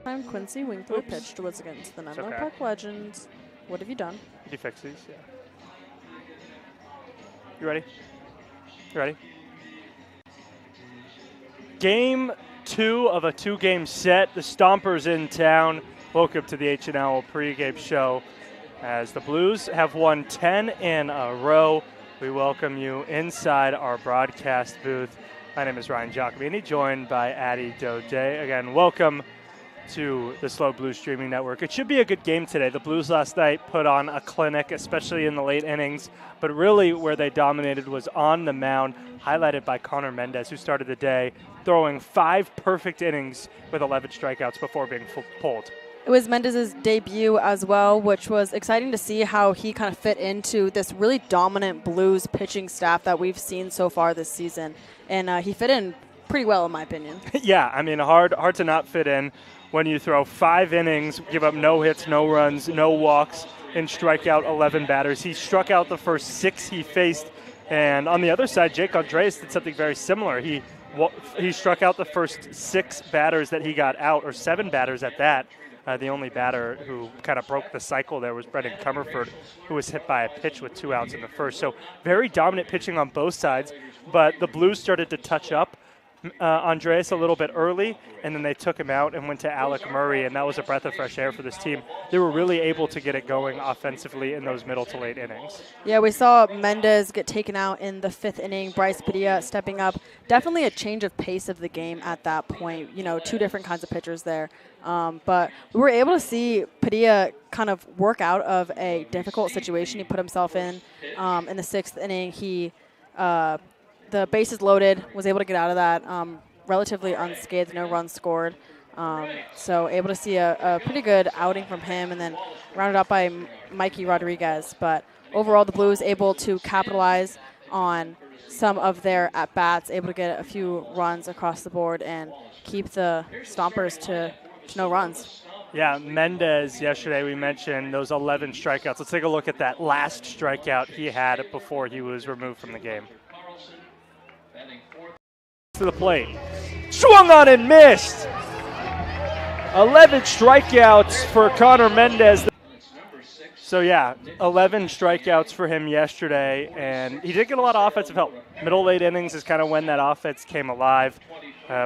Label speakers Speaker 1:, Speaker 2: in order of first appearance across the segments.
Speaker 1: Time Quincy wing through pitch towards against the Menlo Park Legends. What have you done?
Speaker 2: You fix these, yeah. You ready? You ready? Game 2 of a 2-game set. The Stompers in town. Welcome to the H&L pregame show. As the Blues have won 10 in a row, we welcome you inside our broadcast booth. My name is Ryan Giacomini, joined by Addy Daudet. Again, welcome to the SLO Blues streaming network. It should be a good game today. The Blues last night put on a clinic, especially in the late innings, but really where they dominated was on the mound, highlighted by Connor Mendez, who started the day throwing 5 perfect innings with 11 strikeouts before being pulled.
Speaker 1: It was Mendez's debut as well, which was exciting to see how he kind of fit into this really dominant Blues pitching staff that we've seen so far this season. And he fit in pretty well, in my opinion.
Speaker 2: Yeah, I mean, hard to not fit in when you throw 5 innings, give up no hits, no runs, no walks, and strike out 11 batters. He struck out the first 6 he faced. And on the other side, Jake Andreas did something very similar. He struck out the first 6 batters that he got out, or 7 batters at that. The only batter who kind of broke the cycle there was Brendan Comerford, who was hit by a pitch with 2 outs in the first. So very dominant pitching on both sides, but the Blues started to touch up Andreas a little bit early, and then they took him out and went to Alec Murray, and that was a breath of fresh air for this team. They were really able to get it going offensively in those middle to late innings.
Speaker 1: Yeah, we saw Mendez get taken out in the 5th inning, Bryce Padilla stepping up. Definitely a change of pace of the game at that point. You know, 2 different kinds of pitchers there. But we were able to see Padilla kind of work out of a difficult situation he put himself in the 6th inning. He the bases loaded, was able to get out of that relatively unscathed, no runs scored. So able to see a pretty good outing from him, and then rounded up by Mikey Rodriguez. But overall, the Blues able to capitalize on some of their at-bats, able to get a few runs across the board and keep the Stompers to no runs.
Speaker 2: Yeah, Mendez yesterday, we mentioned those 11 strikeouts. Let's take a look at that last strikeout he had before he was removed from the game. To the plate. Swung on and missed. 11 strikeouts for Connor Mendez. So, yeah, 11 strikeouts for him yesterday, and he did get a lot of offensive help. Middle late innings is kind of when that offense came alive.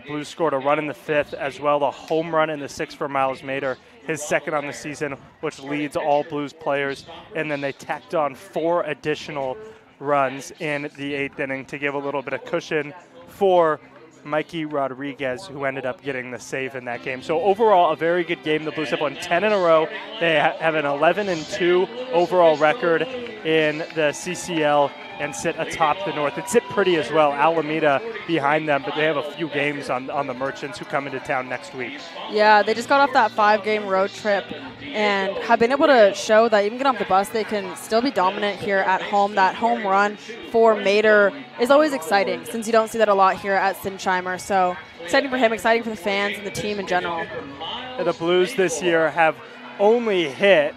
Speaker 2: Blues scored a run in the 5th, as well a home run in the 6th for Miles Mader, his 2nd on the season, which leads all Blues players. And then they tacked on 4 additional runs in the 8th inning to give a little bit of cushion for Mikey Rodriguez, who ended up getting the save in that game. So overall, a very good game. The Blues have won 10 in a row. They have an 11-2 overall record in the CCL and sit atop the North. And sit pretty as well. Alameda behind them, but they have a few games on the Merchants, who come into town next week.
Speaker 1: Yeah, they just got off that 5-game road trip and have been able to show that even get off the bus, they can still be dominant here at home. That home run for Mader is always exciting, since you don't see that a lot here at Sinsheimer. So exciting for him, exciting for the fans and the team in general.
Speaker 2: The Blues this year have only hit,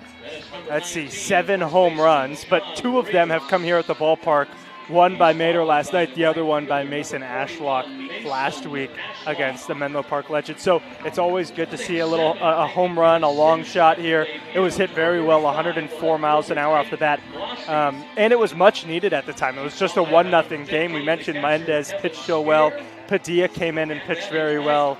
Speaker 2: 7 home runs, but 2 of them have come here at the ballpark. One by Mader last night, the other one by Mason Ashlock last week against the Menlo Park Legends. So it's always good to see a home run, a long shot here. It was hit very well, 104 miles an hour off the bat, and it was much needed at the time. It was just a 1-0 game. We mentioned Mendez pitched so well. Padilla came in and pitched very well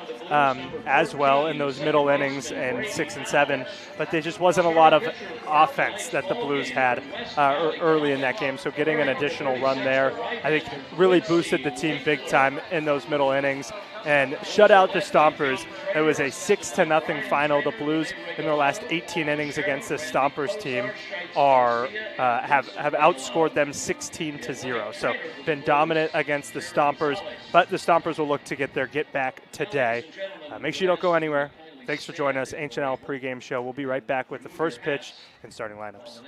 Speaker 2: as well in those middle innings in 6 and 7, but there just wasn't a lot of offense that the Blues had early in that game. So getting an additional run there, I think, really boosted the team big time in those middle innings and shut out the Stompers. It was a 6-0 final. The Blues in their last 18 innings against the Stompers team have outscored them 16-0. So been dominant against the Stompers, but the Stompers will look to get their get back today. Make sure you don't go anywhere. Thanks for joining us. H&L pregame show. We'll be right back with the first pitch and starting lineups.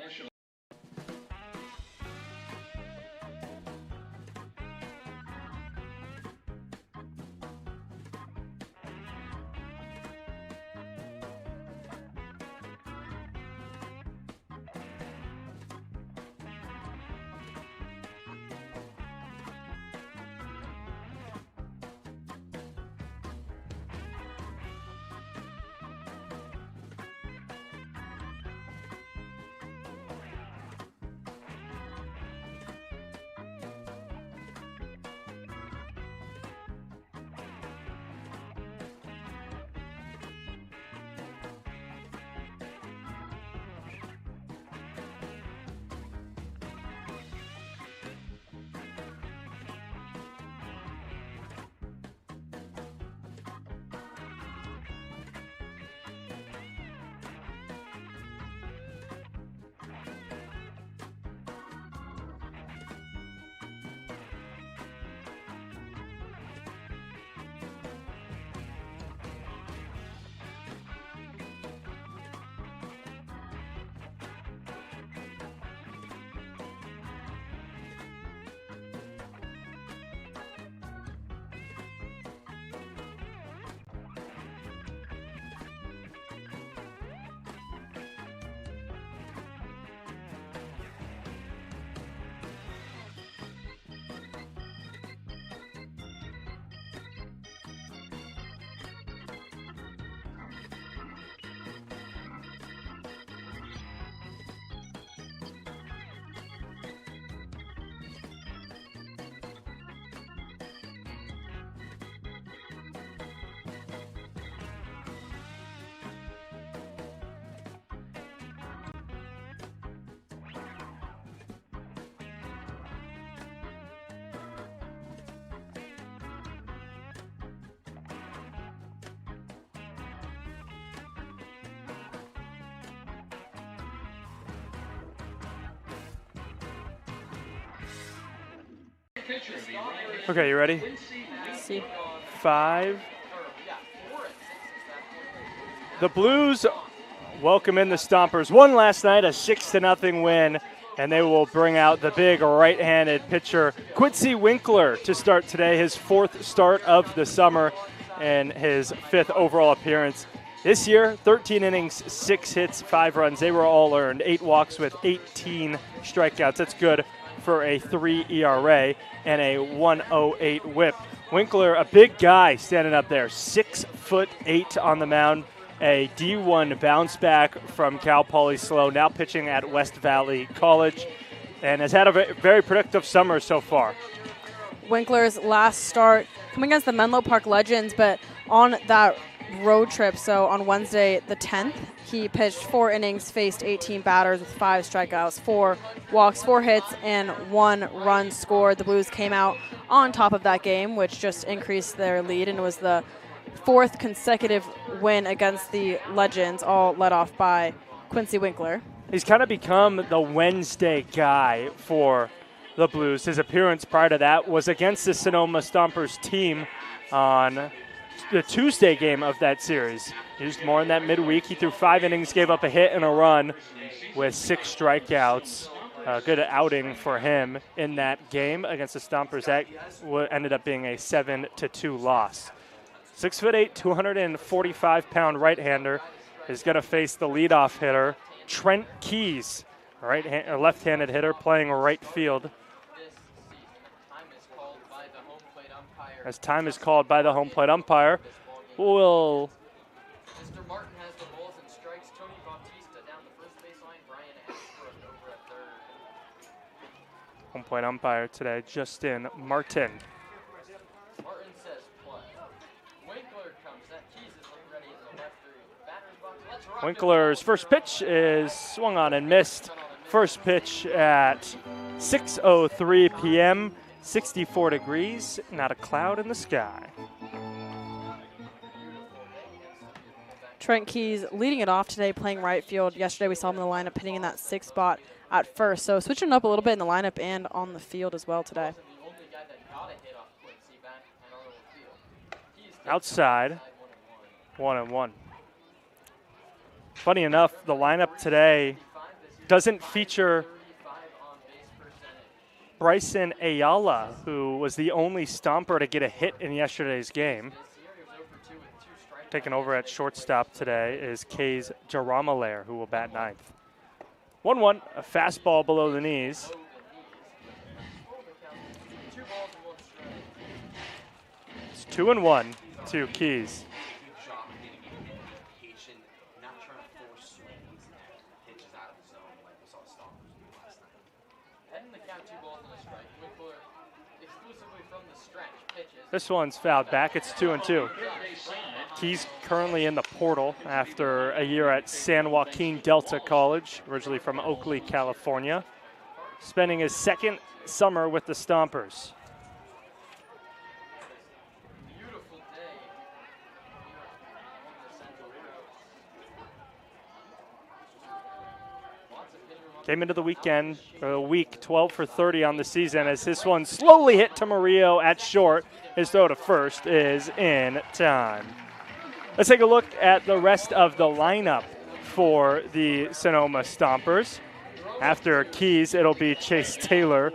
Speaker 2: Okay, you ready?
Speaker 1: See.
Speaker 2: 5. The Blues welcome in the Stompers. Won last night, a 6-0 win, and they will bring out the big right-handed pitcher, Quincy Winkler, to start today, his 4th start of the summer and his 5th overall appearance. This year, 13 innings, 6 hits, 5 runs. They were all earned. 8 walks with 18 strikeouts. That's good for a 3 ERA and a 1.08 whip. Winkler, a big guy standing up there, 6'8" on the mound. A D1 bounce back from Cal Poly SLO, now pitching at West Valley College, and has had a very productive summer so far.
Speaker 1: Winkler's last start coming against the Menlo Park Legends, but on that road trip, so on Wednesday the 10th, he pitched 4 innings, faced 18 batters with 5 strikeouts, 4 walks, 4 hits, and 1 run scored. The Blues came out on top of that game, which just increased their lead, and it was the 4th consecutive win against the Legends, all led off by Quincy Winkler.
Speaker 2: He's kind of become the Wednesday guy for the Blues. His appearance prior to that was against the Sonoma Stompers team on the Tuesday game of that series. Used more in that midweek. He threw 5 innings, gave up a hit and a run with 6 strikeouts. Good outing for him in that game against the Stompers. That ended up being a 7-2 loss. 6'8", 245-pound right-hander is going to face the leadoff hitter, Trent Keys, left-handed hitter playing right field. As time is called by the home plate umpire, who will
Speaker 3: Mr. Martin has the balls and strikes Tony Bautista down the first baseline. Brian Ashbrook over at third.
Speaker 2: home plate umpire today, Justin Martin.
Speaker 3: Martin says play. Winkler comes. That Keys is looking ready in the left through. Batter's box. Let's rock.
Speaker 2: Winkler's first pitch is swung on and missed. First pitch at 6:03 p.m. 64 degrees, not a cloud in the sky.
Speaker 1: Trent Keys leading it off today, playing right field. Yesterday we saw him in the lineup hitting in that 6th spot at first. So switching up a little bit in the lineup and on the field as well today.
Speaker 2: Outside, 1-1. Funny enough, the lineup today doesn't feature Bryson Ayala, who was the only Stomper to get a hit in yesterday's game. Taking over at shortstop today is Kays Jaramalair, who will bat 9th. 1-1, a fastball below the knees. It's 2-1 to Keys. This one's fouled back. It's 2-2. Keys currently in the portal after a year at San Joaquin Delta College, originally from Oakley, California, spending his 2nd summer with the Stompers. Came into the weekend, or the week, 12 for 30 on the season as this one slowly hit to Murillo at short. His throw to first is in time. Let's take a look at the rest of the lineup for the Sonoma Stompers. After Keys, it'll be Chase Taylor,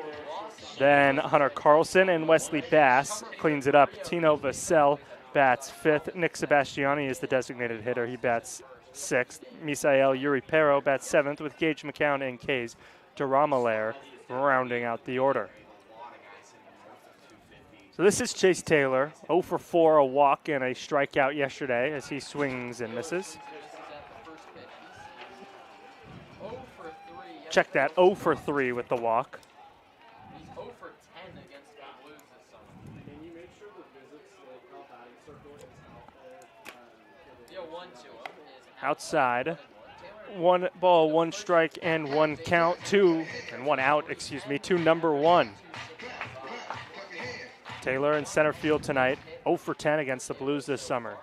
Speaker 2: then Hunter Carlson and Wesley Bass cleans it up. Tino Vassell bats 5th. Nick Sebastiani is the designated hitter. He bats 6th. Misael Uripero bats 7th with Gage McCown and Kays Jaramalair rounding out the order. So this is Chase Taylor, 0 for 4, a walk and a strikeout yesterday as he swings and misses. Check that, 0 for 3 with the walk.
Speaker 3: He's 0 for 10 against the Blues this summer.
Speaker 4: Can you make sure the visits, like how batting circle is
Speaker 3: Yeah, 1-2 is
Speaker 2: Outside, 1 ball, 1 strike, and 1 count, 2, and 1 out, to number 1. Taylor in center field tonight, 0 for 10 against the Blues this summer.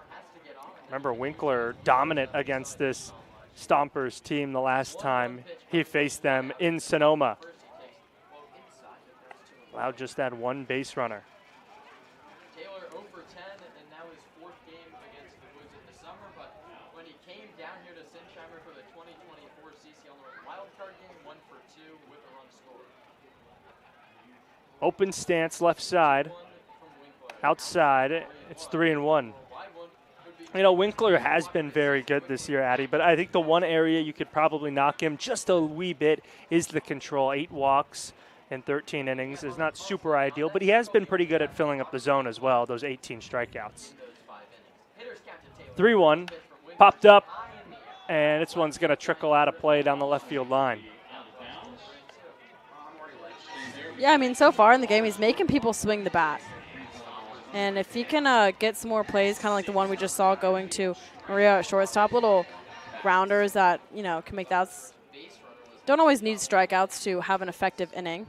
Speaker 2: Remember, Winkler dominant against this Stompers team the last time he faced them in Sonoma. allowed just that one base runner.
Speaker 3: Taylor 0 for 10, and now his 4th game against the Woods in the summer. But when he came down here to Sinsheimer for the 2024 CCL North wildcard game, 1 for 2 with a run scored.
Speaker 2: Open stance left side. Outside, it's 3-1. You know, Winkler has been very good this year, Addy, but I think the one area you could probably knock him just a wee bit is the control. 8 walks in 13 innings is not super ideal, but he has been pretty good at filling up the zone as well, those 18 strikeouts. 3-1, popped up, and this one's going to trickle out of play down the left field line.
Speaker 1: Yeah, I mean, so far in the game, he's making people swing the bat. And if he can get some more plays, kind of like the one we just saw going to Maria at shortstop, little grounders that, you know, can make that. Don't always need strikeouts to have an effective inning.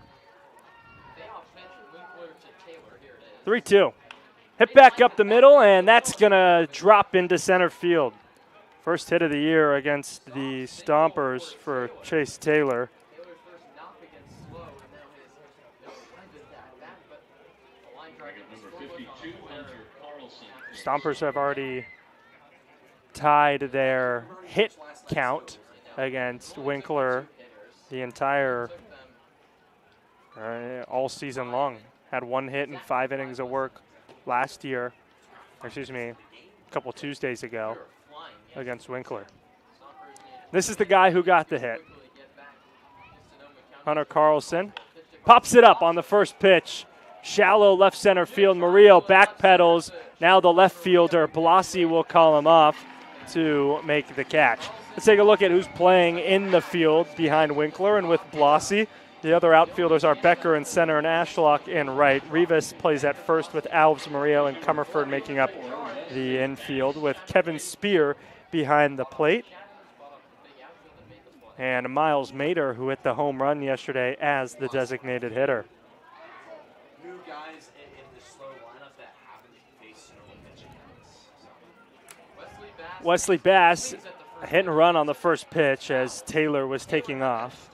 Speaker 2: 3-2. Hit back up the middle, and that's going to drop into center field. First hit of the year against the Stompers for Chase Taylor. Stompers have already tied their hit count against Winkler the entire all season long. Had 1 hit and 5 innings of work last year, excuse me, a couple Tuesdays ago against Winkler. This is the guy who got the hit. Hunter Carlson pops it up on the first pitch. Shallow left center field. Murillo backpedals. Now the left fielder, Blasi, will call him off to make the catch. Let's take a look at who's playing in the field behind Winkler and with Blasi. The other outfielders are Becker in center and Ashlock in right. Rivas plays at first with Alves, Murillo, and Comerford making up the infield with Kevin Spear behind the plate. And Miles Mader, who hit the home run yesterday as the designated hitter.
Speaker 5: New guys in the slow lineup that haven't faced Sonoma pitching yet.
Speaker 2: Wesley Bass, a hit and run on the first pitch as Taylor was taking off.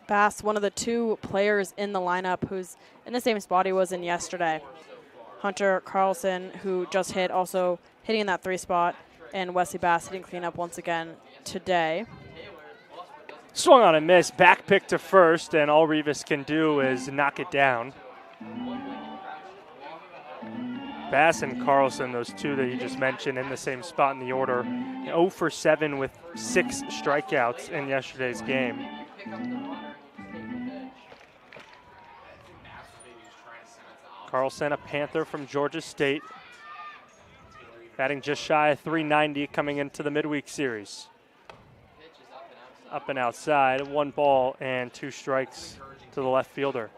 Speaker 1: Bass, one of the 2 players in the lineup who's in the same spot he was in yesterday. Hunter Carlson, who just hit, also hitting in that 3 spot, and Wesley Bass hitting cleanup once again today.
Speaker 2: Swung on a miss, back pick to first, and all Rivas can do is knock it down. Bass and Carlson, those 2 that you just mentioned, in the same spot in the order. 0 for 7 with 6 strikeouts in yesterday's game. Carlson, a Panther from Georgia State, batting just shy of 390 coming into the midweek series. Up and outside, 1 ball and 2 strikes to the left fielder.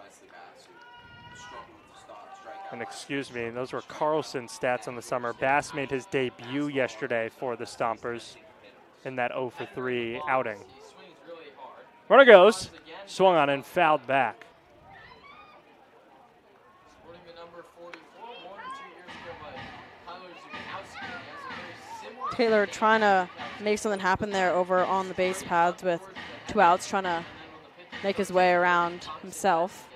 Speaker 2: And excuse me, those were Carlson's stats on the summer. Bass made his debut yesterday for the Stompers in that 0 for 3 outing. Runner goes, swung on and fouled back.
Speaker 1: Taylor trying to make something happen there over on the base paths with 2 outs, trying to make his way around himself.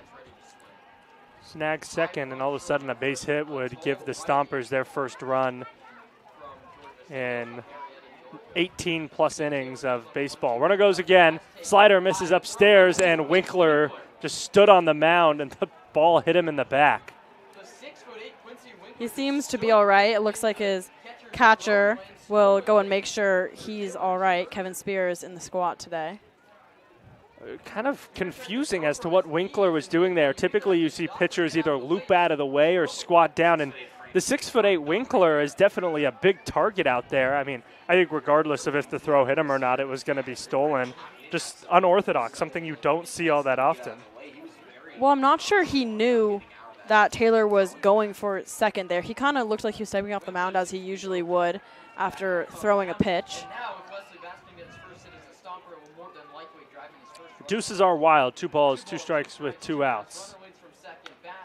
Speaker 2: Snag second, and all of a sudden a base hit would give the Stompers their first run in 18-plus innings of baseball. Runner goes again. Slider misses upstairs, and Winkler just stood on the mound, and the ball hit him in the back.
Speaker 1: He seems to be all right. It looks like his catcher will go and make sure he's all right. Kevin Spears in the squat today.
Speaker 2: Kind of confusing as to what Winkler was doing there. Typically you see pitchers either loop out of the way or squat down, and the 6'8" Winkler is definitely a big target out there. I mean, I think regardless of if the throw hit him or not, it was going to be stolen. Just unorthodox, something you don't see all that often.
Speaker 1: Well, I'm not sure he knew that Taylor was going for second there. He kind of looked like he was stepping off the mound as he usually would after throwing a pitch.
Speaker 2: Deuces are wild. 2 balls, 2 strikes with 2 outs.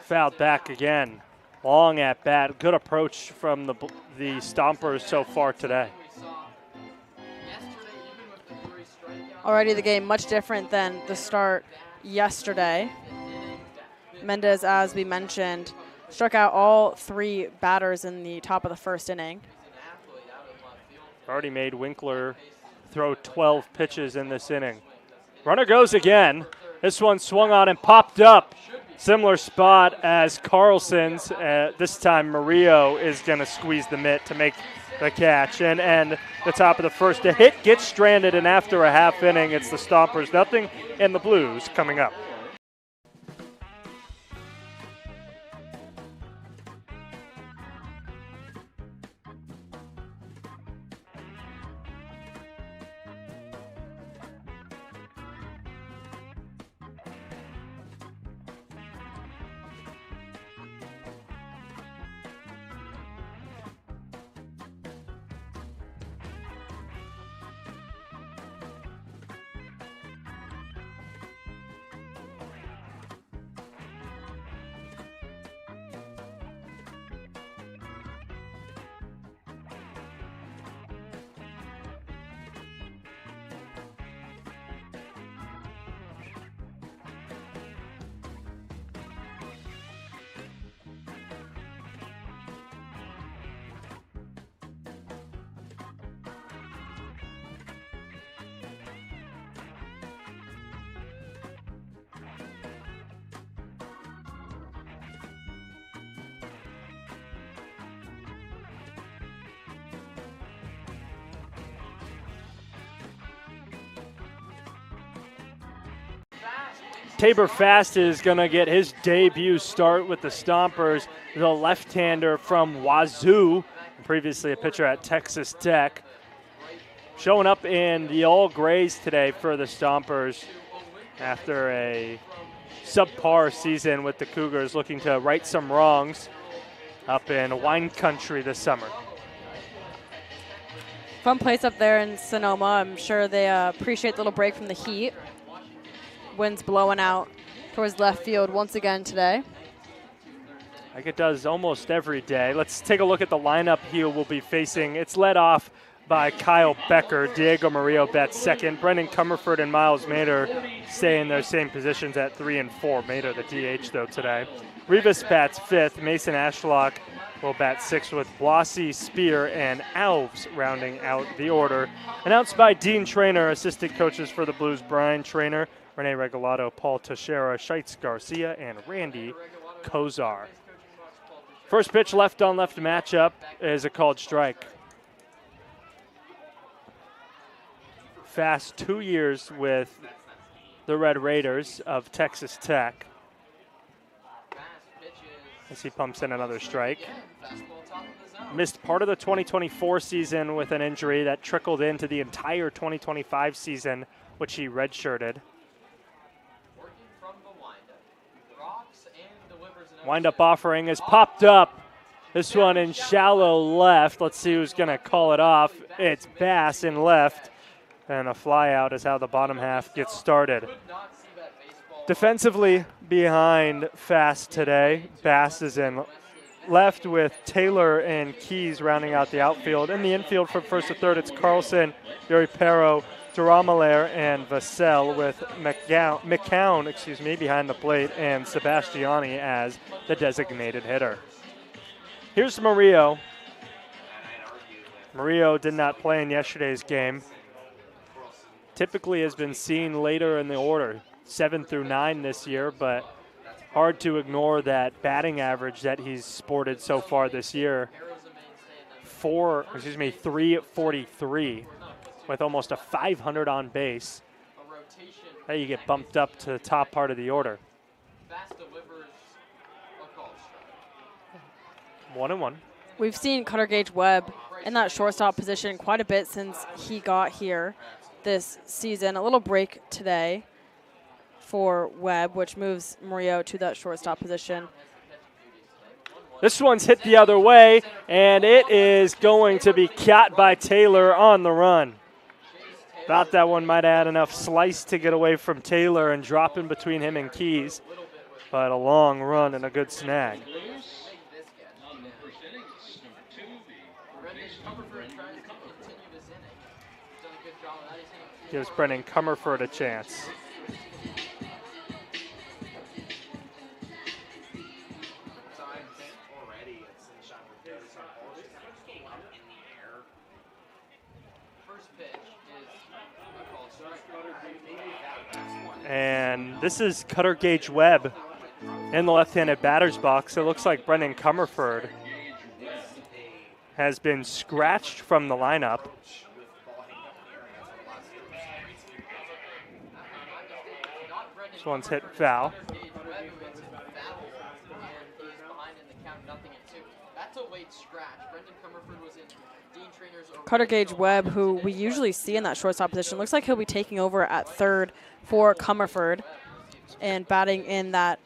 Speaker 2: Fouled back again. Long at bat. Good approach from the Stompers so far today.
Speaker 1: Already the game much different than the start yesterday. Mendez, as we mentioned, struck out all 3 batters in the top of the first inning.
Speaker 2: Already made Winkler throw 12 pitches in this inning. Runner goes again. This one swung on and popped up. Similar spot as Carlson's. This time Murillo is going to squeeze the mitt to make the catch. And the top of the first. A hit gets stranded, and after a half inning, it's the Stompers. Nothing, and the Blues coming up. Tabor Fast is going to get his debut start with the Stompers, the left-hander from Wazoo, previously a pitcher at Texas Tech. Showing up in the all-grays today for the Stompers after a subpar season with the Cougars, looking to right some wrongs up in wine country this summer.
Speaker 1: Fun place up there in Sonoma. I'm sure they appreciate the little break from the heat. Wind's blowing out towards left field once again today.
Speaker 2: Like it does almost every day. Let's take a look at the lineup he will be facing. It's led off by Kyle Becker. Diego Murillo bats second. Brendan Comerford and Miles Mader stay in their same positions at 3 and 4. Mader the DH though today. Rivas bats fifth. Mason Ashlock will bat sixth with Blossy, Spear, and Alves rounding out the order. Announced by Dean Trainer, assistant coaches for the Blues, Brian Trainer, Rene Regalado, Paul Teixeira, Scheitz Garcia, and Randy Kozar. First pitch left on left matchup is a called strike. Fast 2 years with the Red Raiders of Texas Tech. As he pumps in another strike. Missed part of the 2024 season with an injury that trickled into the entire 2025 season, which he redshirted. Wind-up offering is popped up. This one in shallow left. Let's see who's going to call it off. It's Bass in left. And a fly out is how the bottom half gets started. Defensively behind Fast today. Bass is in left with Taylor and Keys rounding out the outfield. In the infield from first to third, it's Carlson, Yuri Perro, Duramaler, and Vassell with McCown behind the plate and Sebastiani as the designated hitter. Here's Murillo. Murillo did not play in yesterday's game. Typically has been seen later in the order, 7 through 9 this year, but hard to ignore that batting average that he's sported so far this year. 343 with almost a 500 on base. Now you get bumped up to the top part of the order. 1-1.
Speaker 1: We've seen Cutter Gage Webb in that shortstop position quite a bit since he got here this season. A little break today for Webb, which moves Murillo to that shortstop position.
Speaker 2: This one's hit the other way, and it is going to be caught by Taylor on the run. Thought that one might add enough slice to get away from Taylor and drop in between him and Keys, but a long run and a good snag. gives Brendan Comerford a chance. And this is Cutter Gage Webb in the left-handed batter's box. It looks like Brendan Comerford has been scratched from the lineup. This one's hit foul.
Speaker 1: Cutter Gage Webb, who we usually see in that shortstop position, looks like he'll be taking over at third for Comerford and batting in that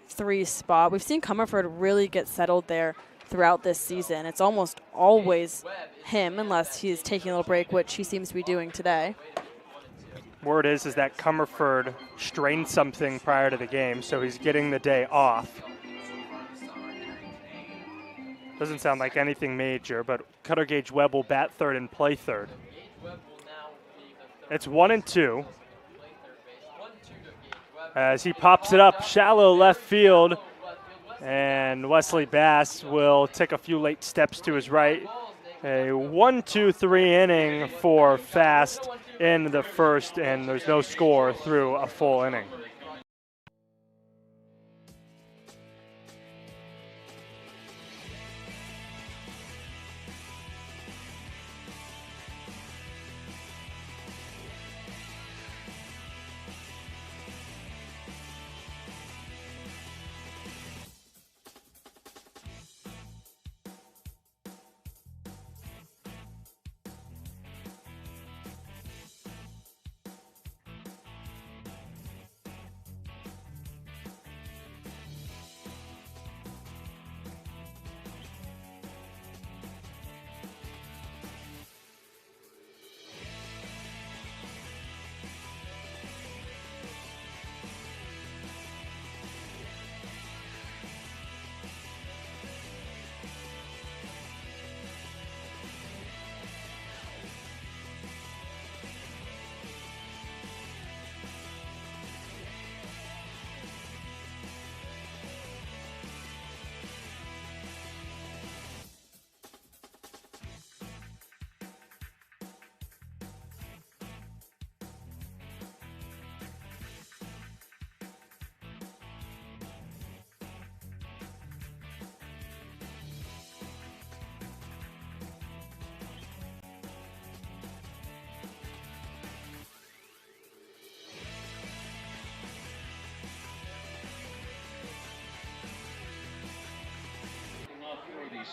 Speaker 1: 3 spot. We've seen Comerford really get settled there throughout this season. It's almost always him, unless he's taking a little break, which he seems to be doing today.
Speaker 2: Word is that Comerford strained something prior to the game, so he's getting the day off. Doesn't sound like anything major, but Cutter Gage Webb will bat third and play third. It's 1-2. As he pops it up, shallow left field, and Wesley Bass will take a few late steps to his right. A 1-2-3 inning for Fast in the first, and there's no score through a full inning.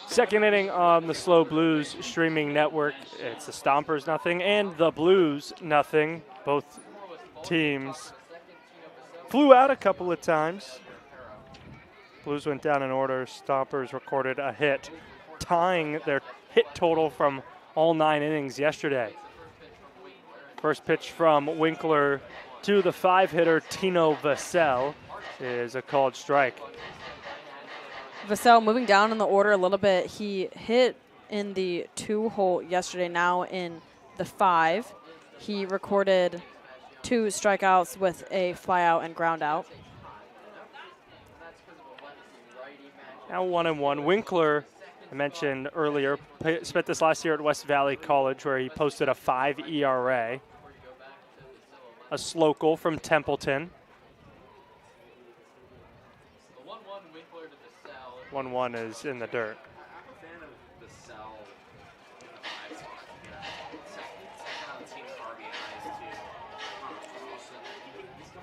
Speaker 2: Second inning on the SLO Blues streaming network. It's the Stompers nothing and the Blues nothing. Both teams flew out a couple of times. Blues went down in order. Stompers recorded a hit, tying their hit total from all 9 innings yesterday. First pitch from Winkler to the 5-hitter Tino Vassell is a called strike.
Speaker 1: Vassell moving down in the order a little bit. He hit in the 2-hole yesterday, now in the 5. He recorded 2 strikeouts with a flyout and ground out.
Speaker 2: Now 1-1. Winkler, I mentioned earlier, spent this last year at West Valley College where he posted a 5 ERA. A local from Templeton. 1-1 is in the dirt.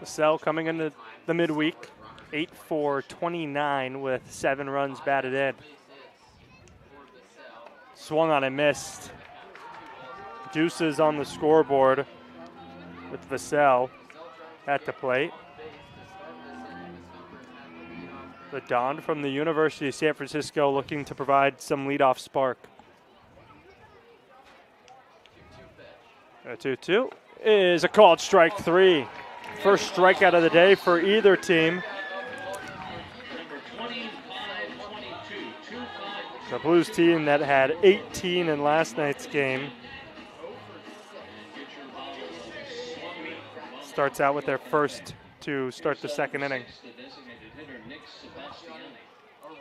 Speaker 2: Vassell coming into the midweek, 8 for 29 with 7 runs batted in. Swung on and missed. Deuces on the scoreboard with Vassell at the plate. The Don from the University of San Francisco looking to provide some leadoff spark. A 2-2 is a called strike 3. First strikeout of the day for either team. The Blues team that had 18 in last night's game starts out with their first to start the second inning.
Speaker 3: A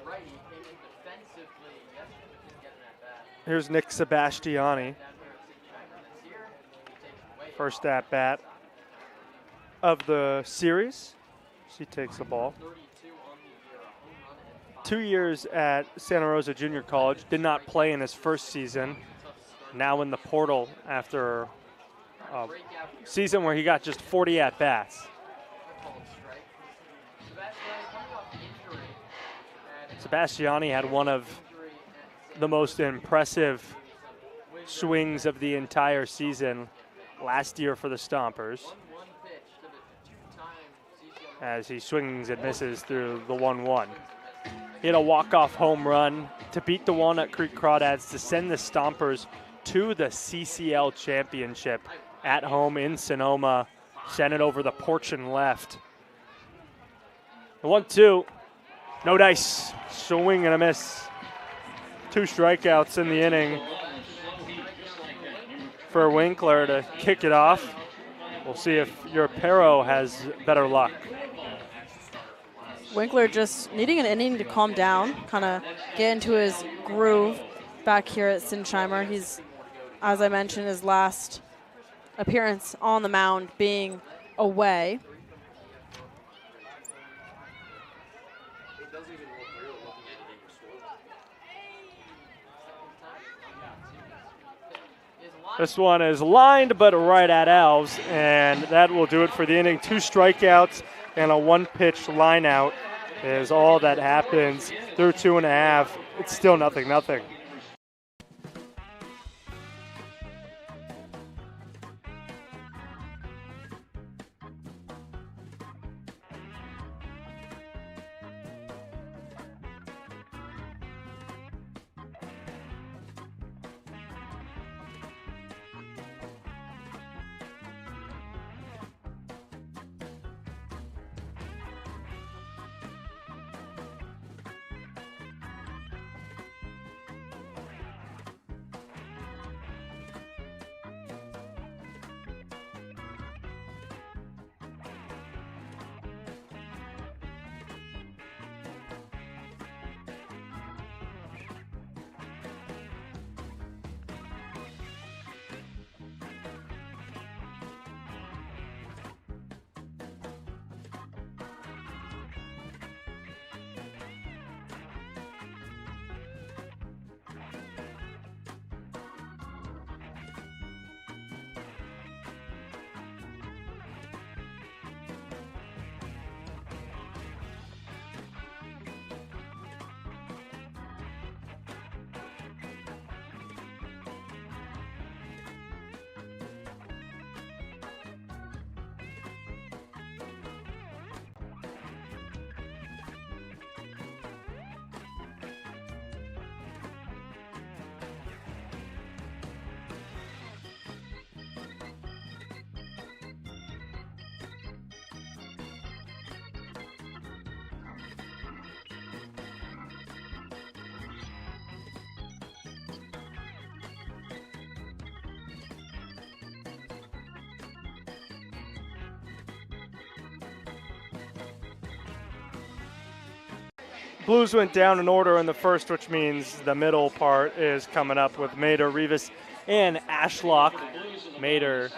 Speaker 3: righty came in defensively yesterday, just getting that bat.
Speaker 2: Here's Nick Sebastiani,
Speaker 3: Down here at Sinsheimer this year. He takes away
Speaker 2: first at bat of the series. She takes the ball.
Speaker 3: 32 on the year, a home run and 5.
Speaker 2: 2 years at Santa Rosa Junior College. Did not play in his first season. Now in the portal after a season where he got just 40 at-bats.
Speaker 3: Called strike. Sebastiani coming off injury. And
Speaker 2: Sebastiani had one of
Speaker 3: injury at
Speaker 2: the most impressive swings of the entire season last year for the Stompers,
Speaker 3: 1-1 pitch to the two-time CCL
Speaker 2: as he swings and misses through the 1-1. He had a walk-off home run to beat the Walnut Creek Crawdads to send the Stompers to the CCL championship at home in Sonoma. Sent it over the porch and left. The 1-2, no dice, swing and a miss. 2 strikeouts in the inning for Winkler to kick it off. We'll see if your Pero has better luck.
Speaker 1: Winkler just needing an inning to calm down, kind of get into his groove back here at Sinsheimer. He's, as I mentioned, his last appearance on the mound being away.
Speaker 5: It doesn't even look real looking at it in your slow.
Speaker 2: This one is lined but right at Alves, and that will do it for the inning. 2 strikeouts and a 1-pitch line out is all that happens through 2.5. It's still 0-0. Blues went down in order in the first, which means the middle part is coming up with Mater, Rivas, and Ashlock. Mater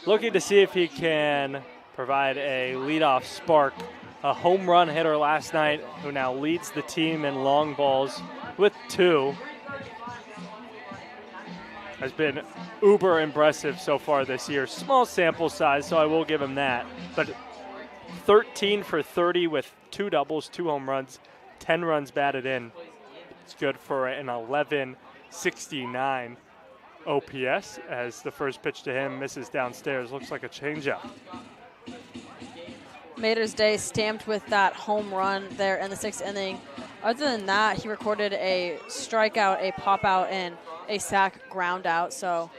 Speaker 2: looking to see if he can provide a leadoff spark. A home run hitter last night who now leads the team in long balls with 2. Has been uber impressive so far this year. Small sample size, so I will give him that. But 13 for 30 with 2 doubles, 2 home runs, 10 runs batted in. It's good for an 1169 OPS as the first pitch to him misses downstairs. Looks like a changeup.
Speaker 1: Mater's day stamped with that home run there in the 6th inning. Other than that, he recorded a strikeout, a pop out, and a sac ground out. So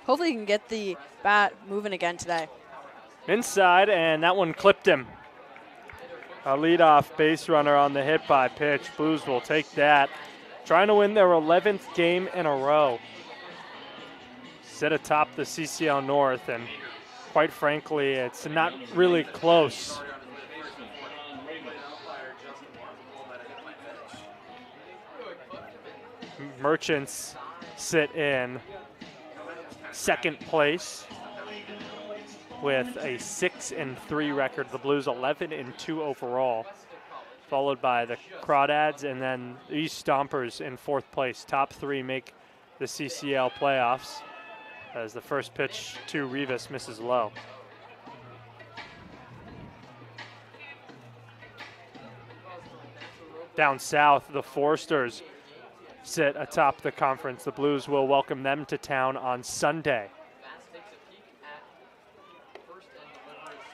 Speaker 1: hopefully he can get the bat moving again today.
Speaker 2: Inside, and that one clipped him. A leadoff base runner on the hit by pitch. Blues will take that. Trying to win their 11th game in a row. Sit atop the CCL North, and quite frankly, it's not really close. Merchants sit in second place with a 6-3 record. The Blues 11-2 overall, followed by the Crawdads and then these Stompers in fourth place. Top three make the CCL playoffs as the first pitch to Rivas misses low. Down south, the Foresters sit atop the conference. The Blues will welcome them to town on Sunday.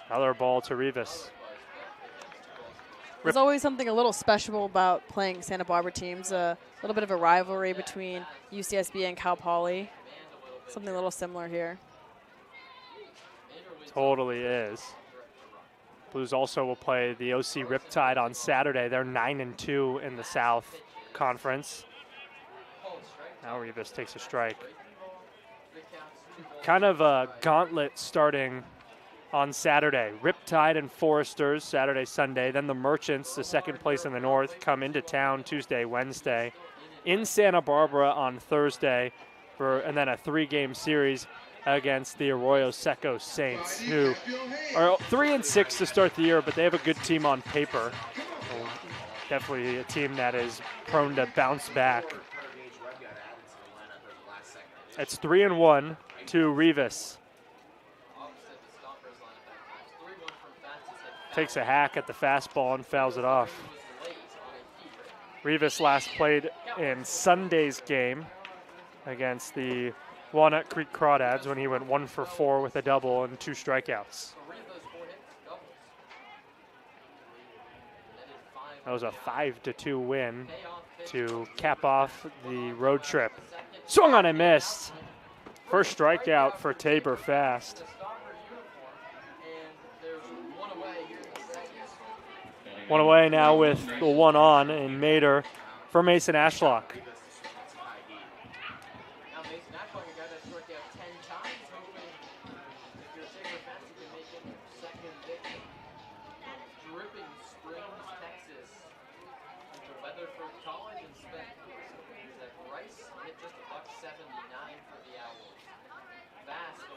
Speaker 2: Another ball to Rivas.
Speaker 1: There's always something a little special about playing Santa Barbara teams. A little bit of a rivalry between UCSB and Cal Poly. Something a little similar here.
Speaker 2: Totally is. Blues also will play the OC Riptide on Saturday. They're 9-2 in the South Conference. Now Rivas takes a strike. Kind of a gauntlet starting on Saturday. Riptide and Foresters, Saturday, Sunday. Then the Merchants, the second place in the North, come into town Tuesday, Wednesday. In Santa Barbara on Thursday, and then a 3-game series against the Arroyo Seco Saints, who are 3-6 to start the year, but they have a good team on paper. Definitely a team that is prone to bounce back. It's 3-1 to Rivas. Takes a hack at the fastball and fouls it off. Rivas last played in Sunday's game against the Walnut Creek Crawdads when he went 1 for 4 with a double and 2 strikeouts. That was a 5-2 win to cap off the road trip. Swung on and missed. First strikeout for Tabor fast. One away now with the one on in Mater for Mason Ashlock.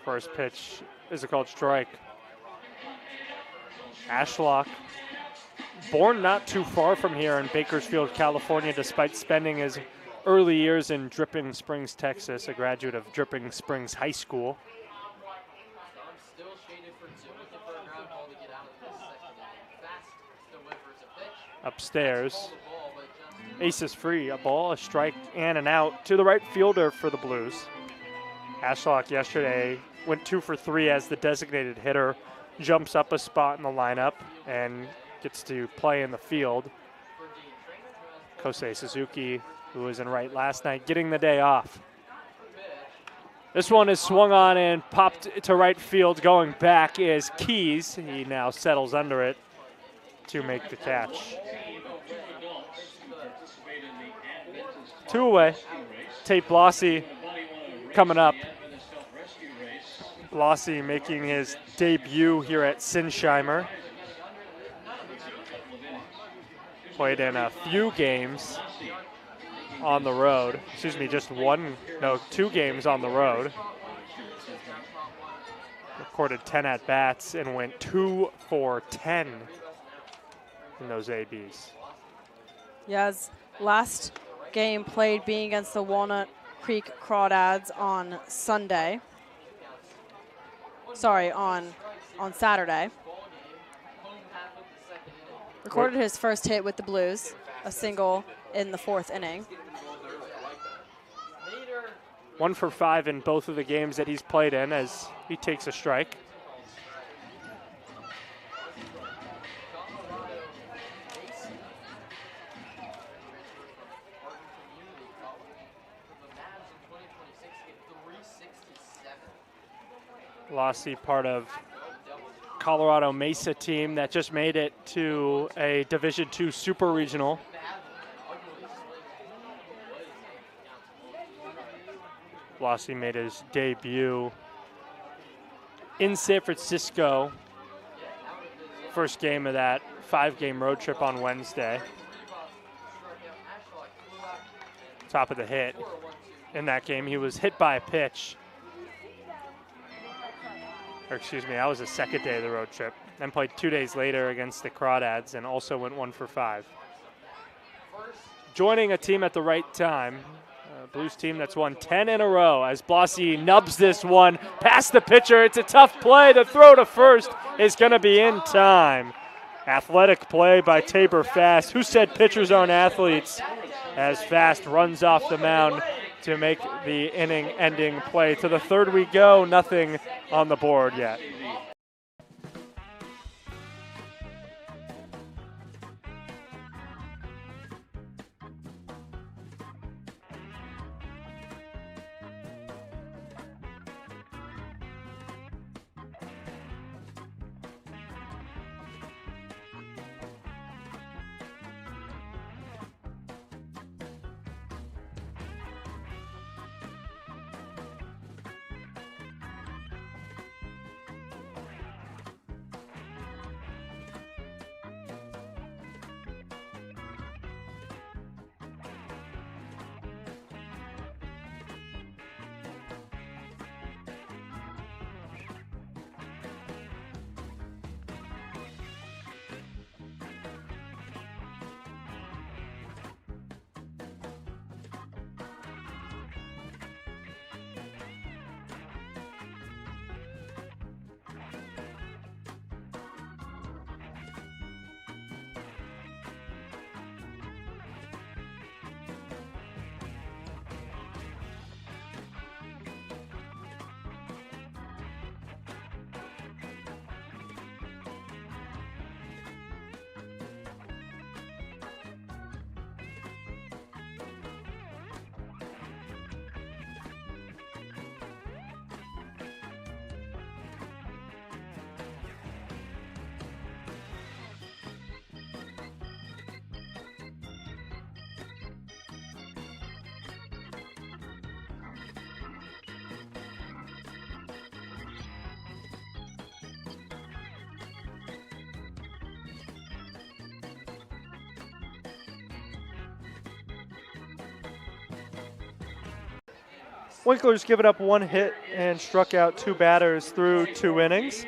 Speaker 2: First pitch is a called strike. Ashlock, born not too far from here in Bakersfield, California, despite spending his early years in Dripping Springs, Texas, a graduate of Dripping Springs High School. Upstairs, aces free, a ball, a strike, and an out to the right fielder for the Blues. Ashlock yesterday went 2 for 3 as the designated hitter, jumps up a spot in the lineup and gets to play in the field. Kosei Suzuki, who was in right last night, getting the day off. This one is swung on and popped to right field. Going back is Keys. He now settles under it to make the catch. 2 away. Tate Blasi coming up. Blasi making his debut here at Sinsheimer. Played in a few games on the road. Excuse me, just 2 games on the road. Recorded 10 at-bats and went 2 for 10 in those ABs.
Speaker 1: Yes, last game played being against the Walnut Creek Crawdads on Sunday. Sorry, on Saturday. Recorded his first hit with the Blues, a single in the 4th inning.
Speaker 2: 1 for 5 in both of the games that he's played in as he takes a strike. Blasi, part of Colorado Mesa team that just made it to a Division II Super Regional. Blasi made his debut in San Francisco. First game of that 5-game road trip on Wednesday. Top of the hit in that game. He was hit by a pitch. Or excuse me, that was the second day of the road trip. Then played 2 days later against the Crawdads and also went 1 for 5. Joining a team at the right time. Blues team that's won 10 in a row as Blossy nubs this one past the pitcher. It's a tough play. The throw to first is going to be in time. Athletic play by Tabor Fast. Who said pitchers aren't athletes? As Fast runs off the mound to make the inning-ending play. To the third we go, nothing on the board yet. Winkler's given up 1 hit and struck out 2 batters through 2 innings.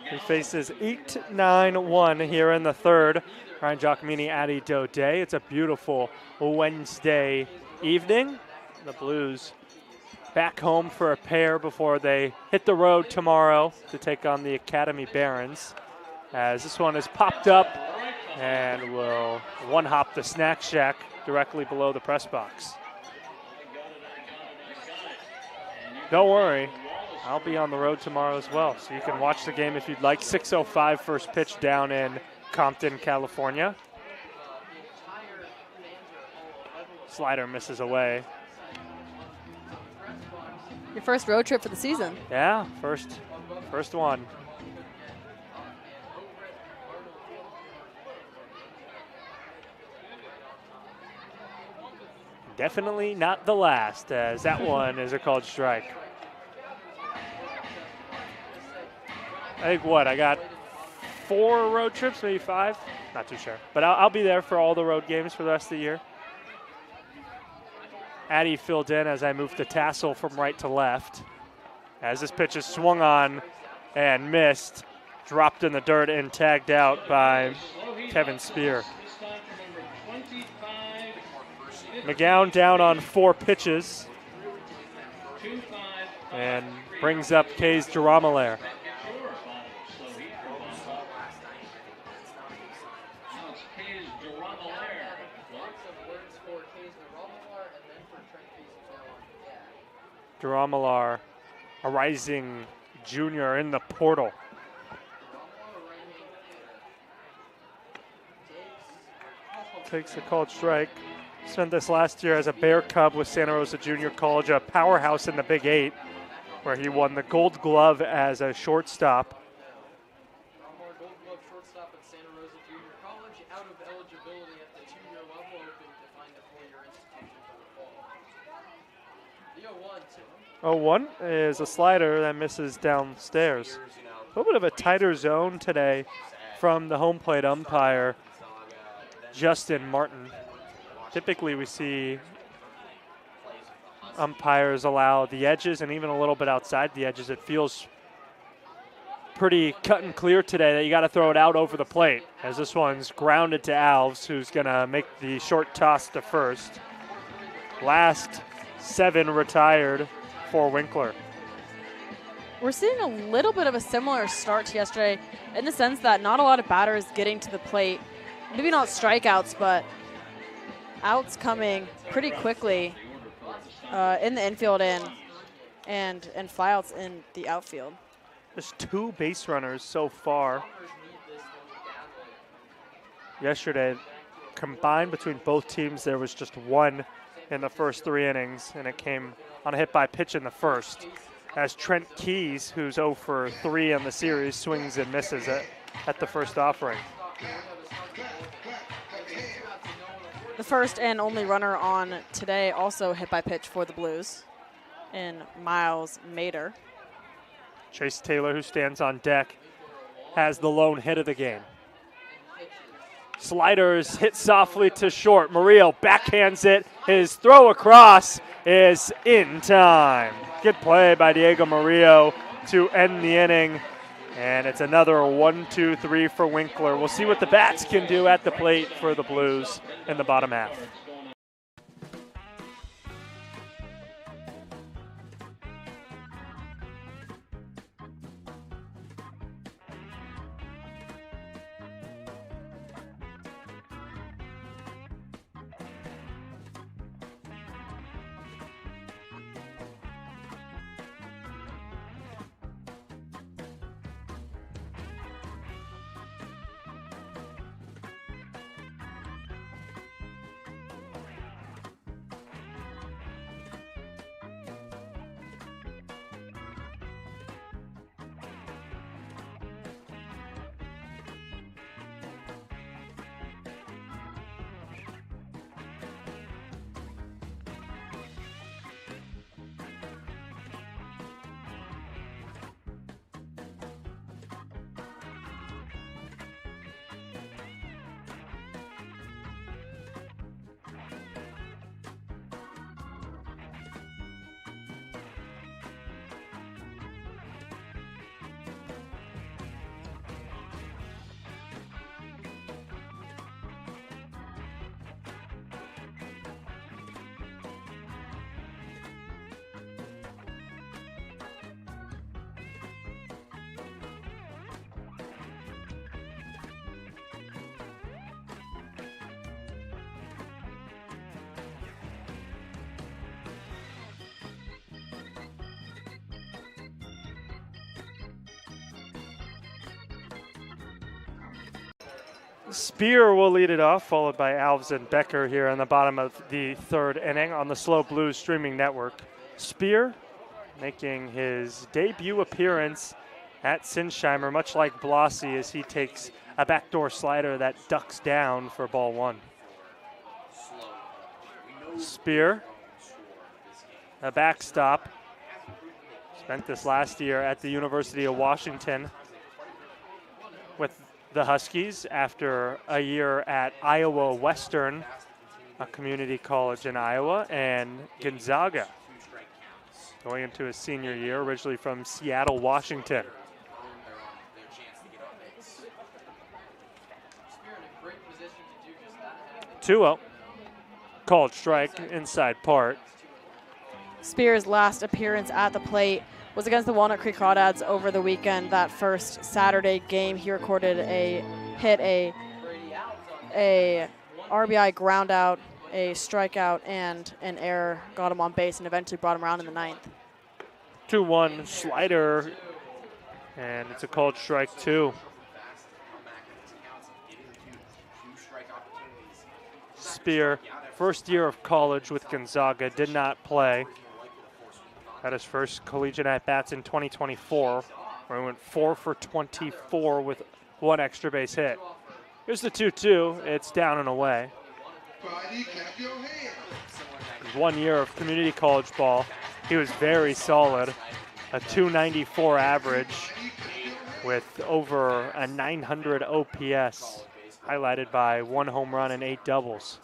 Speaker 2: He faces 8-9-1 here in the third. Ryan Giacomini, Addy Daudet. It's a beautiful Wednesday evening. The Blues back home for a pair before they hit the road tomorrow to take on the Academy Barons. As this one is popped up and will one-hop the snack shack directly below the press box. Don't worry, I'll be on the road tomorrow as well, so you can watch the game if you'd like. 6:05 first pitch down in Compton, California. Slider misses away.
Speaker 1: Your first road trip for the season.
Speaker 2: Yeah, first one. Definitely not the last, as that one is a called strike. I think I got 4 road trips, maybe 5? Not too sure. But I'll be there for all the road games for the rest of the year. Addy filled in as I moved the tassel from right to left. As this pitch is swung on and missed, dropped in the dirt and tagged out by Kevin Spear. McGowan down on 4 pitches and brings up K's Duramaler. Duramaler, a rising junior in the portal. Takes a called strike. Spent this last year as a Bear Cub with Santa Rosa Junior College, a powerhouse in the Big 8, where he won the Gold Glove as a shortstop.
Speaker 3: Gold Glove shortstop at Santa Rosa Junior College, out of eligibility at the 2-year level, hoping to find a 4-year institution for the fall.
Speaker 2: 0-1 is a slider that misses downstairs. A little bit of a tighter zone today from the home plate umpire, Justin Martin. Typically we see umpires allow the edges and even a little bit outside the edges. It feels pretty cut and clear today that you got to throw it out over the plate, as this one's grounded to Alves, who's going to make the short toss to first. Last 7 retired for Winkler.
Speaker 1: We're seeing a little bit of a similar start to yesterday in the sense that not a lot of batters getting to the plate. Maybe not strikeouts, but outs coming pretty quickly in the infield and flyouts in the outfield.
Speaker 2: There's 2 base runners so far. Yesterday, combined between both teams, there was just 1 in the first 3 innings, and it came on a hit by pitch in the first. As Trent Keys, who's 0 for 3 in the series, swings and misses at the first offering.
Speaker 1: The first and only runner on today also hit by pitch for the Blues in Miles Mader.
Speaker 2: Chase Taylor, who stands on deck, has the lone hit of the game. Sliders hit softly to short. Murillo backhands it. His throw across is in time. Good play by Diego Murillo to end the inning. And it's another 1-2-3 for Winkler. We'll see what the bats can do at the plate for the Blues in the bottom half. Spear will lead it off, followed by Alves and Becker here in the bottom of the 3rd inning on the SLO Blues streaming network. Spear making his debut appearance at Sinsheimer, much like Blasi, as he takes a backdoor slider that ducks down for ball 1. Spear, a backstop, spent this last year at the University of Washington with the Huskies after a year at Iowa Western, a community college in Iowa, and Gonzaga, going into his senior year, originally from Seattle, Washington. 2-0. Called strike, inside part.
Speaker 1: Spear's last appearance at the plate was against the Walnut Creek Crawdads over the weekend. That first Saturday game, he recorded a hit, a RBI ground out, a strikeout, and an error. Got him on base and eventually brought him around in the 9th.
Speaker 2: 2-1 slider, and it's a called strike 2. Spear, first year of college with Gonzaga, did not play. Had his first collegiate at-bats in 2024, where he went 4 for 24 with 1 extra base hit. Here's the 2-2. It's down and away. 1 year of community college ball. he was very solid. A 294 average with over a 900 OPS, highlighted by 1 home run and 8 doubles.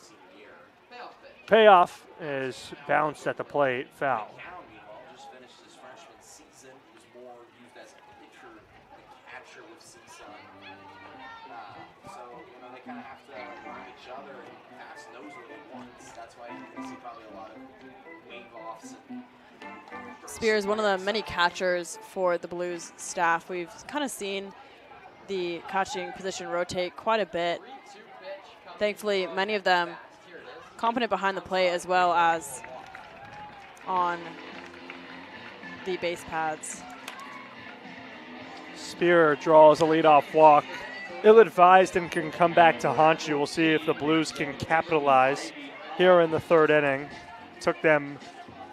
Speaker 2: Payoff is bounced at the plate, foul.
Speaker 5: McCown, meanwhile, just finished his freshman season. Was more used as a pitcher, the catcher with CSUN. So, they kind of have to learn each other and pass nosily at once. That's why you can see probably a lot of wave-offs.
Speaker 1: Spears, one of the many catchers for the Blues staff. We've kind of seen the catching position rotate quite a bit. Thankfully, many of them competent behind the plate as well as on the base pads.
Speaker 2: Spear draws a leadoff walk. Ill-advised and can come back to haunt you. We'll see if the Blues can capitalize here in the 3rd inning. Took them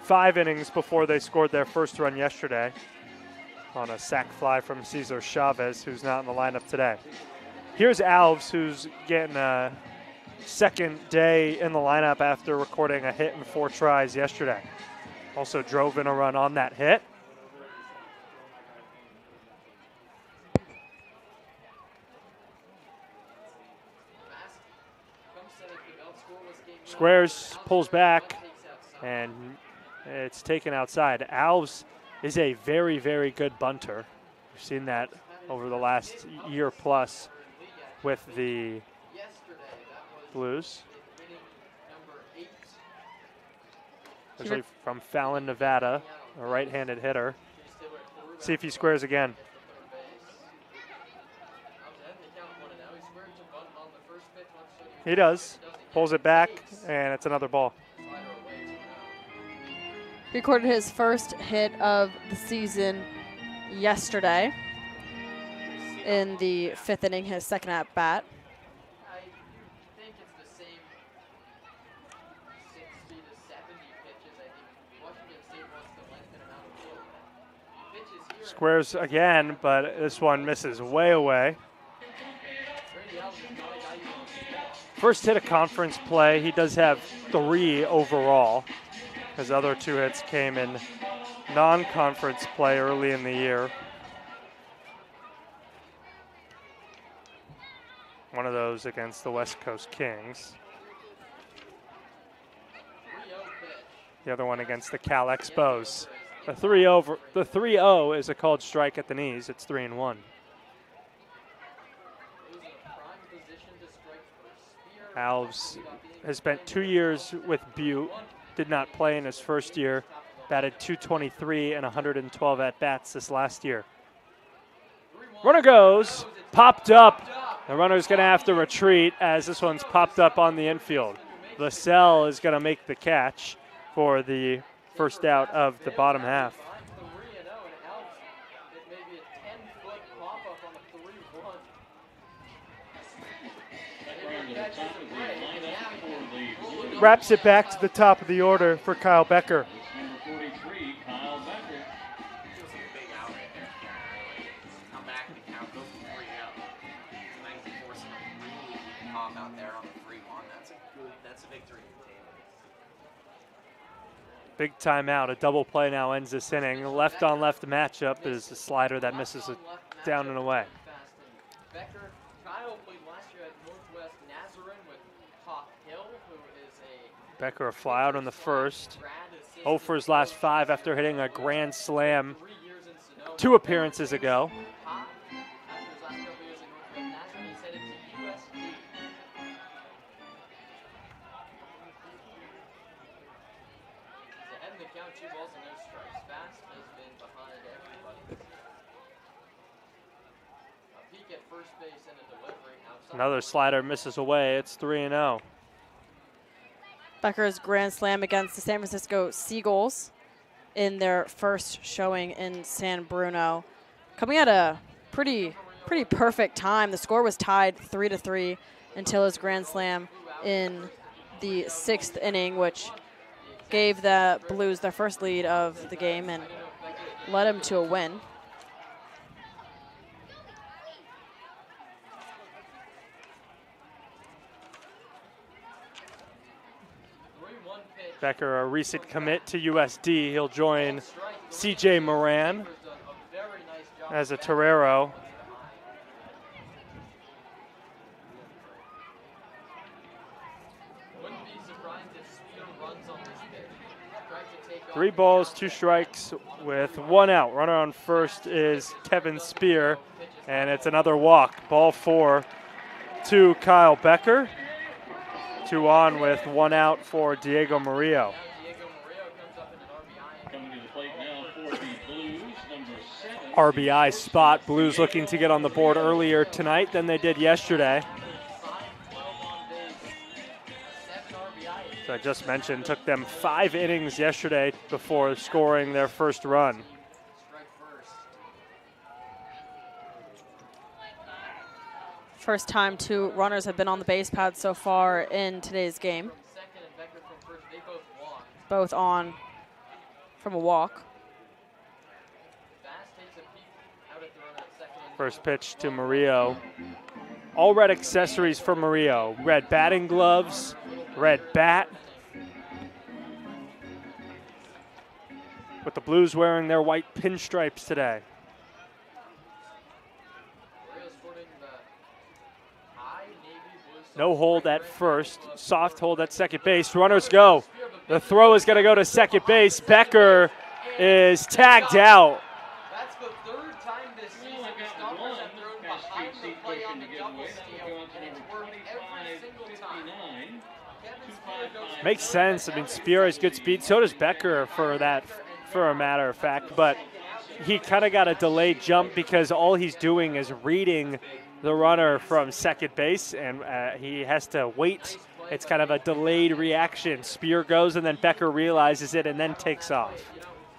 Speaker 2: 5 innings before they scored their first run yesterday on a sac fly from Cesar Chavez, who's not in the lineup today. Here's Alves, who's getting a second day in the lineup after recording a hit in 4 tries yesterday. Also drove in a run on that hit. Squares, pulls back, and it's taken outside. Alves is a very, very good bunter. We've seen that over the last year plus with the Blues. Actually from Fallon, Nevada, a right-handed hitter. See if he squares again. He does. Pulls it back, and it's another ball.
Speaker 1: Recorded his first hit of the season yesterday in the 5th inning, his second at bat.
Speaker 3: I think it's the same 60 to 70 pitches. I think Washington State wants to lengthen them out a little bit. Pitches here.
Speaker 2: Squares again, but this one misses way away. First hit of conference play. He does have 3 overall. His other 2 hits came in non-conference play early in the year. One of those against the West Coast Kings. The other one against the Cal Expos. The 3-0 is a called strike at the knees. It's 3-1. Alves has spent 2 years with Butte. Did not play in his first year. Batted .223 and 112 at-bats this last year. Runner goes, popped up. The runner's going to have to retreat as this one's popped up on the infield. Vassell is going to make the catch for the first out of the bottom half. Wraps it back to the top of the order for Kyle Becker. Big timeout. A double play now ends this inning. Left on left matchup is a slider that misses it down and away.
Speaker 3: Becker, Kyle played last year at Northwest Nazarene with Hawk Hill, who is a
Speaker 2: Becker a fly out on the first. 0 for his last 5 after hitting a grand slam 2 appearances ago. Another slider misses away. It's 3-0.
Speaker 1: Becker's grand slam against the San Francisco Seagulls in their first showing in San Bruno. Coming at a pretty perfect time. The score was tied 3-3 until his grand slam in the 6th inning, which gave the Blues their first lead of the game and led them to a win.
Speaker 2: Becker, a recent commit to USD. He'll join CJ Moran as a torero.
Speaker 3: Wouldn't be surprised if Spear runs on this pitch. Tries to take off
Speaker 2: 3 balls, 2 strikes with 1 out. Runner on first is Kevin Spear, and it's another walk. Ball 4 to Kyle Becker. 2 on with 1 out for Diego Murillo.
Speaker 3: Diego Murillo comes up in an RBI.
Speaker 6: Coming to the plate now for the Blues, number 7.
Speaker 2: RBI spot. Blues looking to get on the board earlier tonight than they did yesterday.
Speaker 3: 12 on base, 7 RBI.
Speaker 2: So I just mentioned, took them 5 innings yesterday before scoring their first run.
Speaker 3: Strike first.
Speaker 1: First time 2 runners have been on the base pad so far in today's game.
Speaker 3: Second and Becker from first. They both walk.
Speaker 1: Both on from a walk.
Speaker 3: Bass takes a peek out at the runner at second.
Speaker 2: First pitch to Murillo. All red accessories for Murillo. Red batting gloves, red bat. With the Blues wearing their white pinstripes today.
Speaker 3: Murillo's sporting the high navy blue.
Speaker 2: No hold at first, soft hold at second base. Runners go. The throw is going to go to second base. Becker is tagged out.
Speaker 3: That's the 3rd time this season the Stompers have thrown behind the play on the double steal, and it's worked every single time. Kevin Spear goes
Speaker 2: Makes sense. I mean, Spear has good speed. So does Becker for that, for a matter of fact. But he kind of got a delayed jump because all he's doing is reading the runner from second base, and he has to wait. It's kind of a delayed reaction. Spear goes, and then Becker realizes it and then takes off.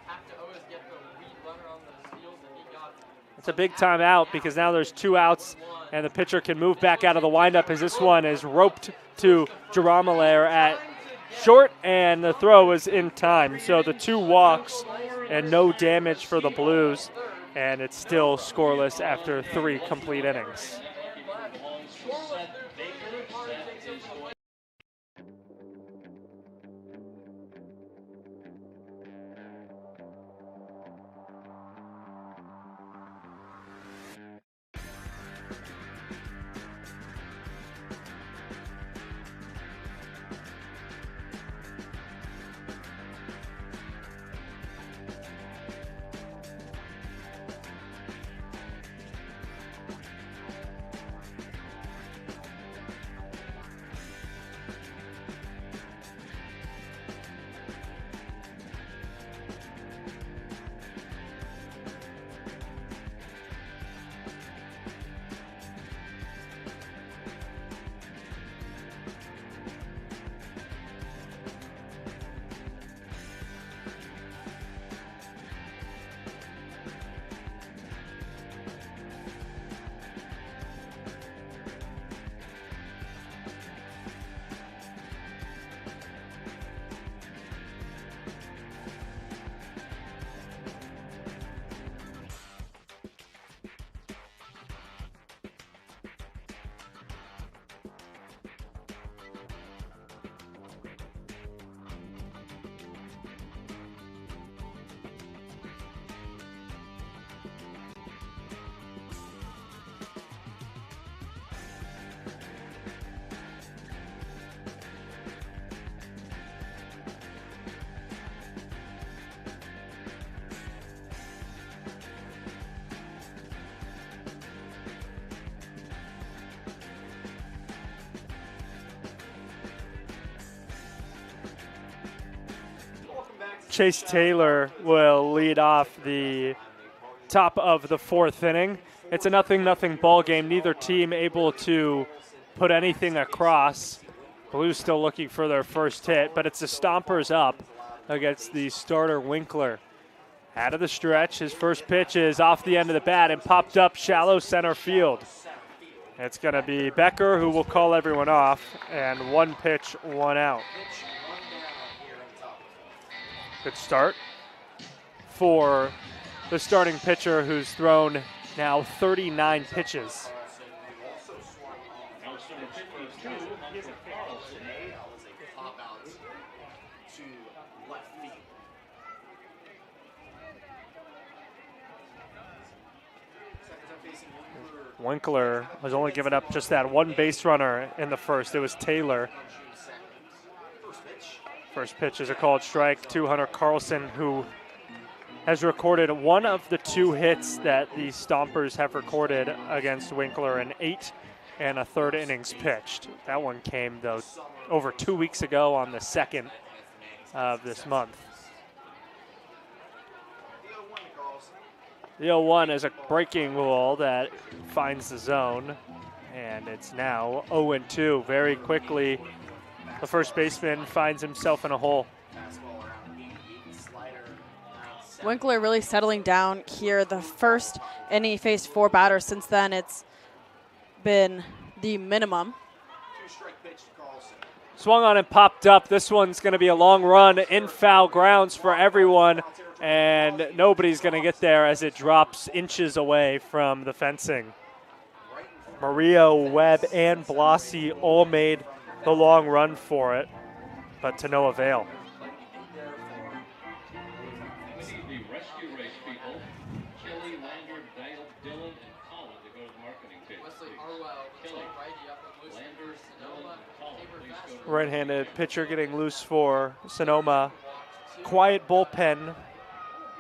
Speaker 3: have to always get the lead runner on the steals, and he got
Speaker 2: It's a big time out because now there's 2 outs, and the pitcher can move back out of the windup as this one is roped to Giacomini at short, and the throw is in time. So the 2 walks and no damage for the Blues, and it's still scoreless after 3 complete innings. Chase Taylor will lead off the top of the 4th inning. It's a 0-0 ball game. Neither team able to put anything across. Blues still looking for their first hit, but it's the Stompers up against the starter Winkler. Out of the stretch, his first pitch is off the end of the bat and popped up shallow center field. It's going to be Becker who will call everyone off, and 1 pitch, 1 out. Good start for the starting pitcher who's thrown now 39 pitches.
Speaker 5: to left field. Second time facing
Speaker 2: Winkler has only given up just that one base runner in the first. It was Taylor.
Speaker 5: First pitch.
Speaker 2: First pitch is a called strike to Hunter Carlson, who has recorded one of the 2 hits that the Stompers have recorded against Winkler in 8 1/3 innings pitched. That one came, though, over 2 weeks ago on the 2nd of this month. The 0-1 is a breaking ball that finds the zone, and it's now 0-2. Very quickly, the first baseman finds himself in a hole.
Speaker 1: Winkler really settling down here. The first inning he faced 4 batters. Since then, it's been the minimum.
Speaker 2: Swung on and popped up. This one's going to be a long run in foul grounds for everyone, and nobody's going to get there as it drops inches away from the fencing. Murillo, Webb, and Blasi all made the long run for it, but to no avail.
Speaker 6: We need the rescue race people. Kelly, Lander, Dylan, and Colin to go to the marketing table.
Speaker 3: Wesley
Speaker 6: please.
Speaker 3: Harwell,
Speaker 6: Kelly,
Speaker 3: righty up and loose
Speaker 6: Lander,
Speaker 3: for Sonoma.
Speaker 6: Dylan, and Colin, please go to the
Speaker 2: Right-handed pitcher getting loose for Sonoma. Quiet bullpen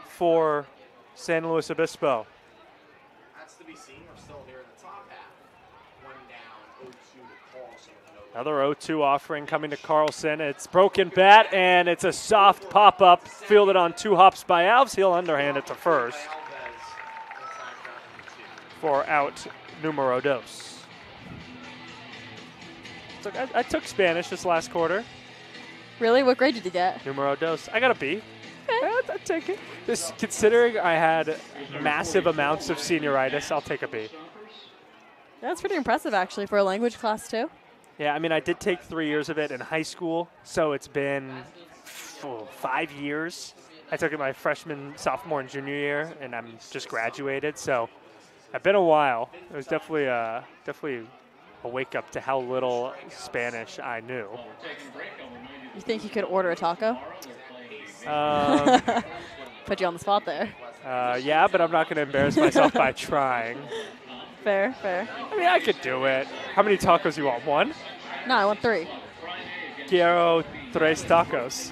Speaker 2: for San Luis Obispo.
Speaker 5: That's to be seen. We're still here in the top half. One down, 0-2 to Carlson.
Speaker 2: Another 0-2 offering coming to Carlson. It's broken bat, and it's a soft pop-up fielded on 2 hops by Alves. He'll underhand it to first for out numero dos. So I took Spanish this last quarter.
Speaker 1: Really? What grade did you get?
Speaker 2: Numero dos. I got a B. I'll take it. Just considering I had massive amounts of senioritis, I'll take a B.
Speaker 1: That's pretty impressive, actually, for a language class, too.
Speaker 2: Yeah, I mean, I did take 3 years of it in high school, so it's been 5 years. I took it my freshman, sophomore, and junior year, and I'm just graduated, so I've been a while. It was definitely a wake-up to how little Spanish I knew.
Speaker 1: You think you could order a taco? Put you on the spot there.
Speaker 2: Yeah, but I'm not going to embarrass myself by trying.
Speaker 1: Fair, fair.
Speaker 2: I mean, I could do it. How many tacos you want? 1?
Speaker 1: No, I want 3.
Speaker 2: Quiero 3 tacos.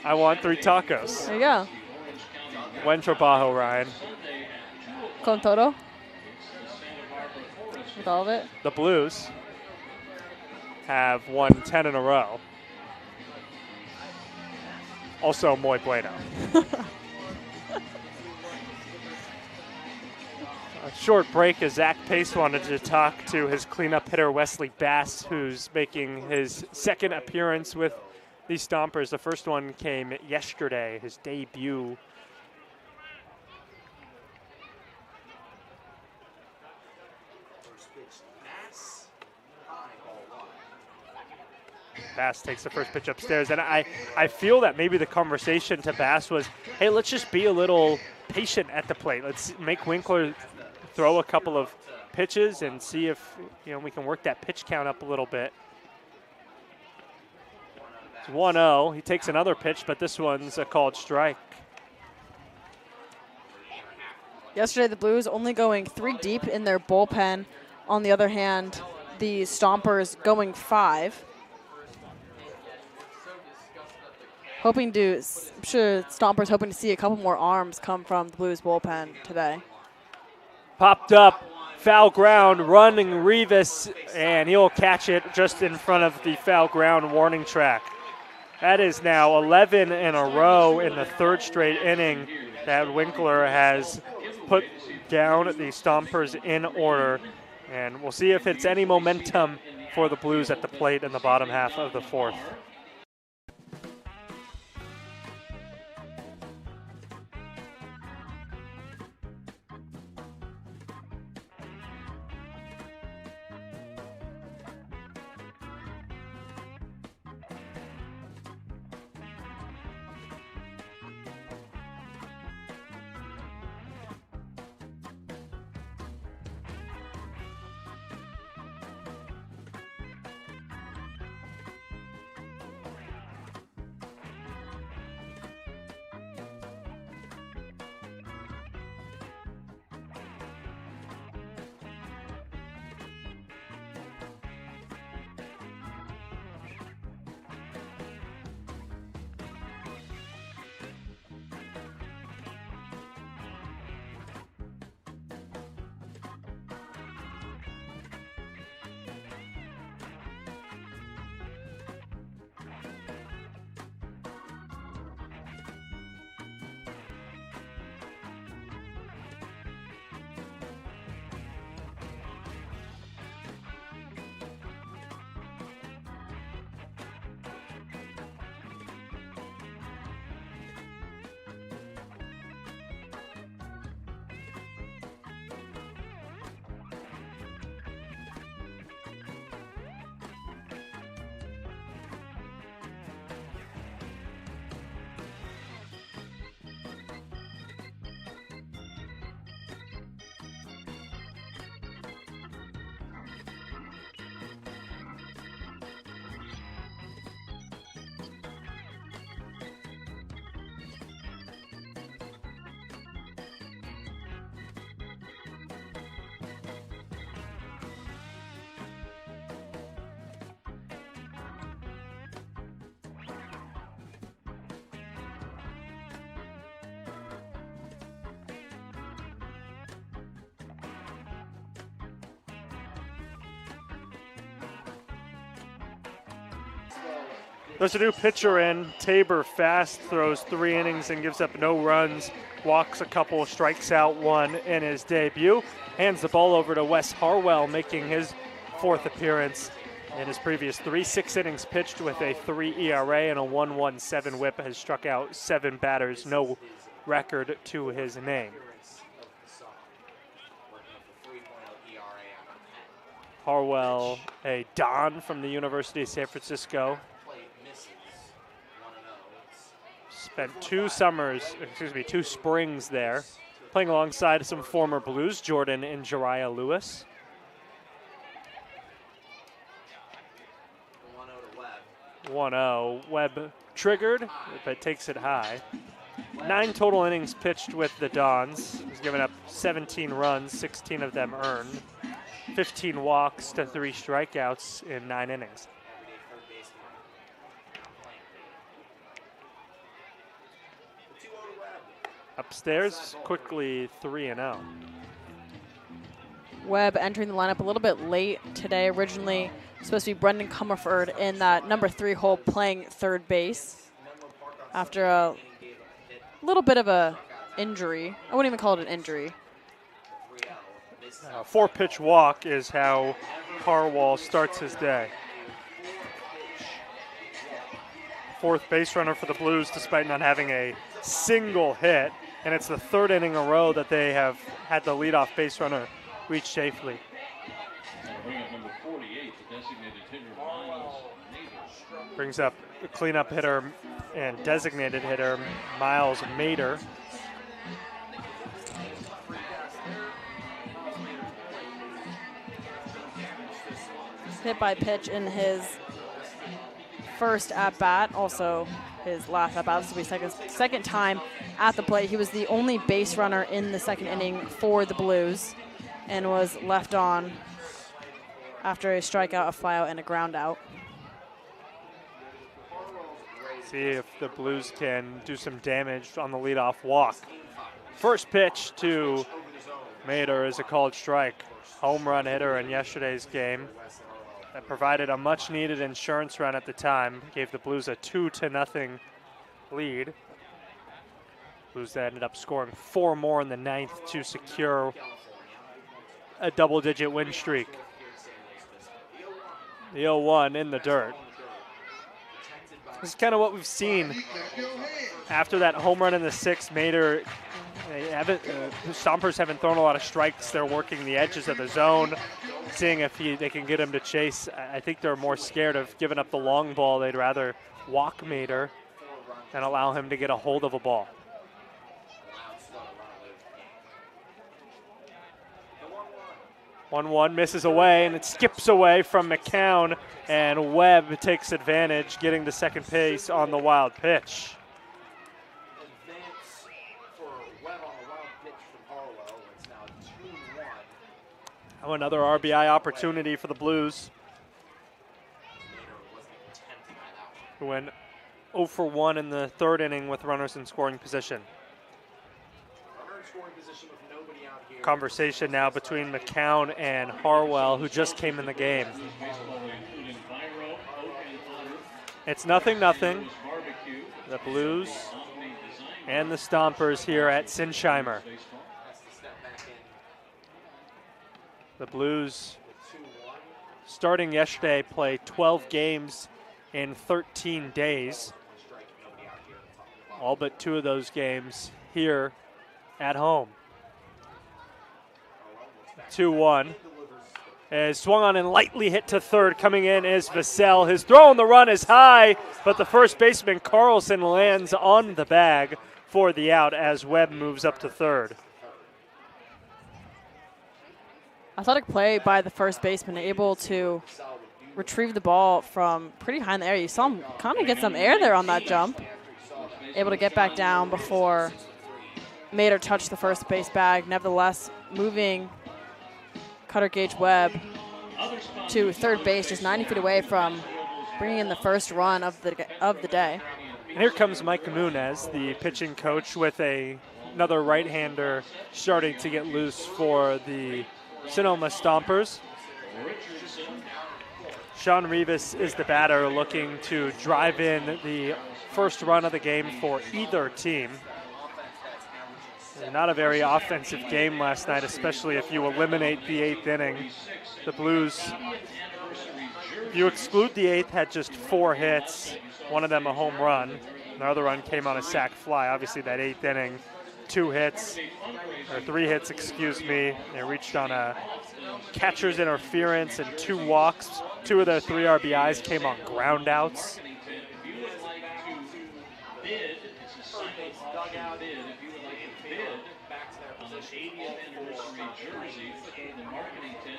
Speaker 2: I want 3 tacos.
Speaker 1: There you go.
Speaker 2: Buen trabajo, Ryan.
Speaker 1: Con todo? With all of it?
Speaker 2: The Blues have won 10 in a row. Also, muy bueno. A short break as Zach Pace wanted to talk to his cleanup hitter Wesley Bass, who's making his 2nd appearance with the Stompers. The first one came yesterday, his debut. Bass takes the first pitch upstairs, and I feel that maybe the conversation to Bass was, hey, let's just be a little patient at the plate. Let's make Winkler throw a couple of pitches and see if we can work that pitch count up a little bit. It's 1-0. He takes another pitch, but this one's a called strike.
Speaker 1: Yesterday, the Blues only going 3 deep in their bullpen. On the other hand, the Stompers going 5. I'm sure Stompers hoping to see a couple more arms come from the Blues bullpen today.
Speaker 2: Popped up, foul ground, running Rivas, and he'll catch it just in front of the foul ground warning track. That is now 11 in a row in the 3rd straight inning that Winkler has put down the Stompers in order. And we'll see if it's any momentum for the Blues at the plate in the bottom half of the 4th. There's a new pitcher in. Tabor Fast throws 3 innings and gives up no runs. Walks a couple, strikes out 1 in his debut. Hands the ball over to Wes Harwell, making his 4th appearance. In his previous 6 innings pitched with a 3 ERA and a 1.17 whip, has struck out 7 batters, no record to his name. Harwell, a Don from the University of San Francisco. Spent 2 springs there, playing alongside some former Blues, Jordan and Jariah Lewis. 1-0. Webb triggered, but takes it high. 9 total innings pitched with the Dons. He's given up 17 runs, 16 of them earned. 15 walks to 3 strikeouts in 9 innings. Upstairs, quickly 3-0.
Speaker 1: Webb entering the lineup a little bit late today. Originally supposed to be Brendan Comerford in that number 3 hole playing third base after a little bit of a injury. I wouldn't even call it an injury.
Speaker 2: 4-pitch walk is how Harwell starts his day. 4th base runner for the Blues despite not having a single hit, and it's the 3rd inning in a row that they have had the leadoff base runner reach safely. Brings up the cleanup hitter and designated hitter, Miles Mader.
Speaker 1: Hit by pitch in his first at-bat, also his last at-bat. This will be second time at the plate. He was the only base runner in the 2nd inning for the Blues and was left on after a strikeout, a flyout, and a ground out.
Speaker 2: See if the Blues can do some damage on the leadoff walk. First pitch to Mader is a called strike. Home run hitter in yesterday's game. That provided a much-needed insurance run at the time. Gave the Blues a 2-0 lead. Blues that ended up scoring 4 more in the 9th to secure a double-digit win streak. The 0-1 in the dirt. This is kind of what we've seen after that home run in the 6th. Mader, Stompers haven't thrown a lot of strikes. They're working the edges of the zone, seeing if they can get him to chase. I think they're more scared of giving up the long ball. They'd rather walk Mader and allow him to get a hold of a ball. 1-1 misses away, and it skips away from McCown, and Webb takes advantage, getting to second base on the wild pitch.
Speaker 5: Advance for Webb on the wild pitch from Harwell. It's now 2-1.
Speaker 2: Oh, another RBI opportunity for the Blues, who went 0 for 1 in the 3rd inning with runners in scoring position.
Speaker 5: Runner in scoring position with nobody out here.
Speaker 2: Conversation now between McCown and Harwell, who just came in the game. It's 0-0. The Blues and the Stompers here at Sinsheimer. The Blues, starting yesterday, played 12 games in 13 days. All but 2 of those games here at home. 2-1. Is swung on and lightly hit to third. Coming in is Vassell. His throw on the run is high, but the first baseman Carlson lands on the bag for the out as Webb moves up to third.
Speaker 1: Athletic play by the first baseman, able to retrieve the ball from pretty high in the air. You saw him kind of get some air there on that jump. Able to get back down before Mader touched the first base bag. Nevertheless, moving Cutter Gage Webb to third base, just 90 feet away from bringing in the first run of the day.
Speaker 2: And here comes Mike Munez, the pitching coach, with another right-hander starting to get loose for the Sonoma Stompers.
Speaker 6: Richardson.
Speaker 2: Sean Rivas is the batter looking to drive in the first run of the game for either team. Not a very offensive game last night, especially if you eliminate the 8th inning. The Blues, if you exclude the 8th, had just 4 hits, one of them a home run. The other run came on a sac fly. Obviously that 8th inning, 3 hits, excuse me. They reached on a catcher's interference and 2 walks. 2 of their 3 RBIs came on ground outs.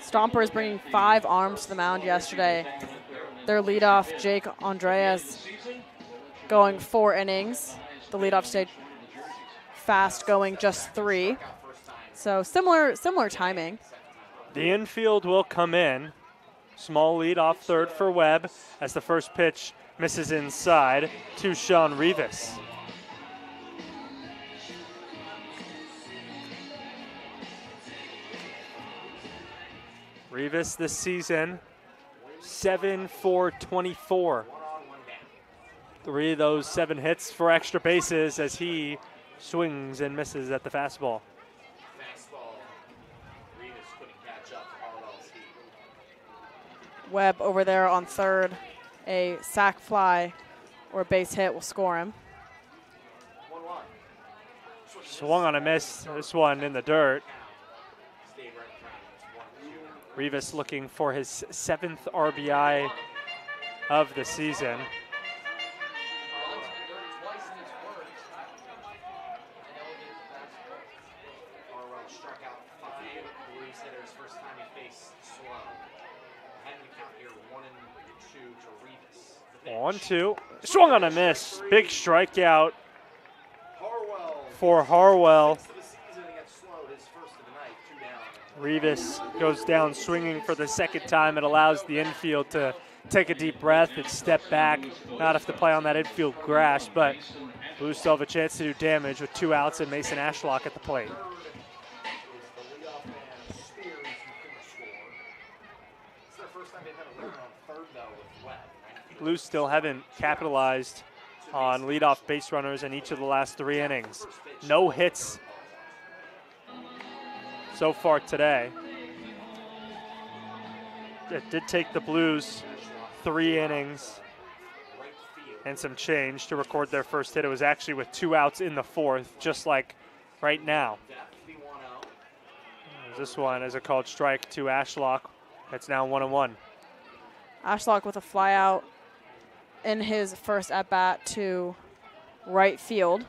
Speaker 1: Stompers bringing 5 arms to the mound yesterday. Their leadoff, Jake Andreas, going 4 innings. The leadoff stayed fast, going just 3. So similar timing.
Speaker 2: The infield will come in. Small lead off third for Webb as the first pitch misses inside to Sean Rivas. Rivas this season, 7 for 24. 3 of those 7 hits for extra bases as he swings and misses at the fastball.
Speaker 1: Webb over there on third. A sac fly or a base hit will score him.
Speaker 2: Swung on a miss, this one in the dirt. Rivas looking for his 7th RBI of the season.
Speaker 5: Struck out 5. Louise Hitter's first time he faced SLO. Heading the count here 1-2 to Rivas.
Speaker 2: 1-2. Swung on a miss. Big strikeout for Harwell. Rivas goes down swinging for the 2nd time. It allows the infield to take a deep breath and step back. Not have to play on that infield grass, but Blues still have a chance to do damage with 2 outs and Mason Ashlock at the plate. Blues still haven't capitalized on leadoff base runners in each of the last 3 innings. No hits so far today. It did take the Blues 3 innings and some change to record their first hit. It was actually with 2 outs in the 4th, just like right now. This one is a called strike to Ashlock. It's now 1-1.
Speaker 1: Ashlock with a fly out in his first at-bat to right field.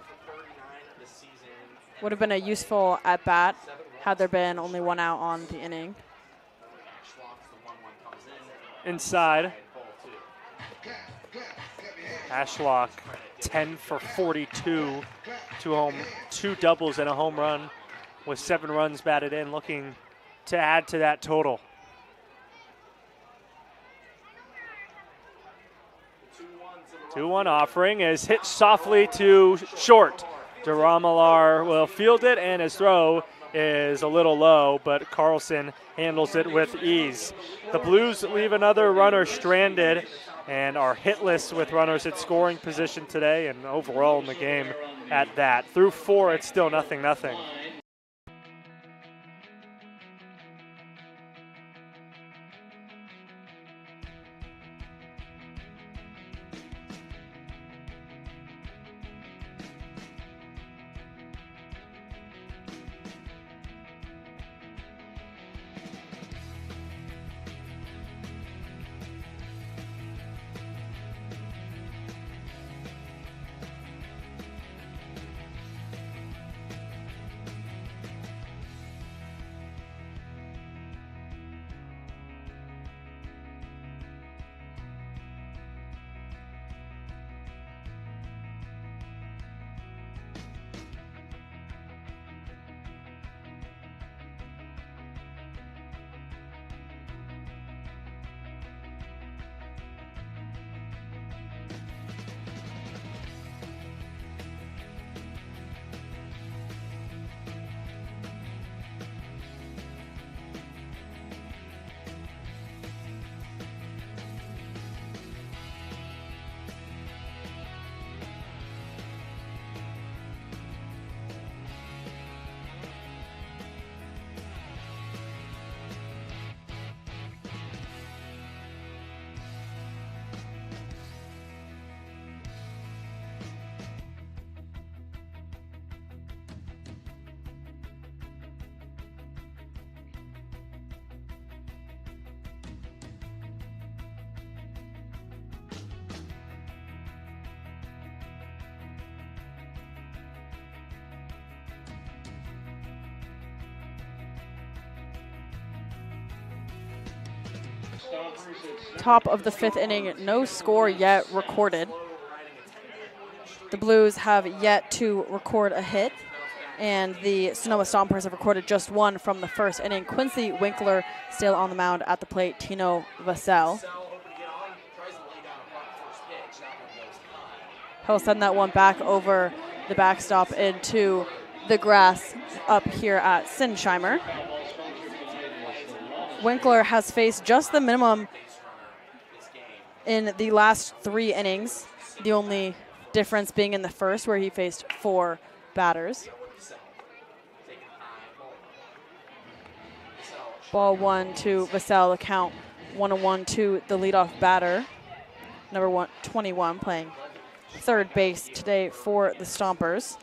Speaker 1: Would have been a useful at-bat had there been only 1 out on the inning.
Speaker 2: Inside. Ashlock 10 for 42, 2 doubles and a home run with 7 runs batted in, looking to add to that total. 2-1 offering is hit softly to short. Duramalar will field it, and his throw is a little low, but Carlson handles it with ease. The Blues leave another runner stranded and are hitless with runners at scoring position today and overall in the game at that. Through 4, it's still 0-0.
Speaker 1: Top of the 5th inning, no score yet recorded. The Blues have yet to record a hit, and the Sonoma Stompers have recorded just one from the 1st inning. Quincy Winkler still on the mound at the plate. Tino Vassell. He'll send that one back over the backstop into the grass up here at Sinsheimer. Winkler has faced just the minimum in the last 3 innings, the only difference being in the first where he faced 4 batters. Ball 1 to Vassell, the count 1-1 to the leadoff batter, number 21, playing third base today for the Stompers.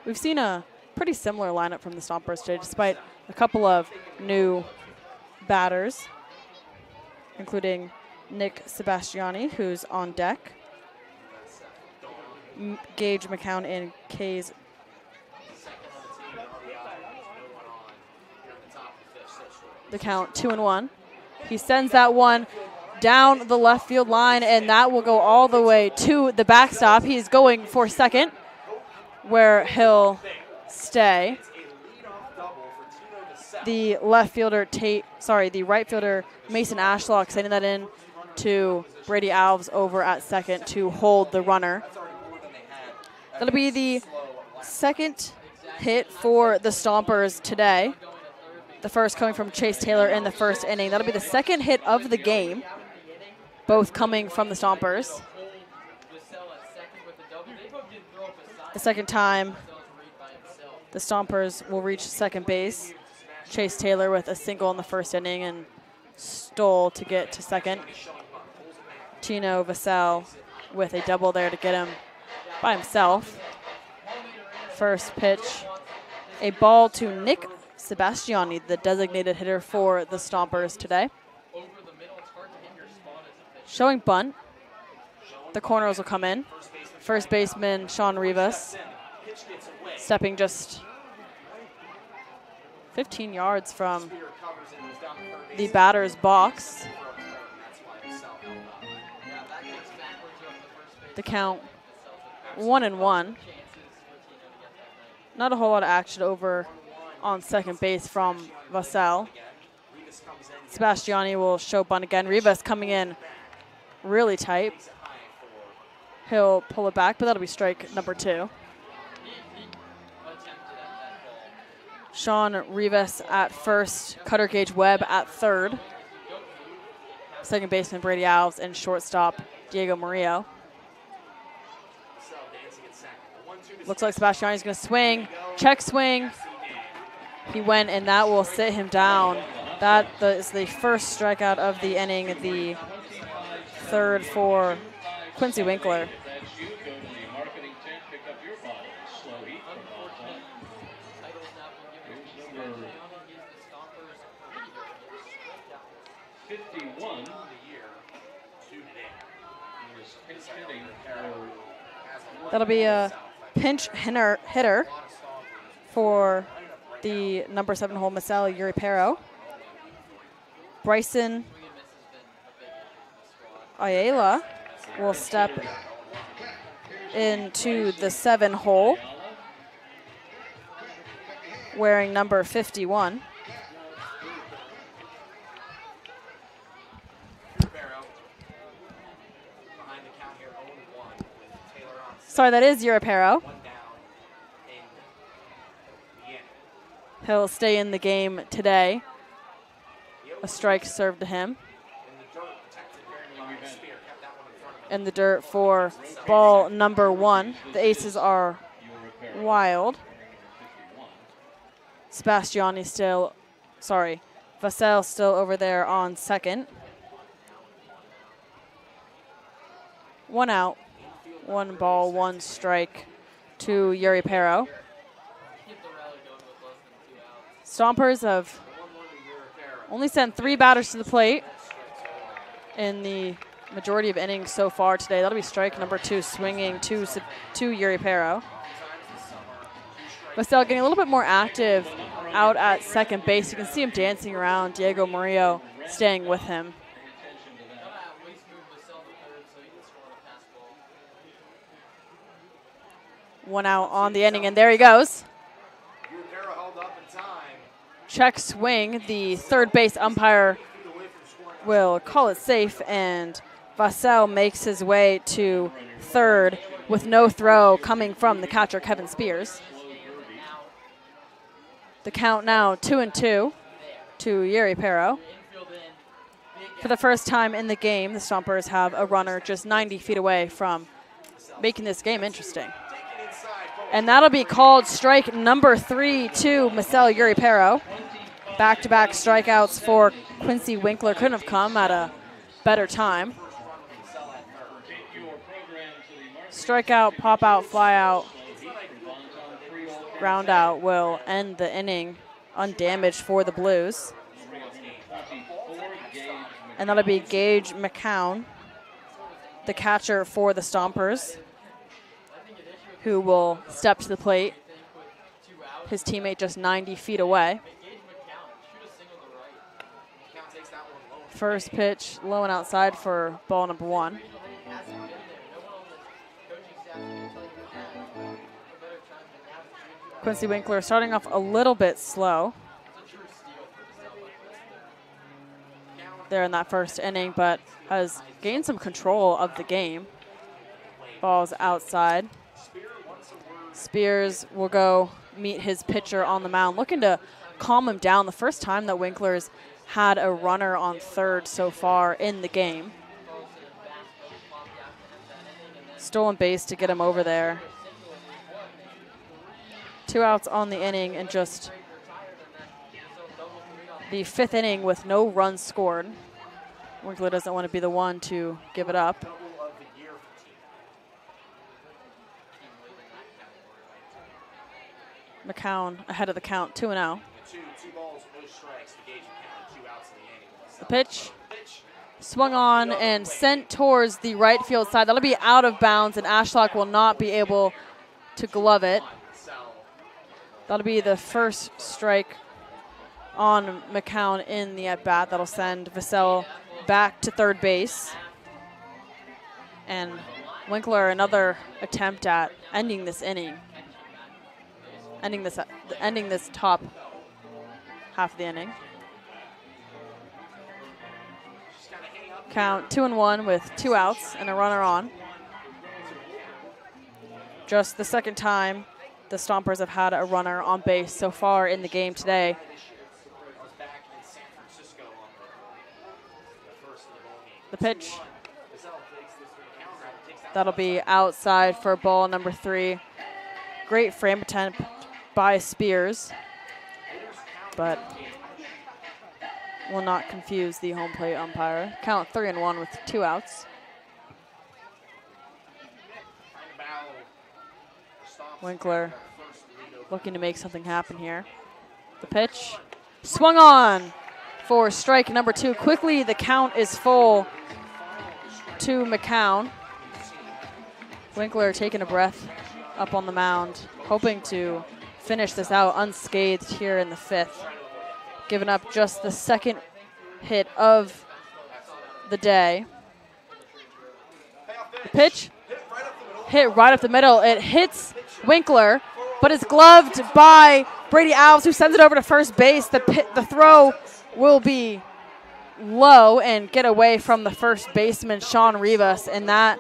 Speaker 1: We've seen a pretty similar lineup from the Stompers today, despite a couple of new batters, including Nick Sebastiani, who's on deck, Gage McCown and Kays. The count 2-1. He sends that one down the left field line, and that will go all the way to the backstop. He's going for second, where he'll stay. The left fielder the right fielder Mason Ashlock sending that in to Brady Alves over at second to hold the runner. That'll be the second hit for the Stompers today. The first coming from Chase Taylor in the 1st inning. That'll be the second hit of the game, both coming from the Stompers. The second time the Stompers will reach second base. Chase Taylor with a single in the 1st inning and Stoll to get to second. Tino Vassell with a double there to get him by himself. First pitch, a ball to Nick Sebastiani, the designated hitter for the Stompers today. Showing bunt. The corners will come in. First baseman Sean Rivas stepping just 15 yards from the batter's box. The count 1-1. Not a whole lot of action over on second base from Vassell. Sebastiani will show bunt again. Rivas coming in really tight. He'll pull it back, but that'll be strike number 2. Sean Rivas at first, Cutter Gage Webb at third. Second baseman Brady Alves and shortstop Diego Murillo. Looks like Sebastiani's going to swing. Check swing. He went, and that will sit him down. That is the first strikeout of the inning, the third for Quincy Winkler. That'll be a pinch hitter for the number 7 hole Marcel Uripero. Bryson Ayala will step into the 7 hole wearing number 51. Sorry, that is Uripero. He'll stay in the game today. A strike served to him. In the dirt for ball number 1. The aces are wild. Vassell still over there on second. 1 out. 1 ball, 1 strike to Uripero. Stompers have only sent 3 batters to the plate in the majority of innings so far today. That'll be strike number 2, swinging to Uripero. Vassell getting a little bit more active out at second base. You can see him dancing around. Diego Murillo staying with him. 1 out on the inning, and there he goes.
Speaker 5: Rivera held up in time.
Speaker 1: Check swing. The third base umpire will call it safe, and Vassell makes his way to third with no throw coming from the catcher, Kevin Spears. The count now 2-2 to Yuri Pero. For the first time in the game, the Stompers have a runner just 90 feet away from making this game interesting. And that'll be called strike number 3 to Marcel Yuri Pero. Back-to-back strikeouts for Quincy Winkler couldn't have come at a better time. Strikeout, pop out, fly out, ground out will end the inning undamaged for the Blues. And that'll be Gage McCown, the catcher for the Stompers, who will step to the plate. His teammate just 90 feet away. First pitch, low and outside for ball number 1. Quincy Winkler starting off a little bit slow there in that first inning, but has gained some control of the game. Ball's outside. Spears will go meet his pitcher on the mound, looking to calm him down. The first time that Winkler's had a runner on third so far in the game. Stolen base to get him over there. 2 outs on the inning, and just the 5th inning with no runs scored. Winkler doesn't want to be the one to give it up. McCown ahead of the count, 2-0. The pitch swung on and sent towards the right field side. That'll be out of bounds, and Ashlock will not be able to glove it. That'll be the first strike on McCown in the at-bat. That'll send Vassell back to third base. And Winkler, another attempt at ending this inning. Ending this top half of the inning. Count 2-1 with 2 outs and a runner on. Just the second time the Stompers have had a runner on base so far in the game today. The pitch. That'll be outside for ball number 3. Great frame attempt by Spears, but will not confuse the home plate umpire. Count 3-1 with 2 outs. Winkler looking to make something happen here. The pitch swung on for strike number 2. Quickly, the count is full to McCown. Winkler taking a breath up on the mound, hoping to finish this out unscathed here in the 5th. Giving up just the second hit of the day. The pitch hit right up the middle. It hits Winkler, but is gloved by Brady Alves, who sends it over to first base. The throw will be low and get away from the first baseman, Sean Rivas, and that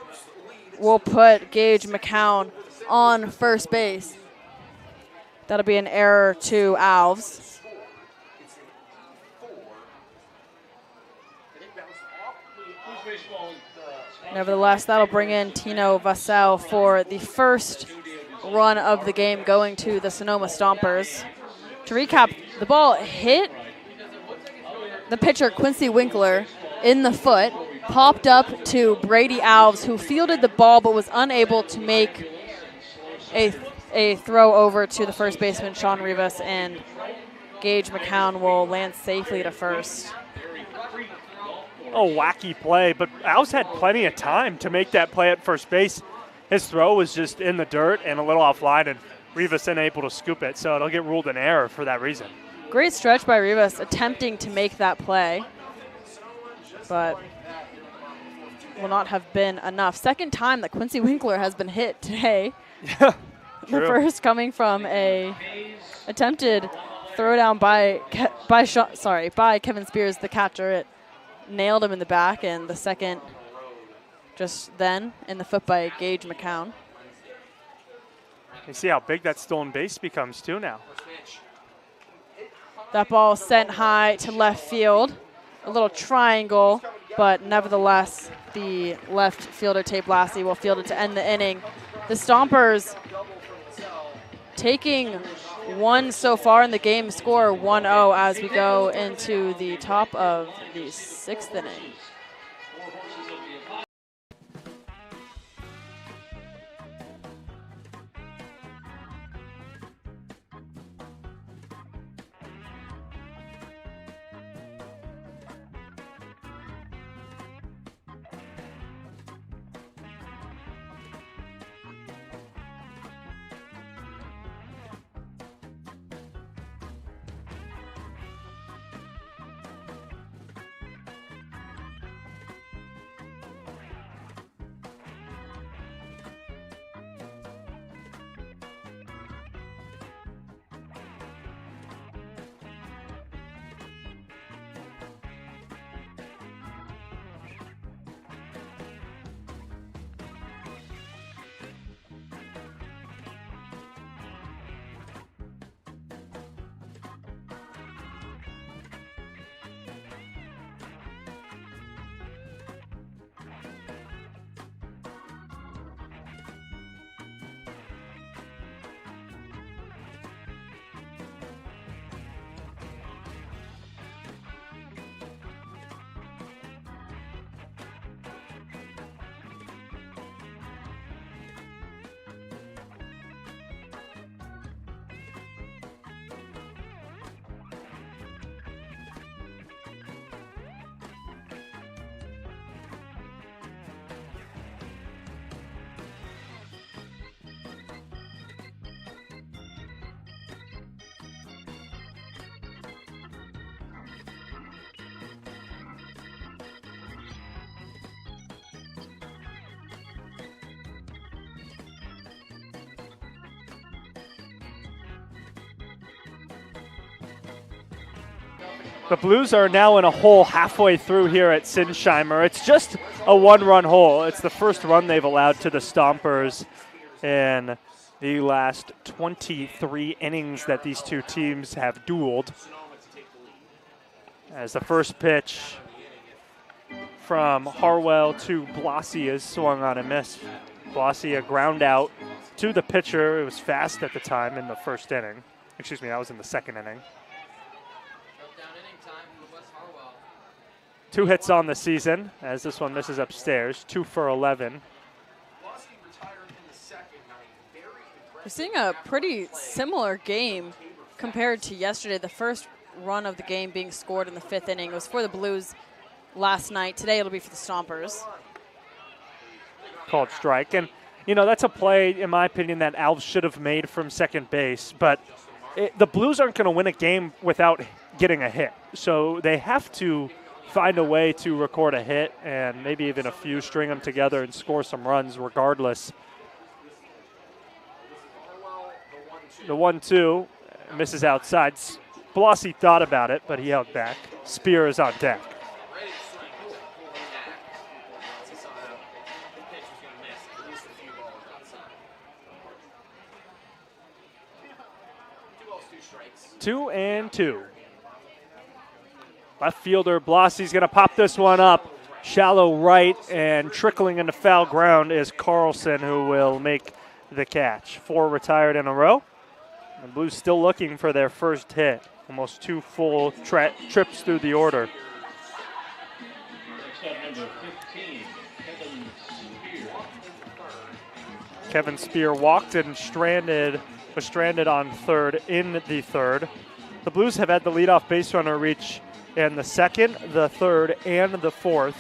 Speaker 1: will put Gage McCown on first base. That'll be an error to Alves. Nevertheless, that'll bring in Tino Vassell for the first run of the game going to the Sonoma Stompers. To recap, the ball hit the pitcher Quincy Winkler in the foot, popped up to Brady Alves, who fielded the ball but was unable to make a throw over to the first baseman, Sean Rivas, and Gage McCown will land safely to first.
Speaker 2: Oh, wacky play, but Alves had plenty of time to make that play at first base. His throw was just in the dirt and a little offline, and Rivas unable to scoop it, so it'll get ruled an error for that reason.
Speaker 1: Great stretch by Rivas attempting to make that play, but will not have been enough. Second time that Quincy Winkler has been hit today. The
Speaker 2: True.
Speaker 1: first coming from a attempted throwdown by Kevin Spears, the catcher. It nailed him in the back, and the second just then in the foot by Gage McCown.
Speaker 2: You see how big that stolen base becomes too now.
Speaker 1: That ball sent high to left field. A little triangle, but nevertheless, the left fielder, Tate Blassie, will field it to end the inning. The Stompers taking one so far in the game, score 1-0 as we go into the top of the 6th inning.
Speaker 2: The Blues are now in a hole halfway through here at Sinsheimer. It's just a one-run hole. It's the first run they've allowed to the Stompers in the last 23 innings that these two teams have dueled. As the first pitch from Harwell to Blassie is swung on a miss. Blassie a ground out to the pitcher. It was fast at the time in the first inning. Excuse me, that was in the second inning. 2 hits on the season, as this one misses upstairs. 2 for 11.
Speaker 1: We're seeing a pretty similar game compared to yesterday. The first run of the game being scored in the 5th inning. It was for the Blues last night. Today it'll be for the Stompers.
Speaker 2: Called strike. And, you know, that's a play, in my opinion, that Alves should have made from second base. But the Blues aren't going to win a game without getting a hit. So they have to find a way to record a hit and maybe even a few, string them together and score some runs regardless. The 1-2 misses outside. Blassie thought about it, but he held back. Spear is on deck. Two and two. Left fielder Blassie's going to pop this one up. Shallow right, and trickling into foul ground is Carlson, who will make the catch. 4 retired in a row. The Blues still looking for their first hit. Almost 2 full trips through the order.
Speaker 6: Next up, number 15, Kevin Spear.
Speaker 2: Kevin Spear walked and was stranded on third in the third. The Blues have had the leadoff base runner reach in the second, the third, and the fourth,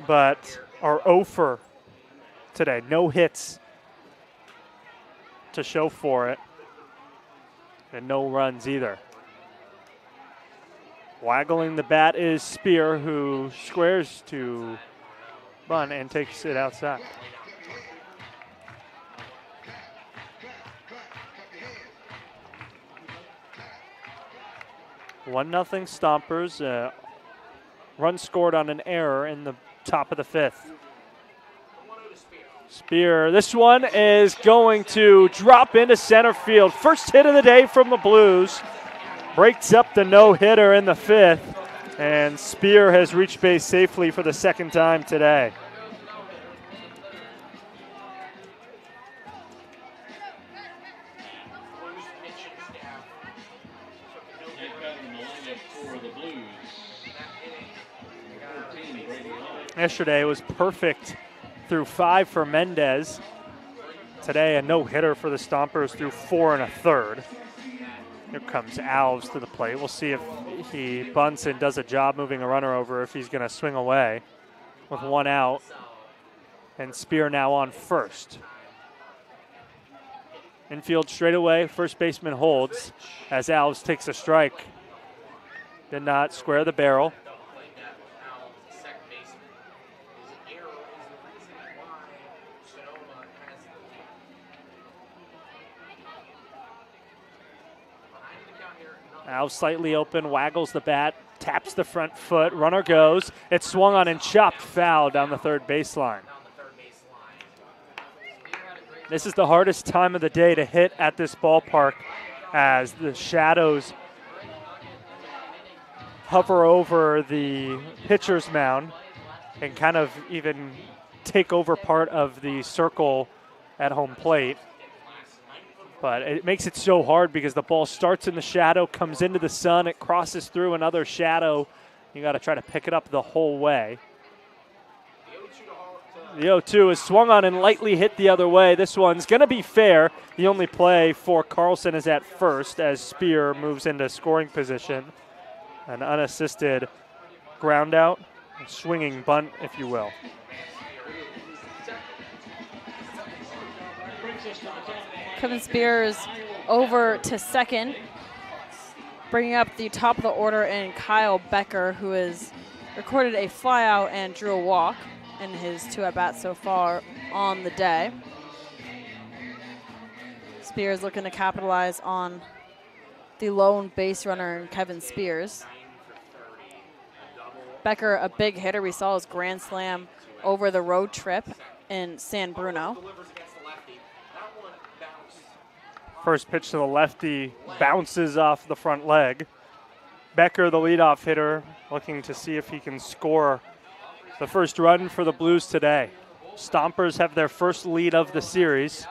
Speaker 2: but are 0 for today. No hits to show for it, and no runs either. Waggling the bat is Spear, who squares to bunt and takes it outside. 1-0 Stompers. Run scored on an error in the top of the 5th. Spear, this one is going to drop into center field. First hit of the day from the Blues. Breaks up the no-hitter in the 5th. And Spear has reached base safely for the 2nd time today. Yesterday was perfect through 5 for Mendez. Today a no-hitter for the Stompers through 4 1/3. Here comes Alves to the plate. We'll see if he bunts and does a job moving a runner over, if he's going to swing away with 1 out. And Spear now on first. Infield straightaway, first baseman holds as Alves takes a strike. Did not square the barrel. Alves slightly open, waggles the bat, taps the front foot, runner goes. It's swung on and chopped foul down the 3rd baseline. This is the hardest time of the day to hit at this ballpark as the shadows hover over the pitcher's mound and kind of even take over part of the circle at home plate. But it makes it so hard because the ball starts in the shadow, comes into the sun, it crosses through another shadow. You got to try to pick it up the whole way. The 0-2 is swung on and lightly hit the other way. This one's going to be fair. The only play for Carlson is at first as Spear moves into scoring position. An unassisted ground out, a swinging bunt, if you will.
Speaker 1: Kevin Spears over to second, bringing up the top of the order in Kyle Becker, who has recorded a flyout and drew a walk in his 2 at-bats so far on the day. Spears looking to capitalize on the lone base runner, Kevin Spears. Becker, a big hitter. We saw his grand slam over the road trip in San Bruno.
Speaker 2: First pitch to the lefty bounces off the front leg. Becker, the leadoff hitter, looking to see if he can score the first run for the Blues today. Stompers have their first lead of the series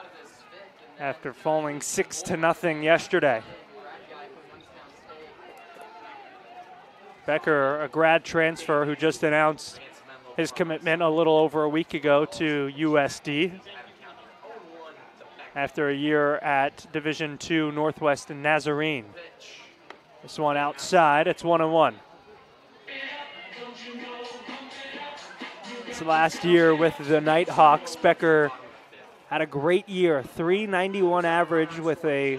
Speaker 2: after falling 6-0 yesterday. Becker, a grad transfer who just announced his commitment a little over a week ago to USD. After a year at Division II Northwest Nazarene. This one outside, it's 1-1. This last year with the Nighthawks, Becker had a great year, .391 average with a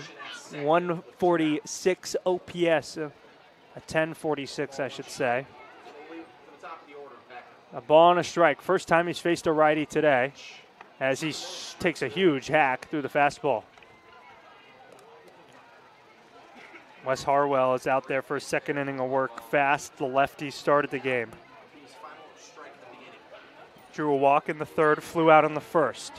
Speaker 2: 146 OPS, a 1046 I should say. A ball and a strike, first time he's faced a righty today, as he takes a huge hack through the fastball. Wes Harwell is out there for a 2nd inning of work fast. The lefty started the game. Drew a walk in the 3rd, flew out in the 1st.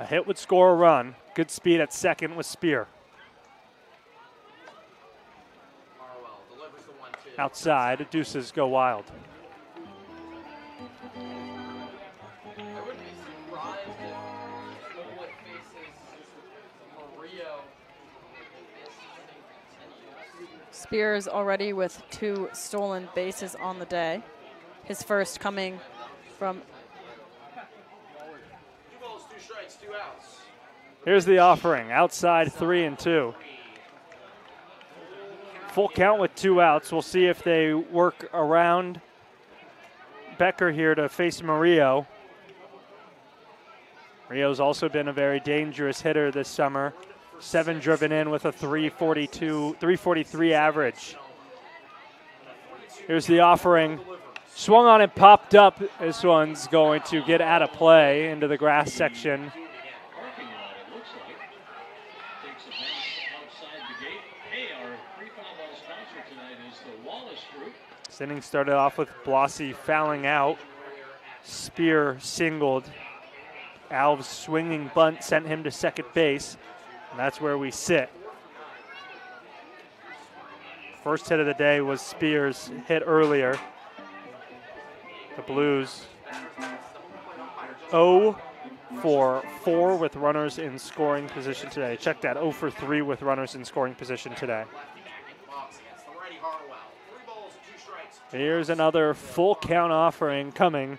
Speaker 2: A hit would score a run. Good speed at 2nd with Spear. Outside, deuces go wild.
Speaker 1: Spears already with 2 stolen bases on the day. His first coming from.
Speaker 2: Here's the offering, outside 3-2. Full count with 2 outs. We'll see if they work around Becker here to face Murillo. Murillo's also been a very dangerous hitter this summer. 7 driven in with a 343 average. Here's the offering. Swung on and popped up. This one's going to get out of play into the grass section. inning started off with Blossy fouling out. Spear singled. Alv's swinging bunt sent him to second base, and that's where we sit. First hit of the day was Spear's hit earlier. The Blues 0 for 4 with runners in scoring position today. Check that, 0 for 3 with runners in scoring position today. Here's another full count offering coming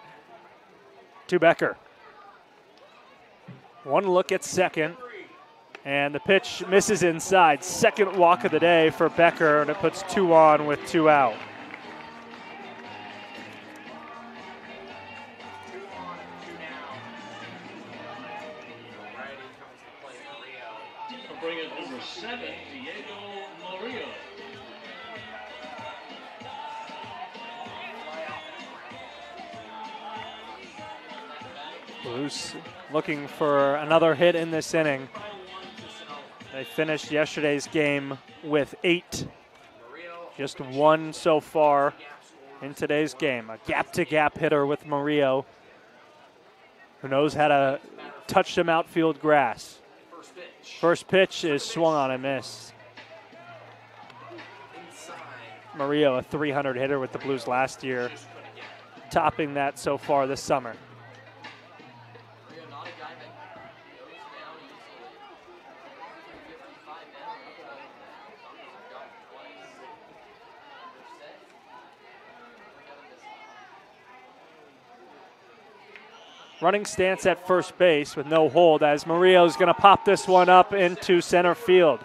Speaker 2: to Becker. One look at second, and the pitch misses inside. Second walk of the day for Becker, and it puts 2 on with 2 out.
Speaker 6: Bring it over 7, Diego Murillo.
Speaker 2: Blues looking for another hit in this inning. They finished yesterday's game with 8. Just 1 so far in today's game. A gap-to-gap hitter with Murillo, who knows how to touch some outfield grass. First pitch is swung on and missed. Murillo, a 300 hitter with the Blues last year, topping that so far this summer. Running stance at first base with no hold as Murillo's going to pop this one up into center field.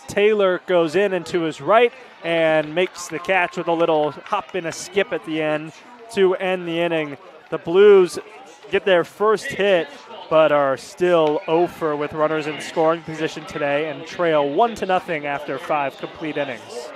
Speaker 2: Taylor goes into his right and makes the catch with a little hop and a skip at the end to end the inning. The Blues get their first hit, but are still 0 for with runners in scoring position today and trail 1-0 after 5 complete innings.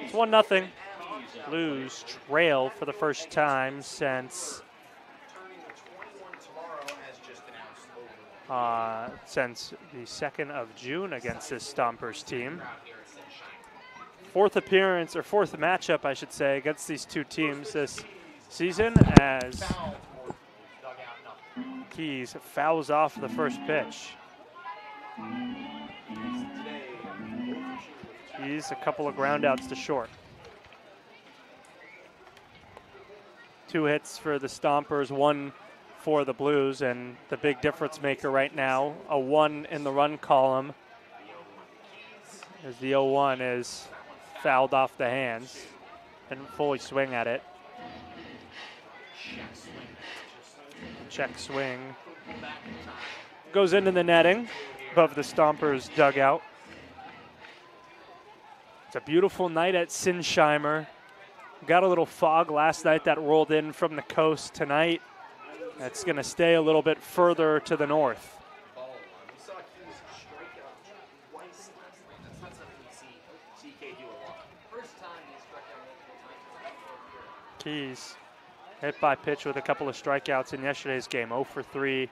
Speaker 2: It's 1-0. Blues trail for the first time since the 2nd of June against this Stompers team. Fourth matchup, I should say, against these two teams this season as Keys fouls off the first pitch. Keys a couple of groundouts to short. 2 hits for the Stompers, 1 for the Blues, and the big difference maker right now, a 1 in the run column, as the 0-1 is fouled off the hands. Didn't fully swing at it. Check swing. Goes into the netting above the Stompers dugout. It's a beautiful night at Sinsheimer. Got a little fog last night that rolled in from the coast tonight. That's going to stay a little bit further to the north. Keys hit by pitch with a couple of strikeouts in yesterday's game. 0 for 3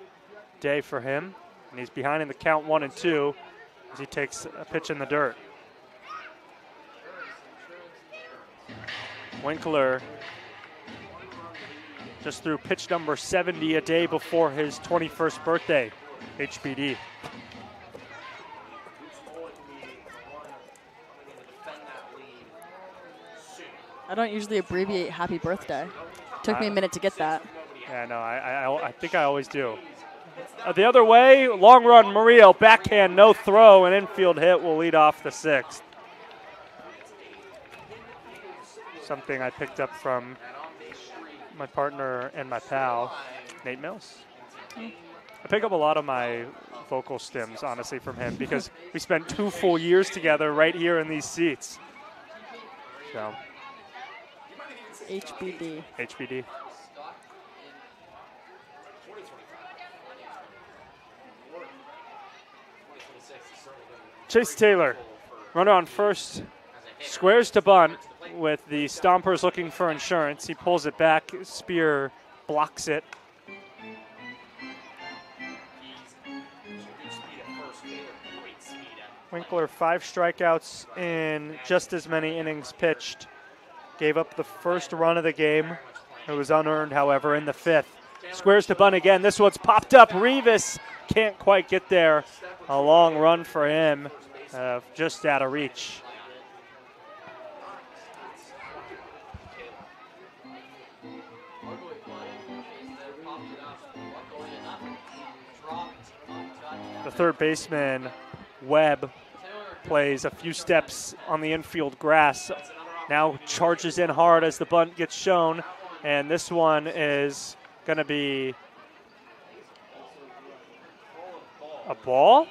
Speaker 2: day for him. And he's behind in the count 1-2 as he takes a pitch in the dirt. Winkler just threw pitch number 70 a day before his 21st birthday, HBD.
Speaker 1: I don't usually abbreviate happy birthday. Took me a minute to get that.
Speaker 2: Yeah, no, I think I always do. The other way, long run, Murillo, backhand, no throw, an infield hit will lead off the 6th. Something I picked up from my partner and my pal, Nate Mills. I pick up a lot of my vocal stems, honestly, from him because we spent 2 full years together right here in these seats. So. HBD. Chase Taylor, runner on first, squares to bunt with the Stompers looking for insurance. He pulls it back, Spear blocks it. Winkler 5 strikeouts in just as many innings pitched. Gave up the first run of the game. It was unearned, however, in the 5th. Squares to bunt again. This one's popped up. Rivas can't quite get there. A long run for him, just out of reach. The third baseman, Webb, plays a few steps on the infield grass. Now charges in hard as the bunt gets shown, and this one is going to be a ball,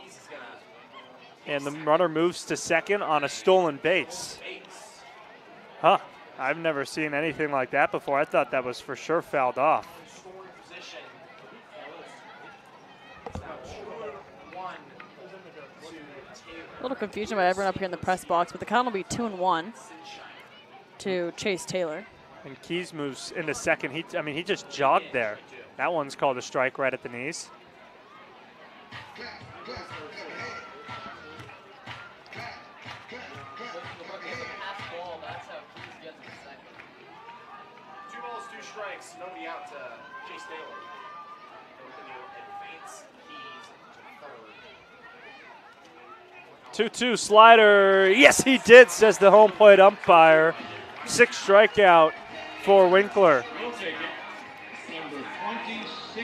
Speaker 2: and the runner moves to second on a stolen base. Huh, I've never seen anything like that before. I thought that was for sure fouled off.
Speaker 1: A little confusion by everyone up here in the press box, but the count will be 2-1 to Chase Taylor.
Speaker 2: And Keys moves into second. He just jogged there. That one's called a strike right at the knees.
Speaker 5: Strikes, nobody out to Chase Taylor. Advance Keys to
Speaker 2: 2-2 slider. Yes, he did, says the home plate umpire. 6 strikeout for Winkler.
Speaker 6: We'll take it. Number 2645.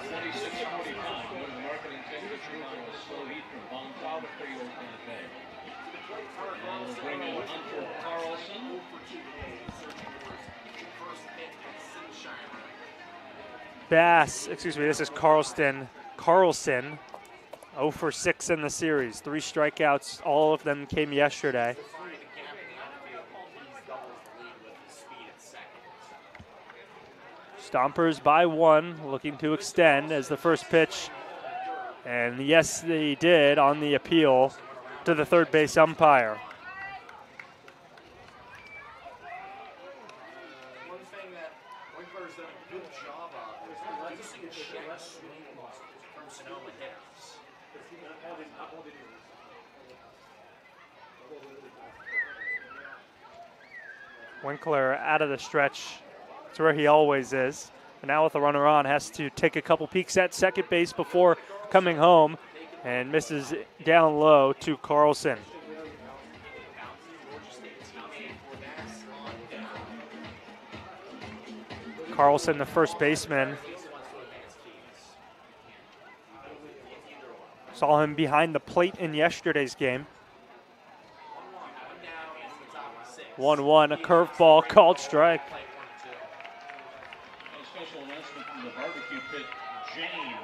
Speaker 6: 2645. With the marketing ticket, Toronto slow heat from Von Talbot for your campaign. And we'll bring in Hunter Carlson.
Speaker 2: This is Carlson. 0 for 6 in the series. 3 strikeouts. All of them came yesterday. Stompers by 1, looking to extend as the first pitch. And yes, they did on the appeal to the third base umpire. Winkler out of the stretch. It's where he always is. And now with the runner on, has to take a couple peeks at second base before coming home and misses down low to Carlson. Carlson, the first baseman. Saw him behind the plate in yesterday's game. 1-1, a curveball called strike.
Speaker 6: A special announcement from the barbecue pit, Jane.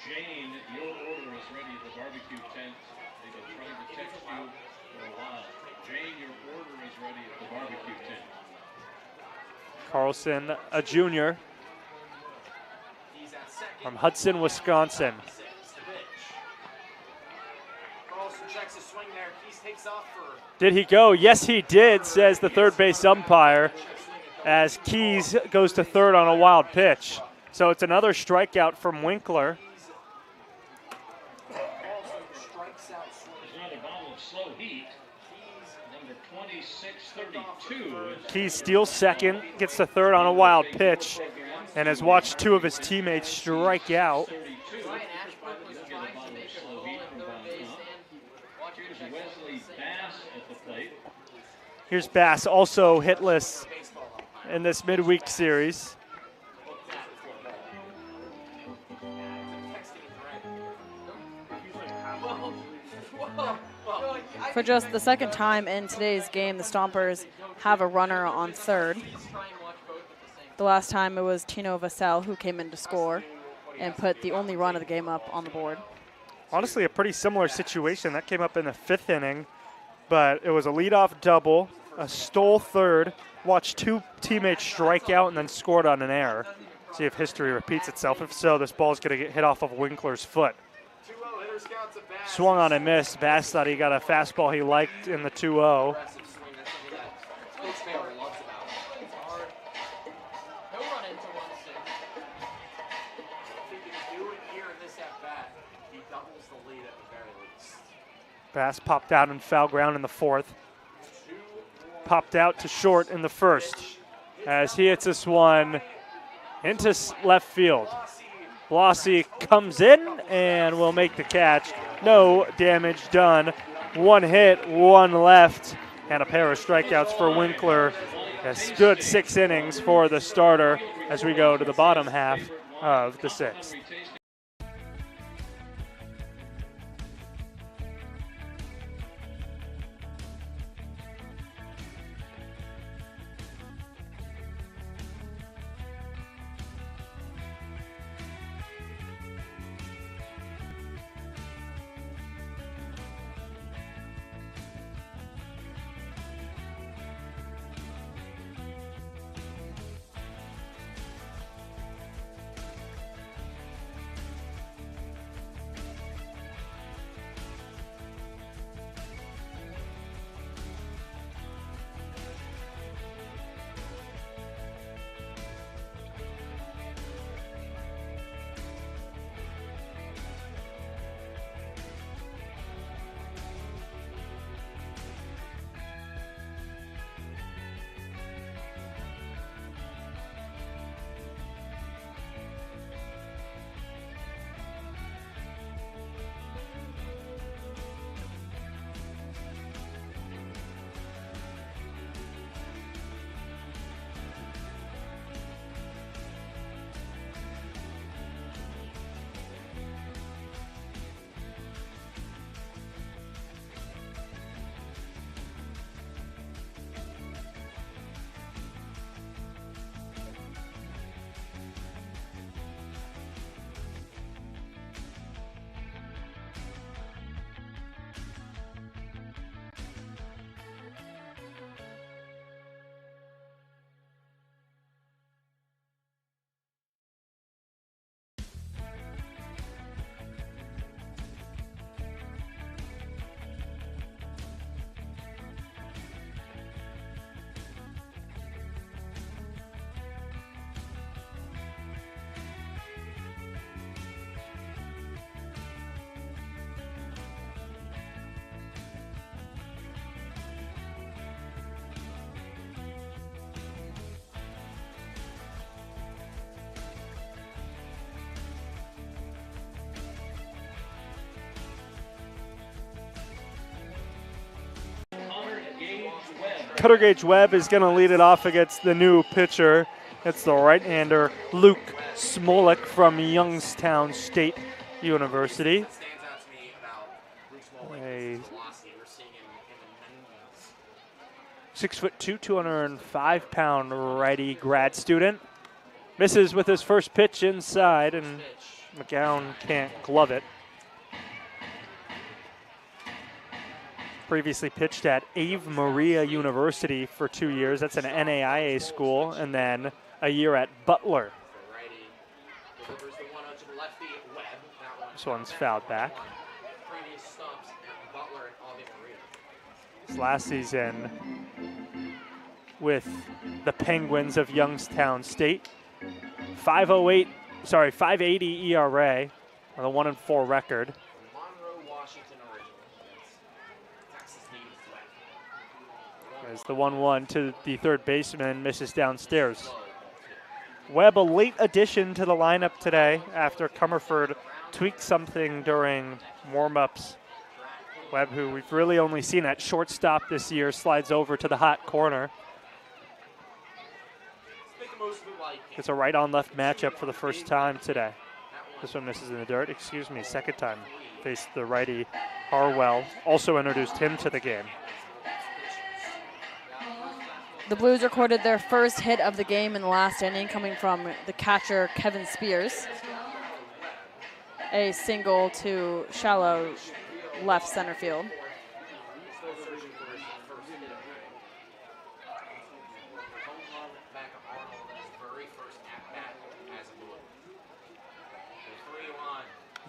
Speaker 6: Jane, your order is ready at the barbecue tent. They've been trying to text you for a while. Jane, your order is ready at the barbecue tent.
Speaker 2: Carlson, a junior from Hudson, Wisconsin. Did he go? Yes, he did, says the third base umpire, as Keys goes to third on a wild pitch. So it's another strikeout from Winkler.
Speaker 6: Another bottle of slow heat. Number 2632.
Speaker 2: Keys steals second, gets to third on a wild pitch, and has watched two of his teammates strike out. Here's Bass, also hitless in this midweek series.
Speaker 1: For just the second time in today's game, the Stompers have a runner on third. The last time it was Tino Vassell who came in to score and put the only run of the game up on the board.
Speaker 2: Honestly, a pretty similar situation. That came up in the fifth inning, but it was a leadoff double, a stole third, watched two teammates strike out, and then scored on an error. See if history repeats itself. If so, this ball's going to get hit off of Winkler's foot. Swung on and missed. Bass thought he got a fastball he liked in the 2-0. Bass popped out in foul ground in the fourth. Popped out to short in the first as he hits this one into left field. Blossy comes in and will make the catch. No damage done. One hit, one left, and a pair of strikeouts for Winkler. A good 6 innings for the starter as we go to the bottom half of the sixth. Cutter Gauge Webb is going to lead it off against the new pitcher. It's the right-hander Luke Smolik from Youngstown State University.
Speaker 5: What stands out to me about Luke Smolik is his velocity. We're seeing him in the 90s.
Speaker 2: 6'2", 205-pound righty grad student. Misses with his first pitch inside, and McGowan can't glove it. Previously pitched at Ave Maria University for 2 years. That's an NAIA school, and then a year at Butler. This one's fouled back. His last season with the Penguins of Youngstown State. 580 ERA with a 1-4 record. As the 1-1 to the third baseman misses downstairs. Webb, a late addition to the lineup today after Comerford tweaked something during warm-ups. Webb, who we've really only seen at shortstop this year, slides over to the hot corner. It's a right-on-left matchup for the first time today. This one misses in the dirt. Excuse me, second time. Faced the righty Harwell. Also introduced him to the game.
Speaker 1: The Blues recorded their first hit of the game in the last inning, coming from the catcher Kevin Spears. A single to shallow left center field.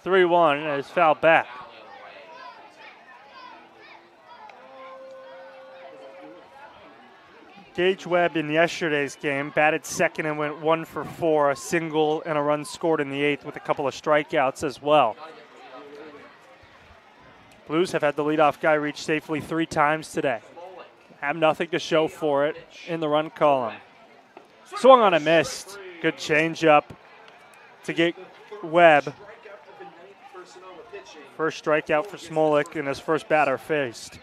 Speaker 2: The 3-1 is fouled back. Gage Webb in yesterday's game batted second and went 1 for 4, a single and a run scored in the 8th with a couple of strikeouts as well. Blues have had the leadoff guy reach safely 3 times today. Have nothing to show for it in the run column. Swung on a missed. Good changeup to get Webb. First strikeout for Smolik in his first batter faced.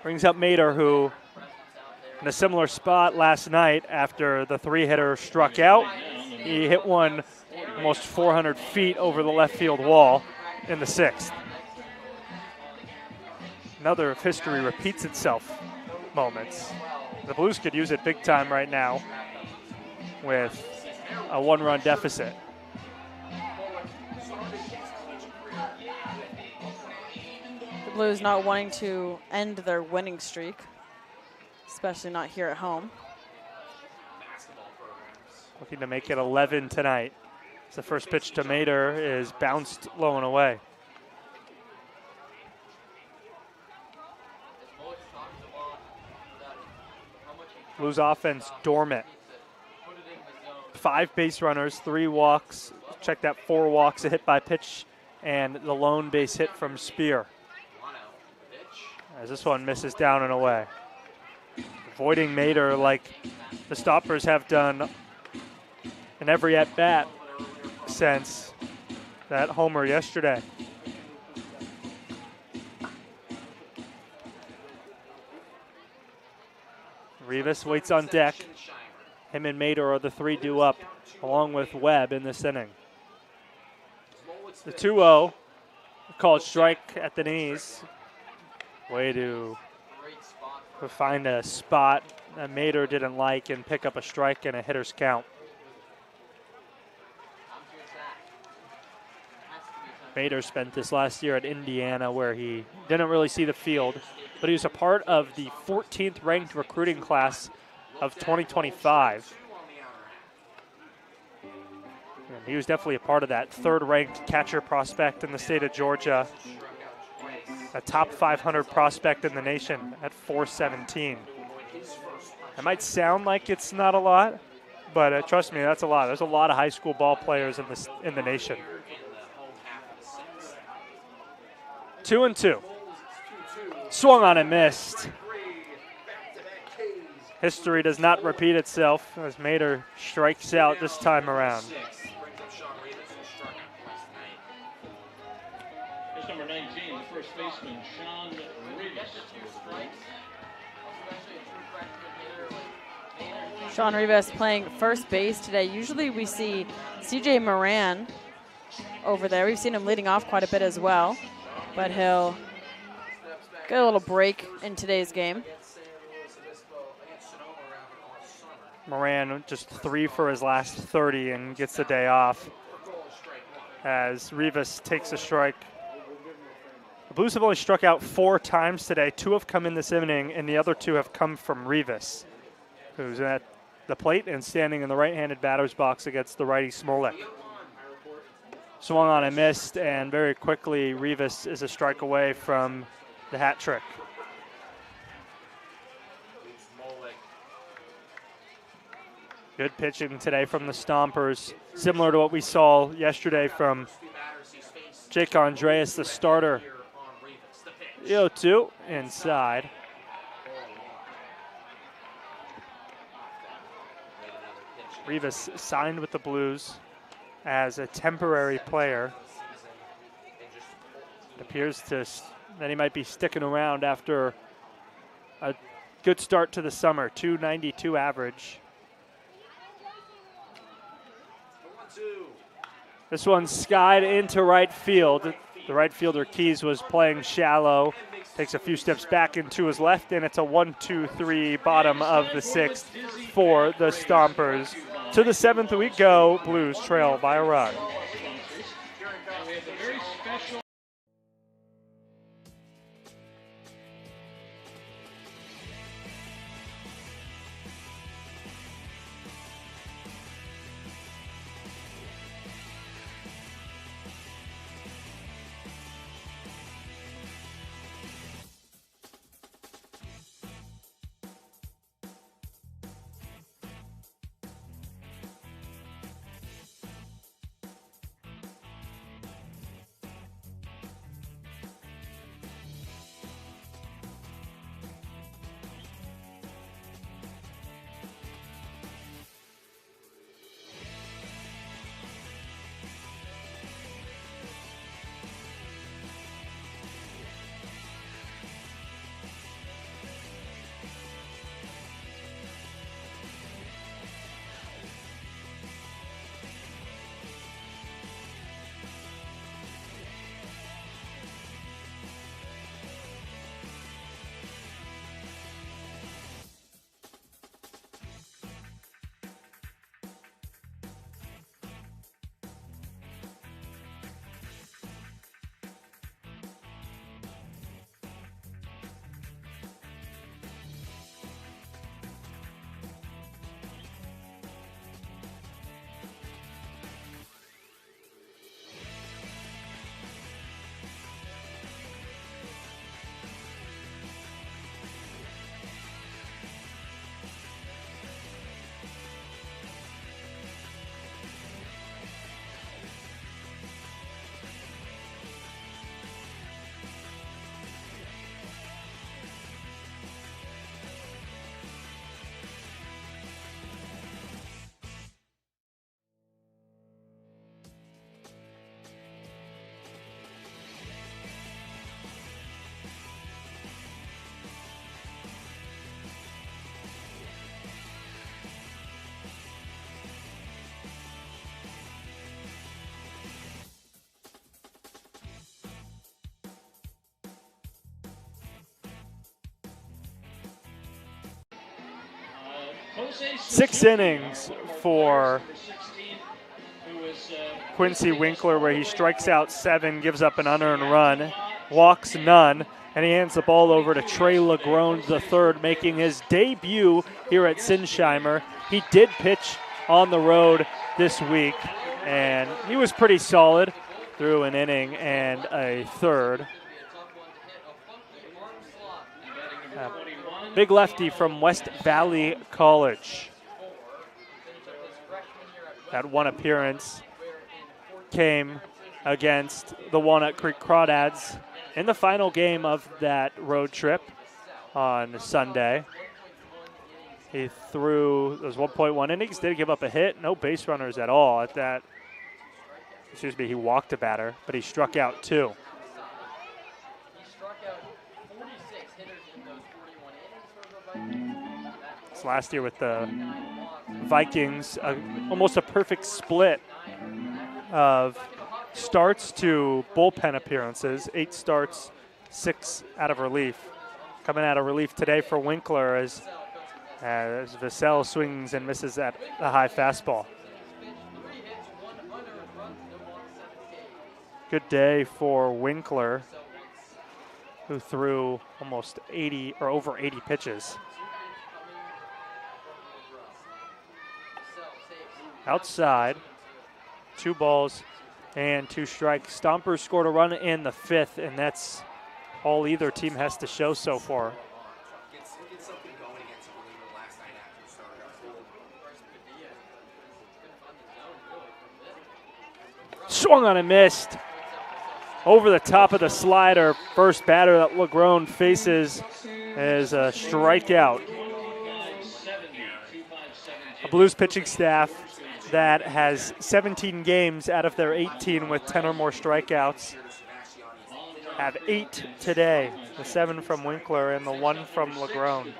Speaker 2: Brings up Mader, who in a similar spot last night after the 3-hitter struck out. He hit one almost 400 feet over the left field wall in the 6th. Another if history repeats itself moments. The Blues could use it big time right now with a 1-run deficit.
Speaker 1: Blues not wanting to end their winning streak, especially not here at home.
Speaker 2: Looking to make it 11 tonight. The first pitch to Mader is bounced low and away. Blues offense dormant. 5 base runners, 3 walks. Check that, 4 walks, a hit by pitch, and the lone base hit from Spear. As this one misses down and away. Avoiding Mader like the Stompers have done in every at-bat since that homer yesterday. Rivas waits on deck. Him and Mader are the 3 due up, along with Webb in this inning. The 2-0, called strike at the knees. Way to find a spot that Mader didn't like and pick up a strike and a hitter's count. Mader spent this last year at Indiana where he didn't really see the field, but he was a part of the 14th ranked recruiting class of 2025. And he was definitely a part of that 3rd ranked catcher prospect in the state of Georgia. A top 500 prospect in the nation at 417. It might sound like it's not a lot, but trust me, that's a lot. There's a lot of high school ball players in the nation. 2-2. Swung on and missed. History does not repeat itself as Mader strikes out this time around.
Speaker 6: That's number 19, the first baseman, Sean Rivas.
Speaker 1: Sean Rivas playing first base today. Usually we see CJ Moran over there. We've seen him leading off quite a bit as well, but he'll get a little break in today's game.
Speaker 2: Moran just 3 for his last 30 and gets the day off as Rivas takes a strike. The Blues have only struck out 4 times today. 2 have come in this inning, and the other 2 have come from Rivas, who's at the plate and standing in the right-handed batter's box against the righty Smolik. Swung on and missed, and very quickly Rivas is a strike away from the hat trick. Good pitching today from the Stompers, similar to what we saw yesterday from Jake Andreas, the starter. 0-2 inside. Rivas signed with the Blues as a temporary player. It appears that he might be sticking around after a good start to the summer, 292 average. This one skied into right field. The right fielder Keys was playing shallow. Takes a few steps back into his left, and it's a 1-2-3 bottom of the 6th for the Stompers. To the 7th we go. Blues trail by a run. Six innings for Quincy Winkler, where he strikes out 7, gives up an unearned run, walks none, and he hands the ball over to Trey Legrone III, making his debut here at Sinsheimer. He did pitch on the road this week, and he was pretty solid through an inning and a third. Big lefty from West Valley College. That one appearance came against the Walnut Creek Crawdads in the final game of that road trip on Sunday. He threw those 1.1 innings, did give up a hit, no base runners at all at that. He walked a batter, but he struck out 2. last year with the Vikings, almost a perfect split of starts to bullpen appearances, 8 starts, 6 out of relief. Coming out of relief today for Winkler as Vassell swings and misses at the high fastball. Good day for Winkler, who threw almost 80 or over 80 pitches. Outside, 2 balls and 2 strikes. Stompers scored a run in the 5th, and that's all either team has to show so far. Swung on and missed. Over the top of the slider. First batter that Legrone faces is a strikeout. A Blues pitching staff that has 17 games out of their 18 with 10 or more strikeouts have 8 today. The 7 from Winkler and the 1 from Legrone.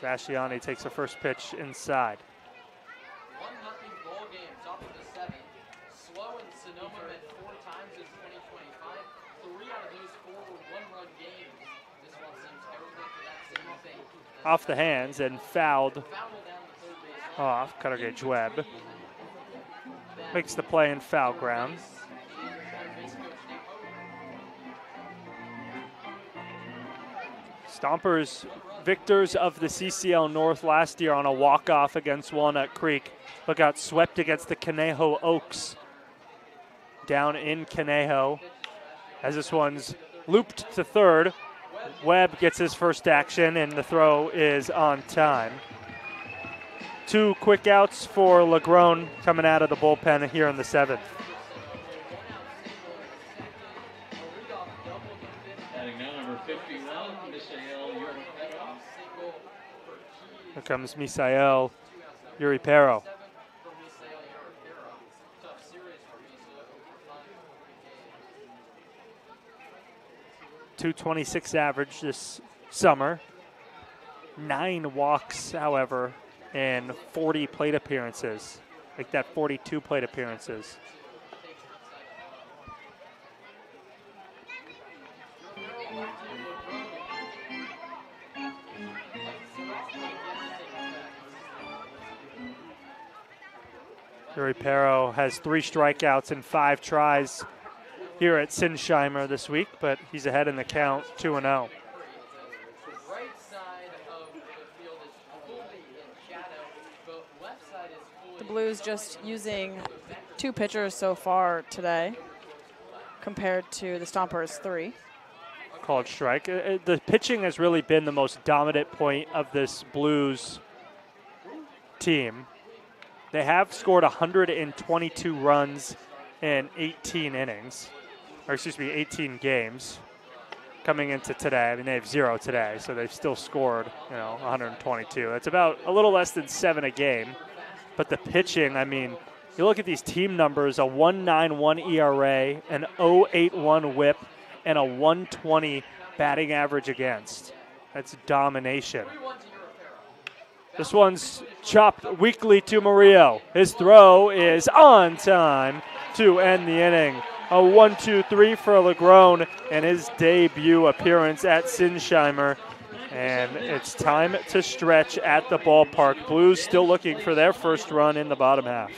Speaker 2: Vasciani takes the first pitch inside.
Speaker 3: 1-0 ball game, top of the 7th. SLO and Sonoma met 4 times in 2025. 3 out of those 4 were 1-run games. This one seems terrible for that same thing.
Speaker 2: Off the hands and fouled
Speaker 3: Foul down the third base.
Speaker 2: off. Cutter Gauge Webb makes the play in foul ground. Stompers victors of the CCL North last year on a walk-off against Walnut Creek, but got swept against the Conejo Oaks down in Conejo. As this one's looped to third, Webb gets his first action, and the throw is on time. 2 quick outs for Legrone coming out of the bullpen here in the 7th. Here comes Misael Uripero. 226 average this summer. 9 walks, however, in 40 plate appearances. Like that 42 plate appearances. Uripero has 3 strikeouts and 5 tries here at Sinsheimer this week, but he's ahead in the count, 2-0.
Speaker 1: The Blues just using 2 pitchers so far today compared to the Stompers' 3.
Speaker 2: Called strike. The pitching has really been the most dominant point of this Blues team. They have scored 122 runs in 18 innings, or excuse me, 18 games coming into today. I mean, they have 0 today, so they've still scored, 122. That's about a little less than 7 a game. But the pitching, I mean, you look at these team numbers, a 1.91 ERA, an 0.81 whip, and a 120 batting average against. That's domination. This one's chopped weakly to Murillo. His throw is on time to end the inning. A 1-2-3 for Legrone and his debut appearance at Sinsheimer. And it's time to stretch at the ballpark. Blues still looking for their first run in the bottom half.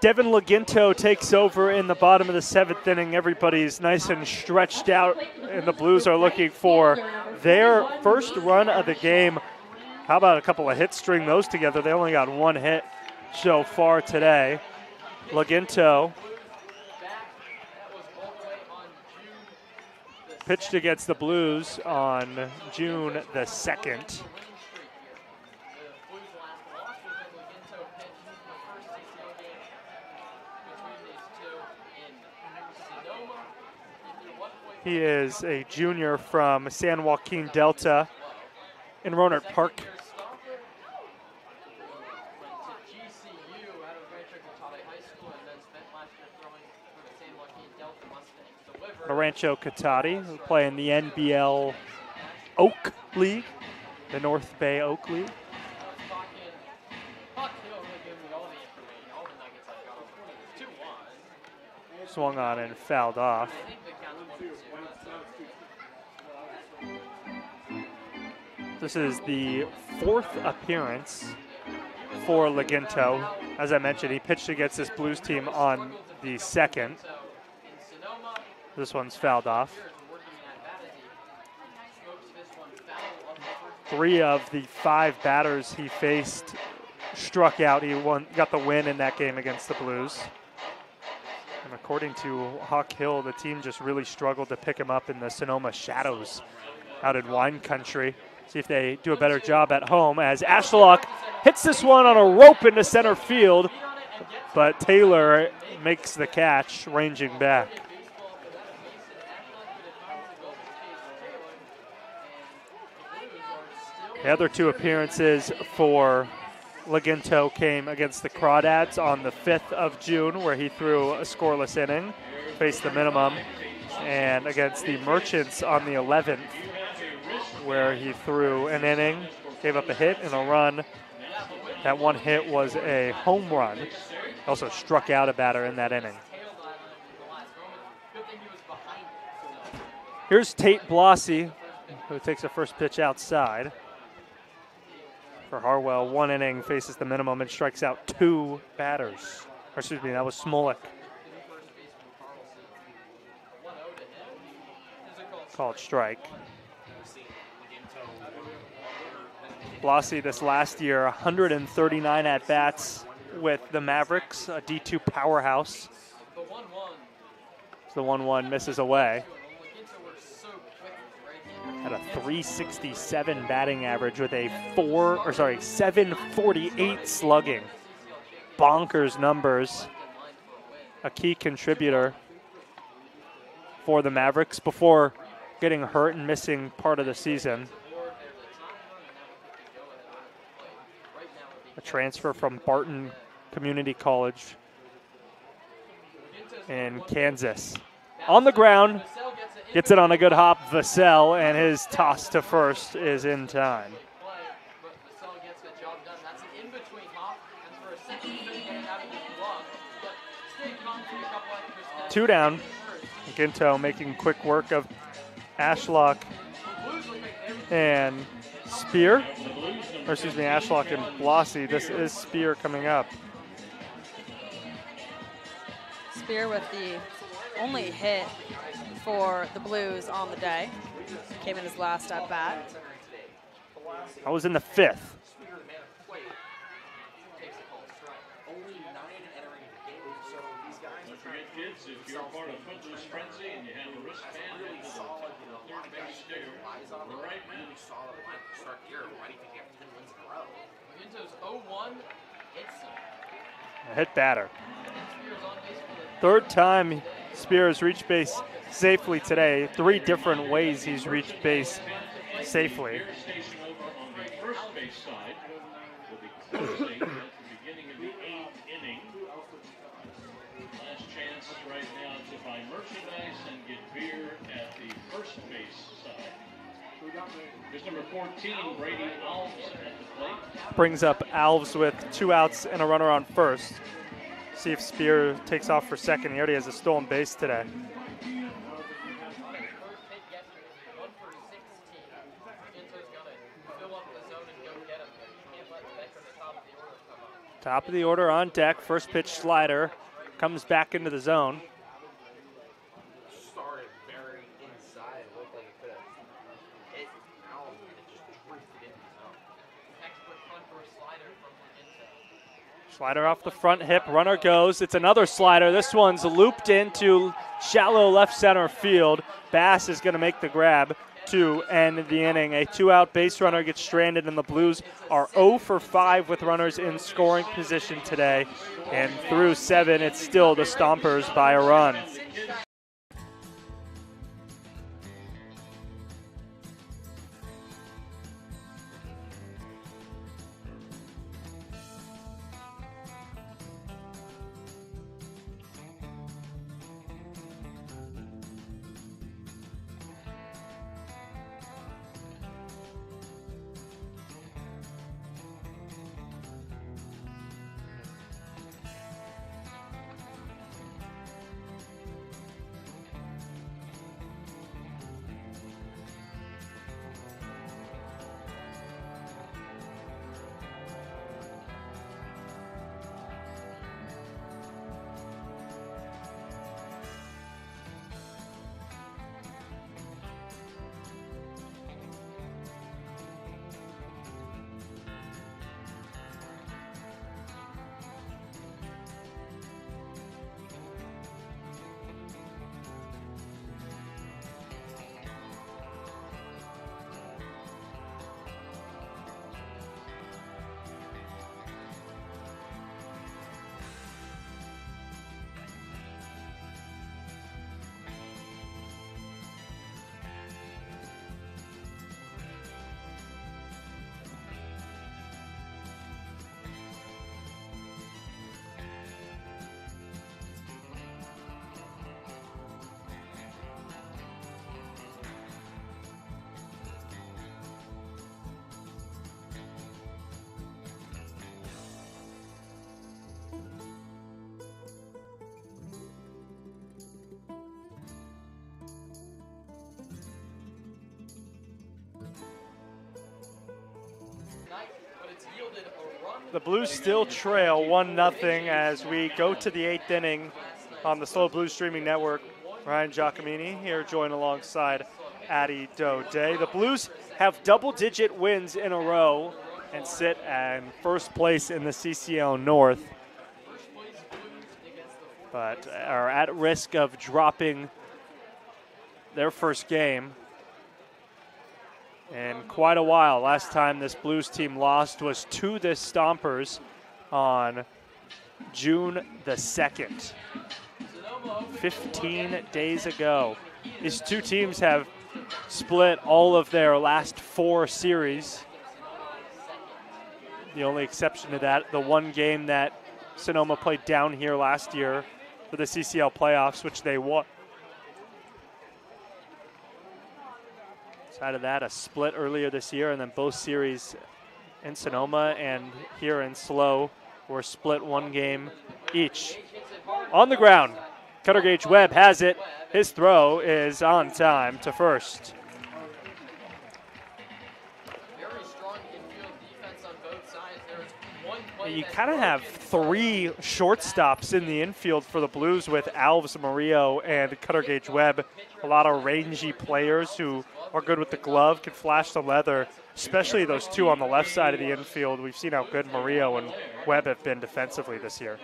Speaker 2: Devin Laginto takes over in the bottom of the 7th inning. Everybody's nice and stretched out, and the Blues are looking for their first run of the game. How about a couple of hits, string those together? They only got one hit so far today. Laginto pitched against the Blues on June the 2nd. He is a junior from San Joaquin Delta in Rohnert Park. Rancho Cotati, playing the NBL Oak League, the North Bay Oak League. Swung on and fouled off. This is the 4th appearance for Laginto. As I mentioned, he pitched against this Blues team on the 2nd. This one's fouled off. 3 of the 5 batters he faced struck out. He got the win in that game against the Blues. And according to Hawk Hill, the team just really struggled to pick him up in the Sonoma Shadows out in wine country. See if they do a better job at home as Ashlock hits this one on a rope into center field, but Taylor makes the catch, ranging back. The other 2 appearances for Laginto came against the Crawdads on the 5th of June, where he threw a scoreless inning, faced the minimum, and against the Merchants on the 11th, where he threw an inning, gave up a hit and a run. That one hit was a home run. Also struck out a batter in that inning. Here's Tate Blasi, who takes the first pitch outside. For Harwell, 1 inning, faces the minimum and strikes out 2 batters. Or excuse me, that was Smolik. Called strike. Blasi this last year, 139 at-bats with the Mavericks, a D2 powerhouse. So the 1-1 misses away. Had a 367 batting average with a 748 slugging. Bonkers numbers. A key contributor for the Mavericks before getting hurt and missing part of the season. A transfer from Barton Community College in Kansas. On the ground, gets it on a good hop, Vassell, and his toss to first is in time. 2 down. Ginto making quick work of Ashlock and Spear. Or excuse me, Ashlock and Blasi. This is Spear coming up.
Speaker 1: Spear with the only hit for the Blues on the day. Came in his last at bat.
Speaker 2: I was in the 5th.
Speaker 6: Kids, if you're part of Footloose Frenzy and you have a wristband into the third base stair, right now.
Speaker 2: A hit batter. 3rd time Spears reached base safely today. 3 different ways he's reached base safely.
Speaker 6: Station over on the first base side will be closing at the beginning of the 8th inning. Last chance right now to buy merchandise and get beer at the first base side. Here's number 14, Brady Alves at the plate.
Speaker 2: Brings up Alves with 2 outs and a runner on first. See if Spear takes off for second. He already has a stolen base today. Top of the order on deck. First pitch slider comes back into the zone.
Speaker 5: Started very inside. It looked like it could have hit. Now it just drifted into the zone.
Speaker 3: Textbook front door slider from Intel.
Speaker 2: Slider off the front hip, runner goes. It's another slider. This one's looped into shallow left center field. Bass is going to make the grab to end the inning. A 2-out base runner gets stranded, and the Blues are 0 for 5 with runners in scoring position today. And through 7, it's still the Stompers by a run. The Blues still trail 1-0 as we go to the 8th inning on the SLO Blues streaming network. Ryan Giacomini here, joined alongside Addy Daudet. The Blues have double-digit wins in a row and sit in first place in the CCL North, but are at risk of dropping their first game in quite a while. Last time this Blues team lost was to the Stompers on June the 2nd, 15 days ago. These two teams have split all of their last 4 series. The only exception to that, the one game that Sonoma played down here last year for the CCL playoffs, which they won. Out of that, a split earlier this year, and then both series in Sonoma and here in SLO were split 1 game each. On the ground, Cutter Gauge Webb has it. His throw is on time to first.
Speaker 3: Very strong infield defense on both sides. There's one play
Speaker 2: You
Speaker 3: that
Speaker 2: kind of have 3 shortstops in the infield for the Blues with Alves Murillo and Cutter Gauge Webb. A lot of rangy players who are good with the glove, can flash the leather, especially those 2 on the left side of the infield. We've seen how good Murillo and Webb have been defensively this year.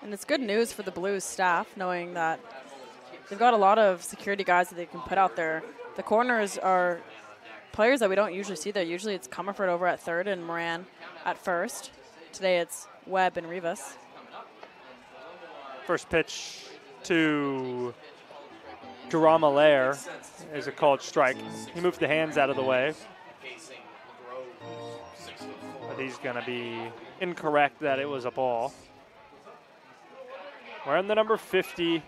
Speaker 1: And it's good news for the Blues staff, knowing that they've got a lot of security guys that they can put out there. The corners are players that we don't usually see there. Usually it's Comerford over at third and Moran at first. Today it's Webb and Rivas.
Speaker 2: First pitch to Giacomini is a called strike. He moved the hands out of the way, but he's going to be incorrect that it was a ball. Wearing the number 50,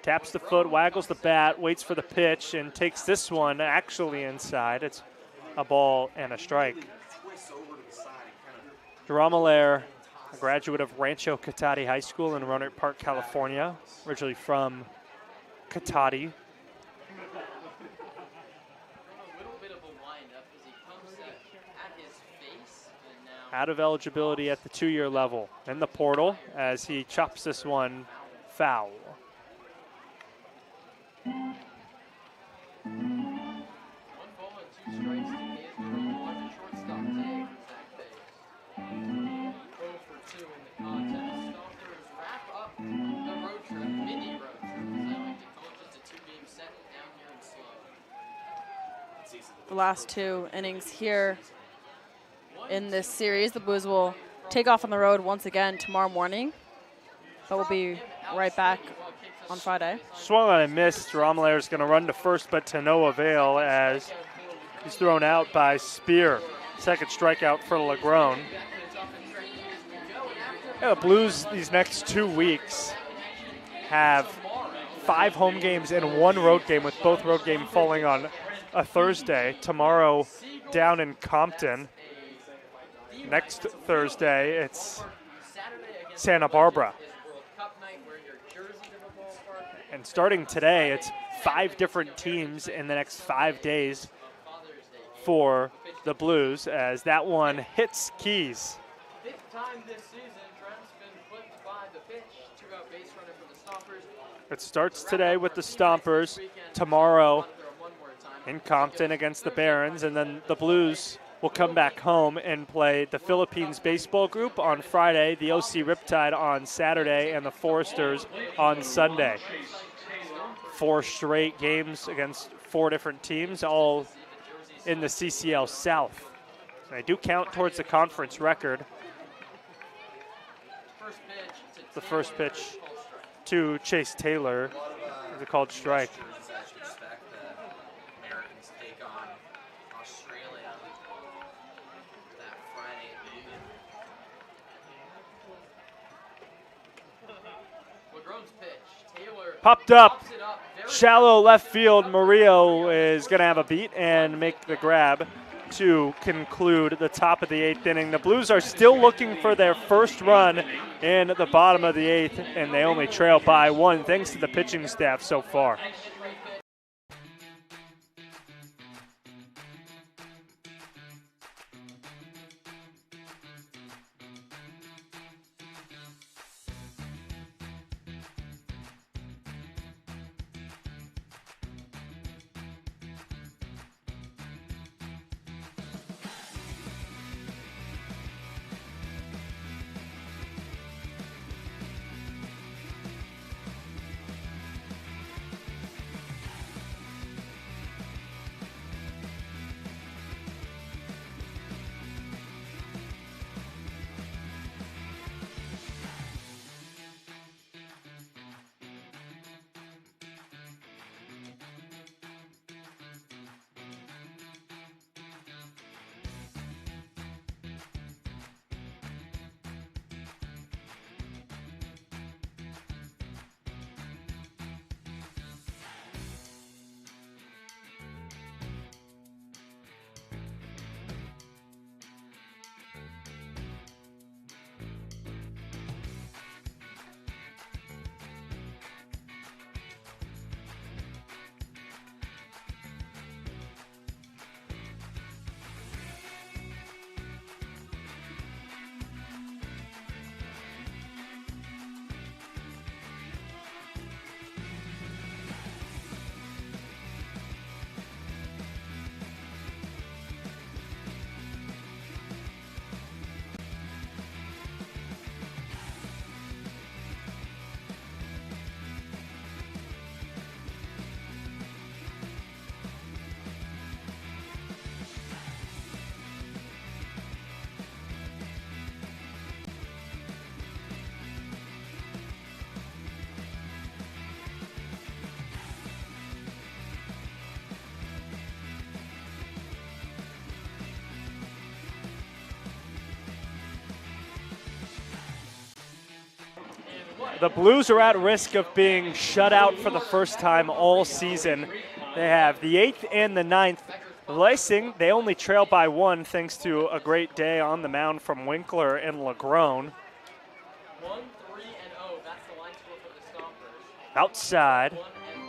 Speaker 2: taps the foot, waggles the bat, waits for the pitch, and takes this one actually inside. It's a ball and a strike. Giacomini, a graduate of Rancho Cotati High School in Roanoke Park, California, originally from Cotati. out of eligibility at the 2-year level in the portal as he chops this one foul.
Speaker 3: One ball and 2 strikes to Hayes with one shortstop today for Zach Bates. 0 for 2 in the contest. Stompers wrap up the road trip, mini road trip, as I like to call it, just a 2-game set down here in SLO.
Speaker 1: The last 2 innings here in this series. The Blues will take off on the road once again tomorrow morning, but we'll be right back on Friday.
Speaker 2: Swung on and missed. Romelair's going to run to first, but to no avail as he's thrown out by Spear. Second strikeout for Legrone. Yeah, the Blues these next 2 weeks have 5 home games and 1 road game, with both road games falling on a Thursday. Tomorrow down in Compton. Next Thursday, it's Santa Barbara. And starting today, it's 5 different teams in the next 5 days for the Blues, as that one hits Keys.
Speaker 3: 5th time this season, Trent's been flipped by the pitch. 2-out base runner for the Stompers.
Speaker 2: It starts today with the Stompers, tomorrow in Compton against the Barons, and then the Blues will come back home and play the Philippines Baseball Group on Friday, the OC Riptide on Saturday, and the Foresters on Sunday. 4 straight games against 4 different teams, all in the CCL South. And I do count towards the conference record. The first pitch to Chase Taylor is a called strike. Popped up, shallow left field. Murillo is going to have a beat and make the grab to conclude the top of the 8th inning. The Blues are still looking for their first run in the bottom of the 8th, and they only trail by 1 thanks to the pitching staff so far. The Blues are at risk of being shut out for the first time all season. They have the 8th and the 9th. Lysing, they only trail by 1 thanks to a great day on the mound from Winkler and Legrone.
Speaker 3: 1-3-0. That's the line score for the Stompers.
Speaker 2: Outside.
Speaker 3: 1-1 is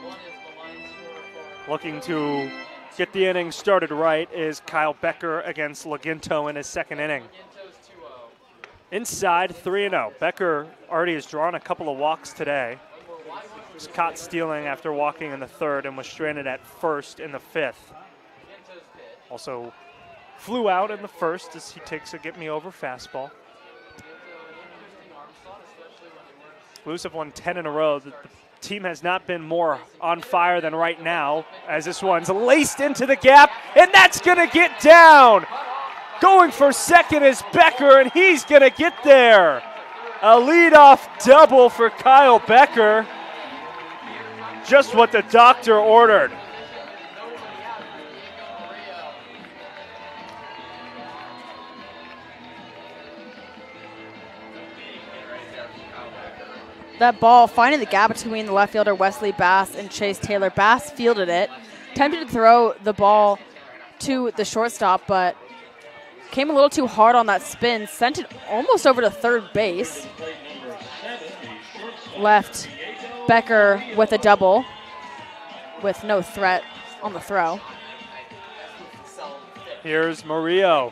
Speaker 3: the line score for.
Speaker 2: Looking to get the inning started right is Kyle Becker against Laginto in his 2nd inning.
Speaker 3: Ginto's 2-0.
Speaker 2: Inside 3-0. Becker already has drawn a couple of walks today. Was caught stealing after walking in the third and was stranded at first in the fifth. Also flew out in the first as he takes a get-me-over fastball. Blues have won 10 in a row. The team has not been more on fire than right now, as this one's laced into the gap, and that's going to get down. Going for second is Becker, and he's going to get there. A leadoff double for Kyle Becker. Just what the doctor ordered.
Speaker 1: That ball finding the gap between the left fielder Wesley Bass and Chase Taylor. Bass fielded it, attempted to throw the ball to the shortstop, but came a little too hard on that spin, sent it almost over to third base. Left Becker with a double with no threat on the throw.
Speaker 2: Here's Murillo.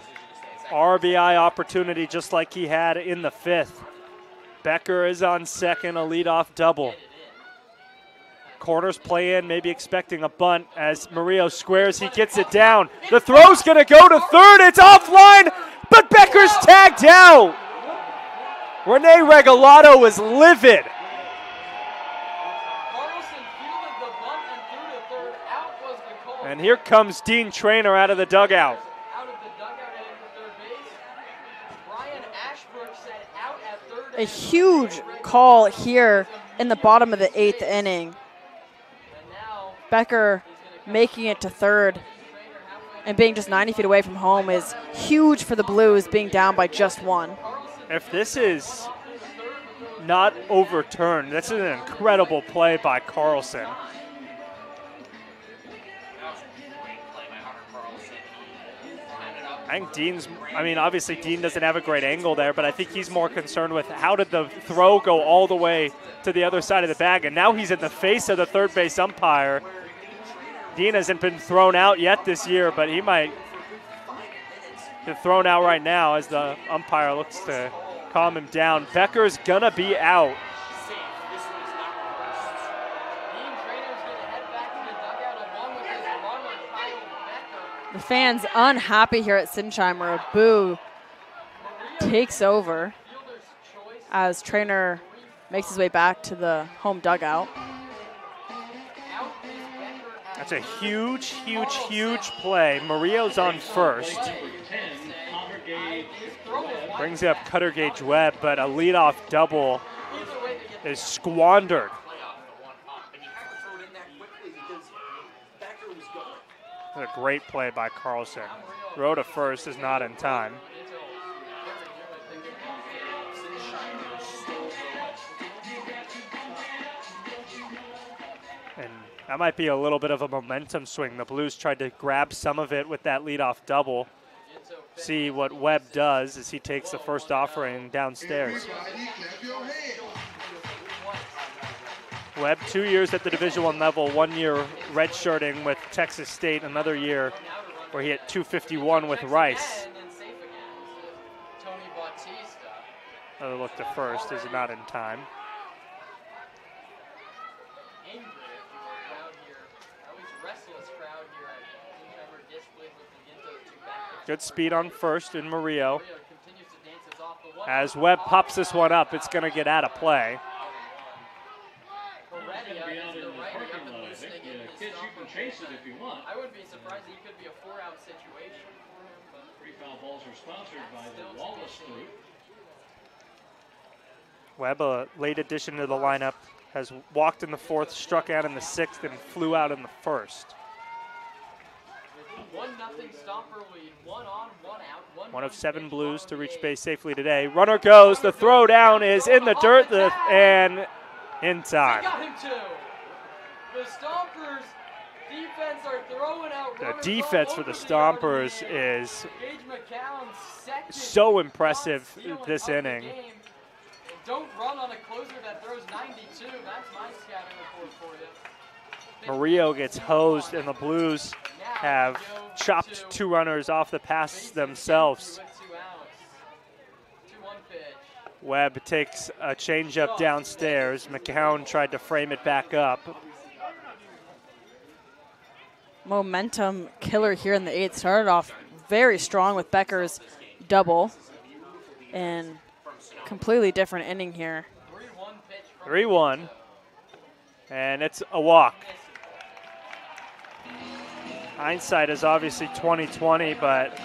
Speaker 2: RBI opportunity just like he had in the fifth. Becker is on second, a leadoff double. Corners play in, maybe expecting a bunt as Murillo squares, he gets it down. The throw's gonna go to third, it's offline, but Becker's tagged out. Rene Regalado is livid. And here comes Dean Traynor out of the dugout.
Speaker 1: A huge call here in the bottom of the 8th inning. Becker making it to third and being just 90 feet away from home is huge for the Blues, being down by just one.
Speaker 2: If this is not overturned, this is an incredible play by Carlson. I think obviously Dean doesn't have a great angle there, but I think he's more concerned with how did the throw go all the way to the other side of the bag, and now he's in the face of the third base umpire. Dean hasn't been thrown out yet this year, but he might be thrown out right now as the umpire looks to calm him down. Becker's gonna be out.
Speaker 1: The fans unhappy here at Sinsheimer. A boo takes over as Traynor makes his way back to the home dugout.
Speaker 2: That's a huge, huge, huge play. Murillo's on first. Brings up cutter gauge Webb, but a leadoff double is squandered. A great play by Carlson. Throw to first is not in time. And that might be a little bit of a momentum swing. The Blues tried to grab some of it with that leadoff double. See what Webb does as he takes the first offering downstairs. Webb, 2 years at the Division I level, 1 year redshirting with Texas State, another year where he hit .251 with Rice. Another look to first is not in time. Good speed on first in Murillo. As Webb pops this one up, it's going to get out of play.
Speaker 6: Chase it if you want.
Speaker 3: I wouldn't be surprised that it could be a 4-out situation for him. But
Speaker 6: 3 foul balls are sponsored by the Wallace Group.
Speaker 2: Webb, a late addition to the lineup, has walked in the fourth, struck out in the sixth, and flew out in the first.
Speaker 3: 1-0 Stomper lead, 1 on, 1 out.
Speaker 2: One of 7 Blues to reach base safely today. Runner goes, the throw down is in the dirt and in time.
Speaker 3: Got him too. The Stompers defense are throwing out
Speaker 2: the defense for the Stompers is
Speaker 3: so
Speaker 2: impressive this inning.
Speaker 3: Don't run on a closer that throws 92. That's my scouting report for you.
Speaker 2: Murillo gets hosed, and the Blues have chopped 2 runners off the pass themselves. Webb takes a changeup downstairs. McCown tried to frame it back up.
Speaker 1: Momentum killer here in the 8th. Started off very strong with Becker's double. And completely different inning here.
Speaker 2: 3-1. And it's a walk. Hindsight is obviously 20/20, but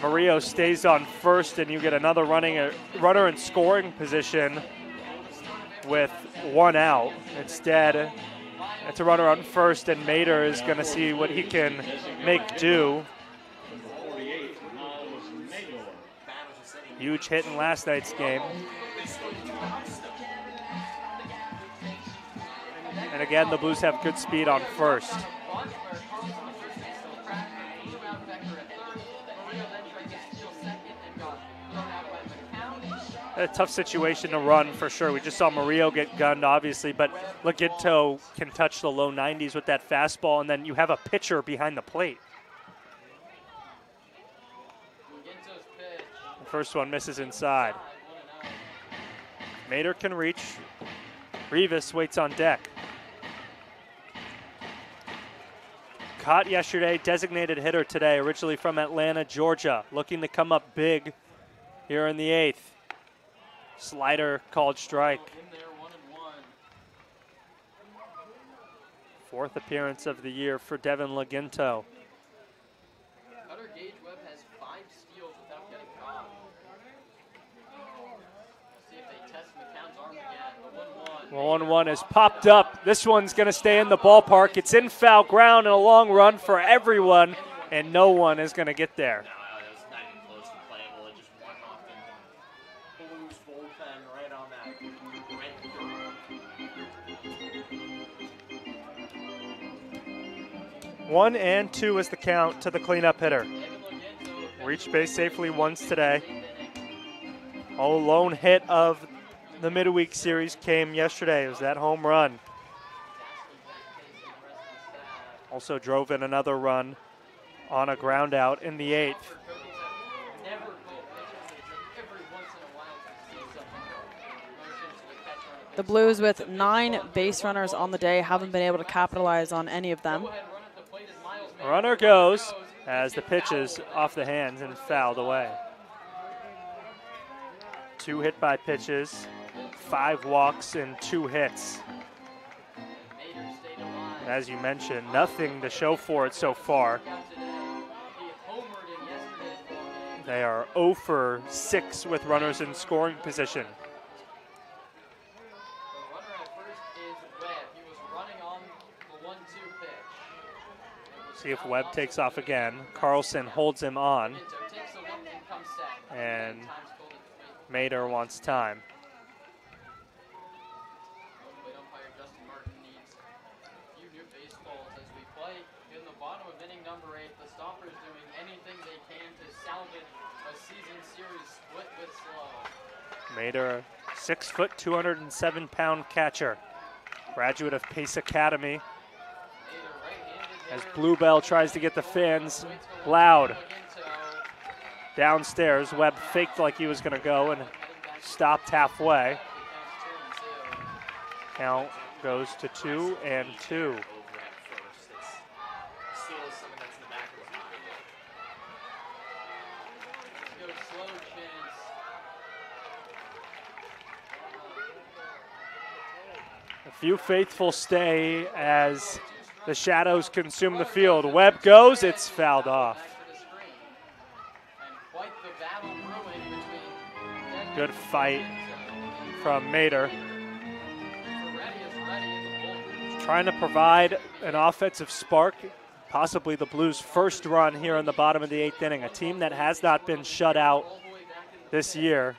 Speaker 2: Murillo stays on first, and you get another runner in scoring position with 1 out. Instead, it's a runner on first, and Mater is going to see what he can make do. Huge hit in last night's game. And again, the Blues have good speed on first. A tough situation to run for sure. We just saw Murillo get gunned, obviously, but Laginto can touch the low 90s with that fastball, and then you have a pitcher behind the plate. The first one misses inside. Mater can reach. Rivas waits on deck. Caught yesterday, designated hitter today, originally from Atlanta, Georgia, looking to come up big here in the 8th. Slider called strike. 4th appearance of the year for Devin Laginto.
Speaker 3: Cutter Gage Webb has 5 steals without getting caught. See if they test McCown's arm again. The 1-1.
Speaker 2: 1-1 has popped up. This one's going to stay in the ballpark. It's in foul ground and a long run for everyone, and no one is going to get there. One and 2 is the count to the cleanup hitter. Reached base safely once today. A lone hit of the midweek series came yesterday. It was that home run. Also drove in another run on a ground out in the 8th.
Speaker 1: The Blues with 9 base runners on the day haven't been able to capitalize on any of them.
Speaker 2: Runner goes as the pitch is off the hands and fouled away. 2 hit by pitches, 5 walks and 2 hits. As you mentioned, nothing to show for it so far. They are 0 for 6 with runners in scoring position. See if Webb takes off again. Carlson holds him on. And Mater wants time.
Speaker 3: In the bottom of inning number 8, the Stompers doing anything they can to salvage a season series split with SLO.
Speaker 2: Mater, 6 foot, 207-pound catcher, graduate of Pace Academy. As Bluebell tries to get the fans loud. Downstairs, Webb faked like he was going to go and stopped halfway. Count goes to 2-2. A few faithful stay as the shadows consume the field. Webb goes, it's fouled off. Good fight from Mater. Trying to provide an offensive spark, possibly the Blues' first run here in the bottom of the 8th inning. A team that has not been shut out this year.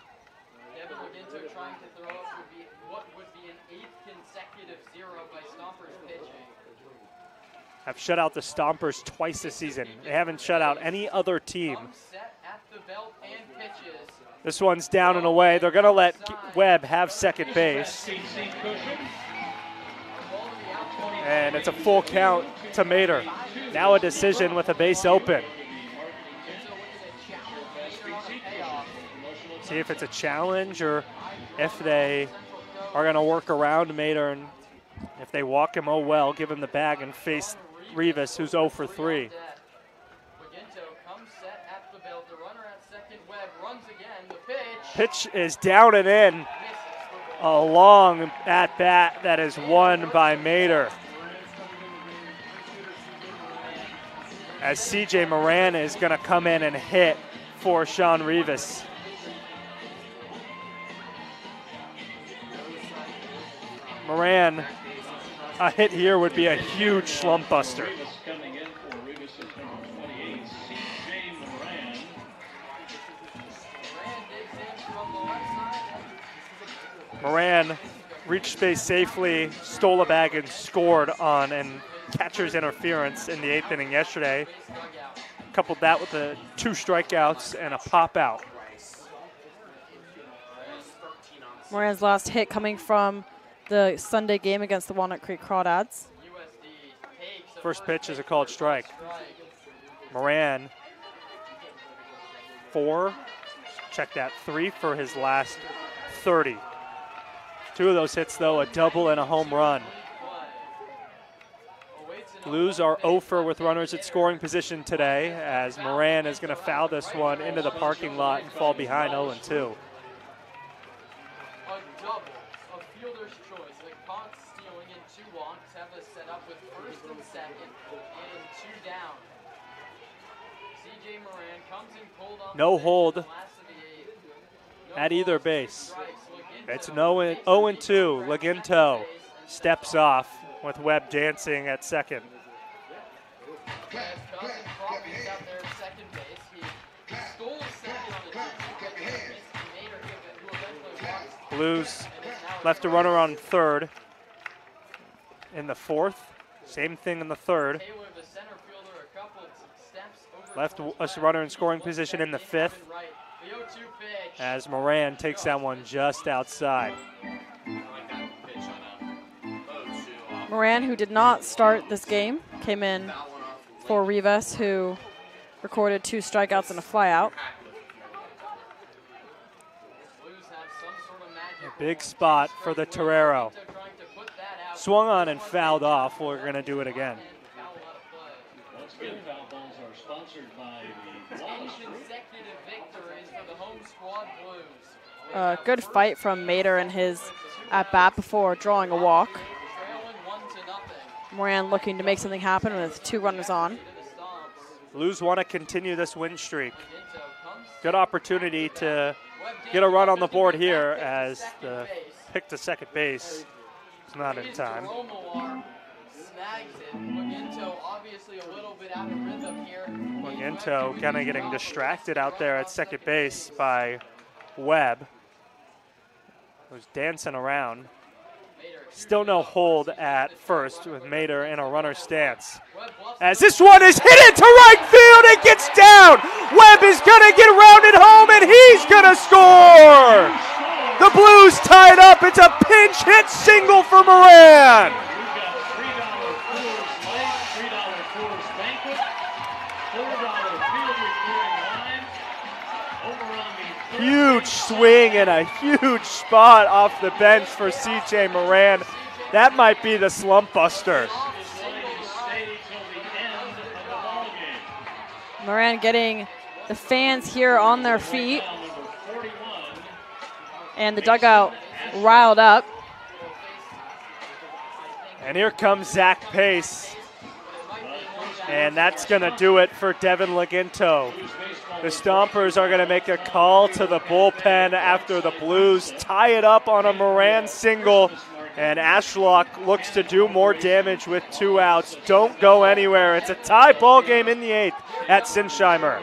Speaker 2: Have shut out the Stompers twice this season. They haven't shut out any other team. This one's down and away. They're going to let Webb have second base. And it's a full count to Mater. Now a decision with a base open. See if it's a challenge or if they are going to work around Mater, and if they walk him, oh well, give him the bag and face Rivas, who's 0 for 3. Pitch is down and in. A long at-bat that is won by Mater. As CJ Moran is going to come in and hit for Sean Rivas. Moran, a hit here would be a huge slump buster. Moran reached base safely, stole a bag, and scored on an catcher's interference in the 8th inning yesterday. Coupled that with the 2 strikeouts and a pop out.
Speaker 1: Moran's last hit coming from the Sunday game against the Walnut Creek Crawdads.
Speaker 2: First pitch is a called strike. Moran, 4, check that, 3 for his last 30. 2 of those hits, though, a double and a home run. Blues are 0 for with runners at scoring position today, as Moran is going to foul this one into the parking lot and fall behind 0-2.
Speaker 3: A double, a fielder's choice. The caught stealing in 2 walks have us set up with first and second and 2 down. CJ Moran comes in cold on
Speaker 2: no hold
Speaker 3: the last of the 8th.
Speaker 2: at either base. It's an 0-2. Laginto steps off with Webb dancing at second. Blues left a runner on third in the 4th. Same thing in the 3rd. Left a runner in scoring position in the 5th, as Moran takes that one just outside.
Speaker 1: Moran, who did not start this game, came in for Rivas, who recorded 2 strikeouts and a flyout.
Speaker 2: A big spot for the Torero. Swung on and fouled off. We're going to do it again.
Speaker 6: Once again, foul balls are sponsored by the
Speaker 3: consecutive victories for the home squad Blues.
Speaker 1: Good fight from Mater in his at-bat before drawing a walk. Moran looking to make something happen with 2 runners on.
Speaker 2: Blues want to continue this win streak. Good opportunity to get a run on the board here, as the pick to second base is not in time. Laginto kind of getting distracted out there at second base by Webb, who's dancing around. Still no hold at first with Mater in a runner stance. As this one is hit into right field, it gets down. Webb is going to get rounded home, and he's going to score. The Blues tie it up. It's a pinch hit single for Moran. Huge swing and a huge spot off the bench for CJ Moran. That might be the slump buster.
Speaker 1: Moran getting the fans here on their feet, and the dugout riled up.
Speaker 2: And here comes Zach Pace. And that's going to do it for Devin Laginto. The Stompers are going to make a call to the bullpen after the Blues tie it up on a Moran single. And Ashlock looks to do more damage with 2 outs. Don't go anywhere. It's a tie ball game in the 8th at Sinsheimer.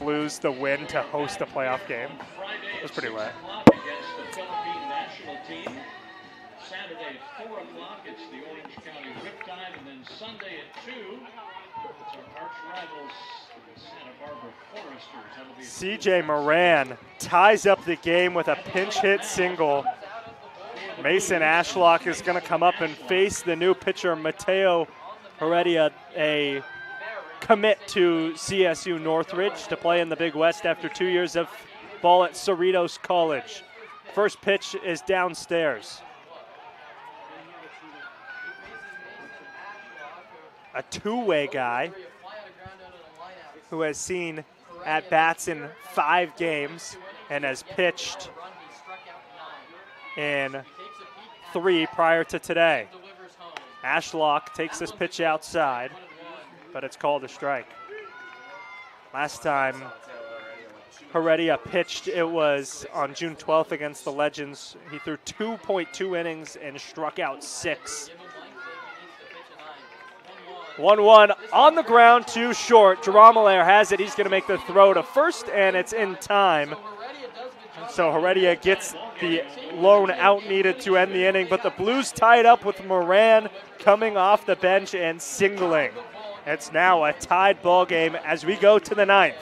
Speaker 2: Blues the win to host a playoff game. It was pretty lit.
Speaker 6: Against the Philippine national team. Saturday at 4 o'clock, it's the Orange County Riptide, and then Sunday at 2, it's our arch rivals, the Santa Barbara Foresters. That'll be
Speaker 2: CJ Moran ties up the game with a pinch hit single. Mason Ashlock is going to come up and face the new pitcher, Mateo Heredia, a commit to CSU Northridge to play in the Big West after 2 years of ball at Cerritos College. First pitch is downstairs. A two-way guy who has seen at-bats in 5 games and has pitched in 3 prior to today. Ashlock takes this pitch outside, but it's called a strike. Last time Heredia pitched, it was on June 12th against the Legends. He threw 2.2 innings and struck out 6. 1-1 on the ground, too short. Jeromelair has it. He's going to make the throw to first, and it's in time. So Heredia gets the lone out needed to end the inning, but the Blues tied up with Moran coming off the bench and singling. It's now a tied ball game as we go to the 9th.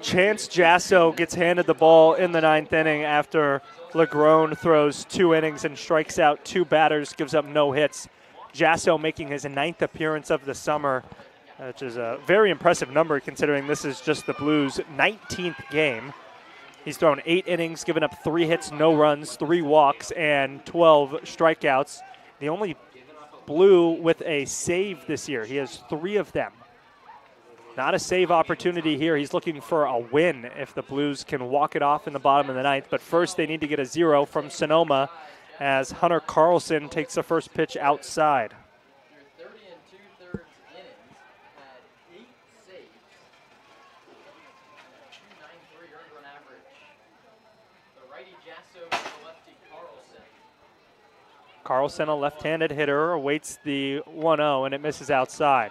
Speaker 2: Chance Jasso gets handed the ball in the 9th inning after Legrone throws 2 innings and strikes out 2 batters, gives up no hits. Jasso making his 9th appearance of the summer, which is a very impressive number considering this is just the Blues' 19th game. He's thrown 8 innings, given up 3 hits, no runs, 3 walks, and 12 strikeouts. The only Blue with a save this year. He has 3 of them. Not a save opportunity here. He's looking for a win if the Blues can walk it off in the bottom of the 9th. But first they need to get a 0 from Sonoma as Hunter Carlson takes the first pitch outside.
Speaker 3: Your 30 2/3 innings had 8 saves, 2.93 earned run average. The righty Jasso and the lefty Carlson.
Speaker 2: Carlson, a left-handed hitter, awaits the 1-0 and it misses outside.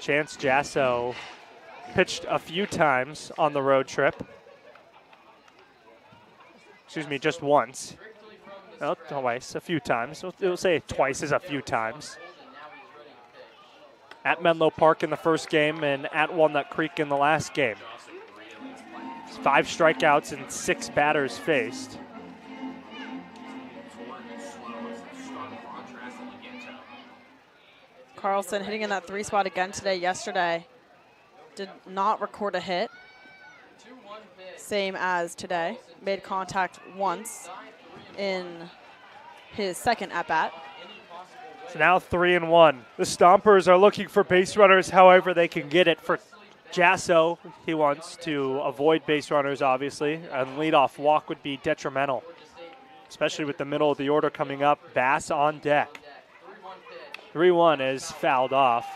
Speaker 2: Chance Jasso pitched a few times on the road trip. Excuse me, just once. No, twice, a few times. It'll say twice is a few times. at Menlo Park in the first game and at Walnut Creek in the last game. 5 strikeouts and 6 batters faced.
Speaker 1: Carlson hitting in that 3 spot again today. Yesterday did not record a hit. Same as today. Made contact once in his second at-bat.
Speaker 2: So now 3-1. The Stompers are looking for base runners however they can get it. For Jasso, he wants to avoid base runners, obviously. A leadoff walk would be detrimental, especially with the middle of the order coming up. Bass on deck. 3-1 is fouled off.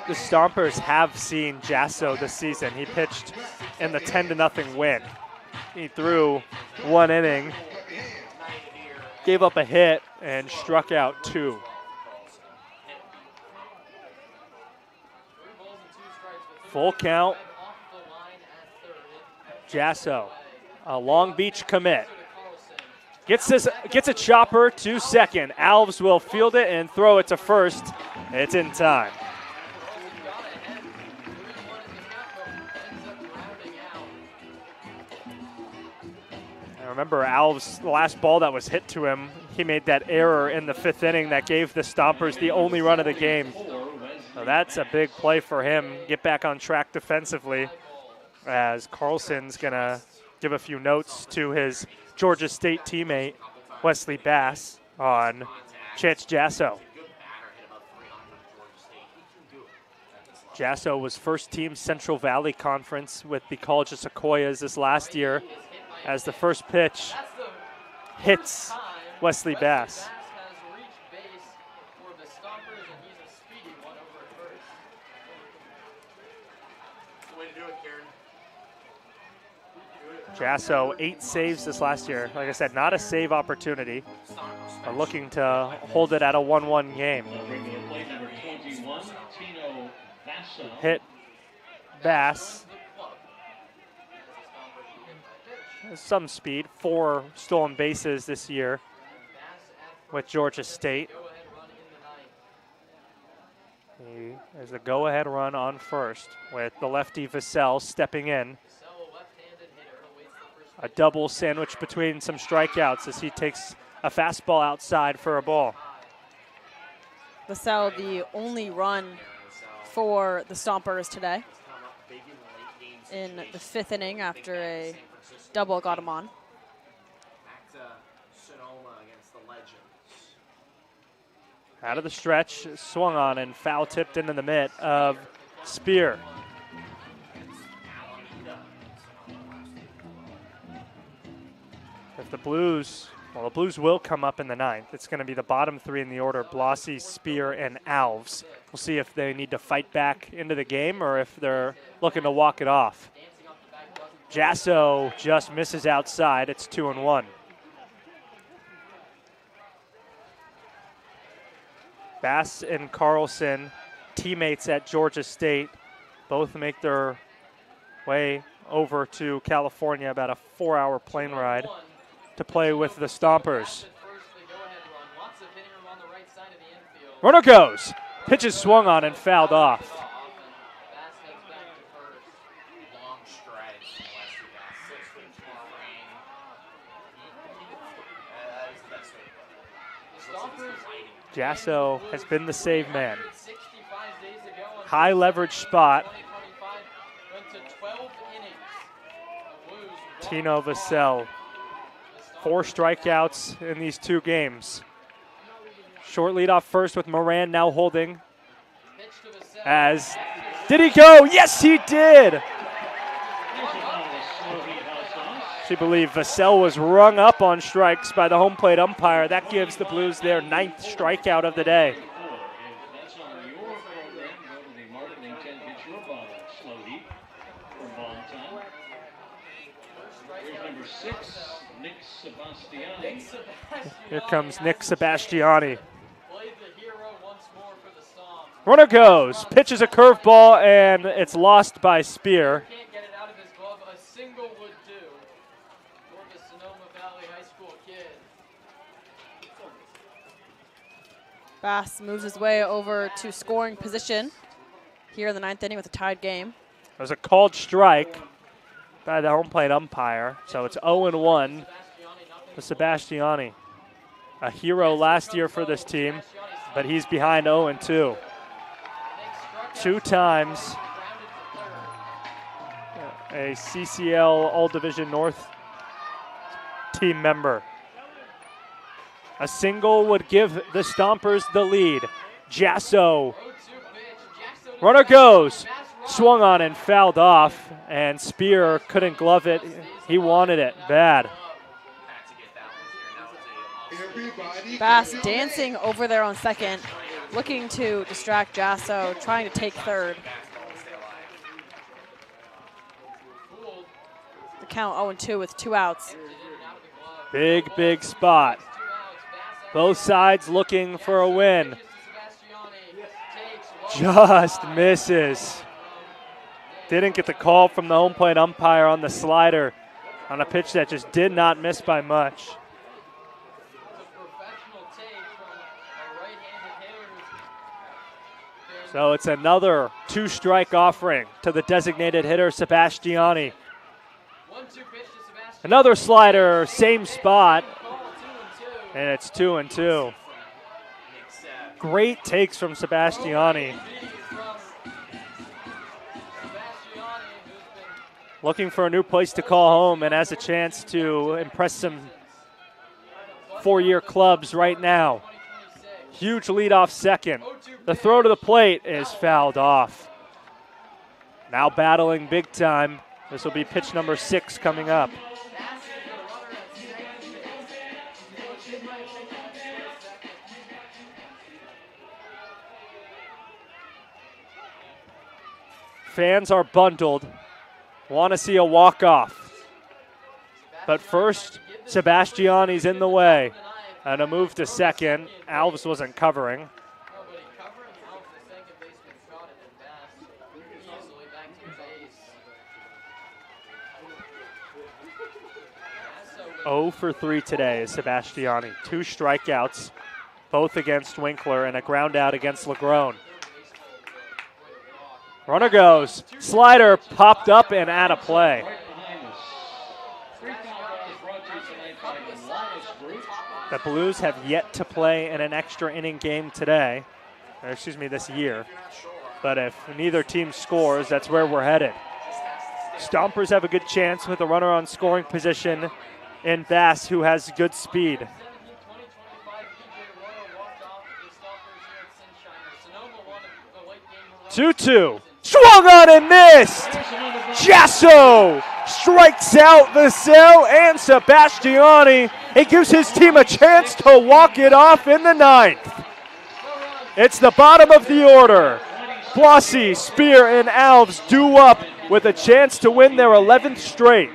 Speaker 2: The Stompers have seen Jasso this season. He pitched in the 10-0 win. He threw 1 inning, gave up a hit, and struck out 2. Full count. Jasso, a Long Beach commit. Gets a chopper to second. Alves will field it and throw it to first. It's in time. And remember, Alves, the last ball that was hit to him, he made that error in the 5th inning that gave the Stompers the only run of the game. So that's a big play for him. Get back on track defensively, as Carlson's going to give a few notes to his Georgia State teammate, Wesley Bass, on Chance Jasso. Jasso was first team Central Valley Conference with the College of Sequoias this last year, as the first pitch hits Wesley Bass. Jasso, 8 saves this last year. Like I said, not a save opportunity, but looking to hold it at a 1-1 game. Hit Bass. Some speed, 4 stolen bases this year with Georgia State. He has a go-ahead run on first with the lefty Vassell stepping in. A double sandwich between some strikeouts as he takes a fastball outside for a ball.
Speaker 1: Vassell, the only run for the Stompers today in the 5th inning after a double got him on.
Speaker 5: Back to Sonoma against the Legends.
Speaker 2: Out of the stretch, swung on and foul tipped into the mitt of Spear. If the Blues will come up in the 9th. It's going to be the bottom 3 in the order, Blasi, Spear, and Alves. We'll see if they need to fight back into the game or if they're looking to walk it off. Jasso just misses outside. It's 2-1. Bass and Carlson, teammates at Georgia State, both make their way over to California, about a 4-hour plane ride, to play with the Stompers. Runner goes. Pitch is swung on and fouled off. Jasso has been the save man. High leverage spot. Tino Vassell, 4 strikeouts in these 2 games. Short lead off first with Moran now holding. As, did he go? Yes, he did. I believe Vassell was rung up on strikes by the home plate umpire. That gives the Blues their 9th strikeout of the day. Here comes Nick Sebastiani. Runner goes, pitches a curveball, and it's lost by Spear.
Speaker 3: Can't get it out of his glove. A single would do for the Sonoma Valley High School kid.
Speaker 1: Bass moves his way over to scoring position here in the 9th inning with a tied game.
Speaker 2: There's a called strike by the home plate umpire, so it's 0-1 to Sebastiani. A hero last year for this team, but he's behind 0-2. 2 times a CCL All-Division North team member. A single would give the Stompers the lead. Jasso. Runner goes. Swung on and fouled off, and Spear couldn't glove it. He wanted it bad.
Speaker 1: Bass dancing over there on second, looking to distract Jasso, trying to take third. The count 0-2 with 2 outs.
Speaker 2: Big spot. Both sides looking for a win. Just misses. Didn't get the call from the home plate umpire on the slider on a pitch that just did not miss by much. So it's another 2-strike offering to the designated hitter, Sebastiani. Another slider, same spot, and it's 2-2. Great takes from Sebastiani. Looking for a new place to call home and has a chance to impress some 4-year clubs right now. Huge lead off second. The throw to the plate is fouled off. Now battling big time. This will be pitch number 6 coming up. Fans are bundled. Want to see a walk-off. But first, Sebastiani's in the way. And a move to second. Alves wasn't covering. Oh for 3 today is Sebastiani. 2 strikeouts, both against Winkler, and a ground out against Legrone. Runner goes. Slider popped up and out of play. The Blues have yet to play in an extra inning game today, or excuse me, this year. But if neither team scores, that's where we're headed. Stompers have a good chance with a runner on scoring position in Bass, who has good speed. 2-2. Swung on and missed. Jasso strikes out Vassell and Sebastiani. It gives his team a chance to walk it off in the 9th. It's the bottom of the order. Flossie, Spear, and Alves due up with a chance to win their 11th straight.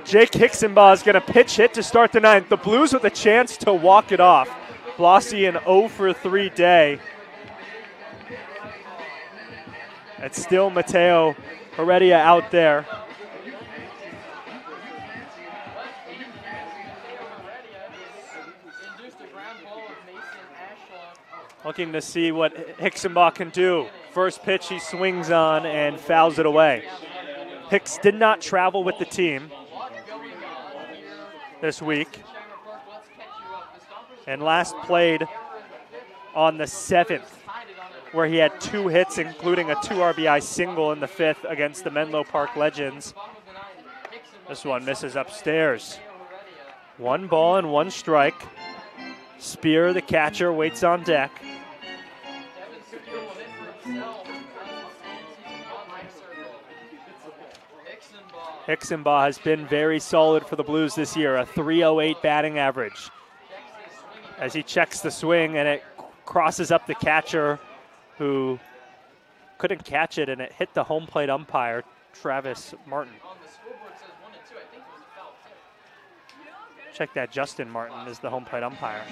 Speaker 2: Jake Hicksenbaugh is going to pitch hit to start the ninth. The Blues with a chance to walk it off. Blossy an 0 for 3 day. It's still Mateo Heredia out there. Looking to see what Hicksenbaugh can do. First pitch he swings on and fouls it away. Hicks did not travel with the team this week, and last played on the 7th, where he had 2 hits, including a 2 RBI single in the 5th against the Menlo Park Legends. This one misses upstairs. 1 ball and 1 strike. Spear, the catcher, waits on deck. Hicksenbaugh has been very solid for the Blues this year, a .308 batting average. As he checks the swing and it crosses up the catcher who couldn't catch it, and it hit the home plate umpire, Travis Martin. Check that, Justin Martin is the home plate umpire.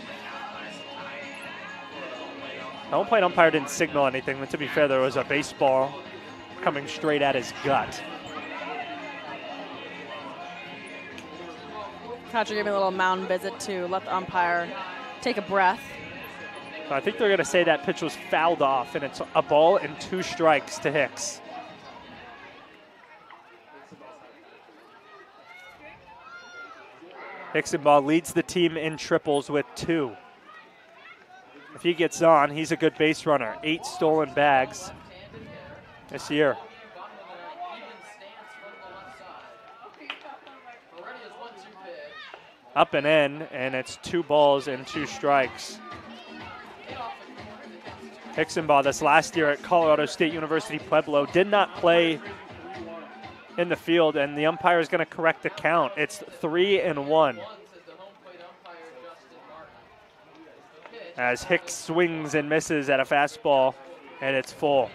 Speaker 2: The home plate umpire didn't signal anything, but to be fair, there was a baseball coming straight at his gut.
Speaker 1: Catcher gave me a little mound visit to let the umpire take a breath.
Speaker 2: So I think they're going to say that pitch was fouled off, and it's a ball and 2 strikes to Hicks. Hicksenbaugh leads the team in triples with 2. If he gets on, he's a good base runner. 8 stolen bags this year. Up and in, and it's 2 balls and 2 strikes. Hicksenbaugh, this last year at Colorado State University Pueblo, did not play in the field, and the umpire is going to correct the count. It's 3-1. As Hicks swings and misses at a fastball, and it's full.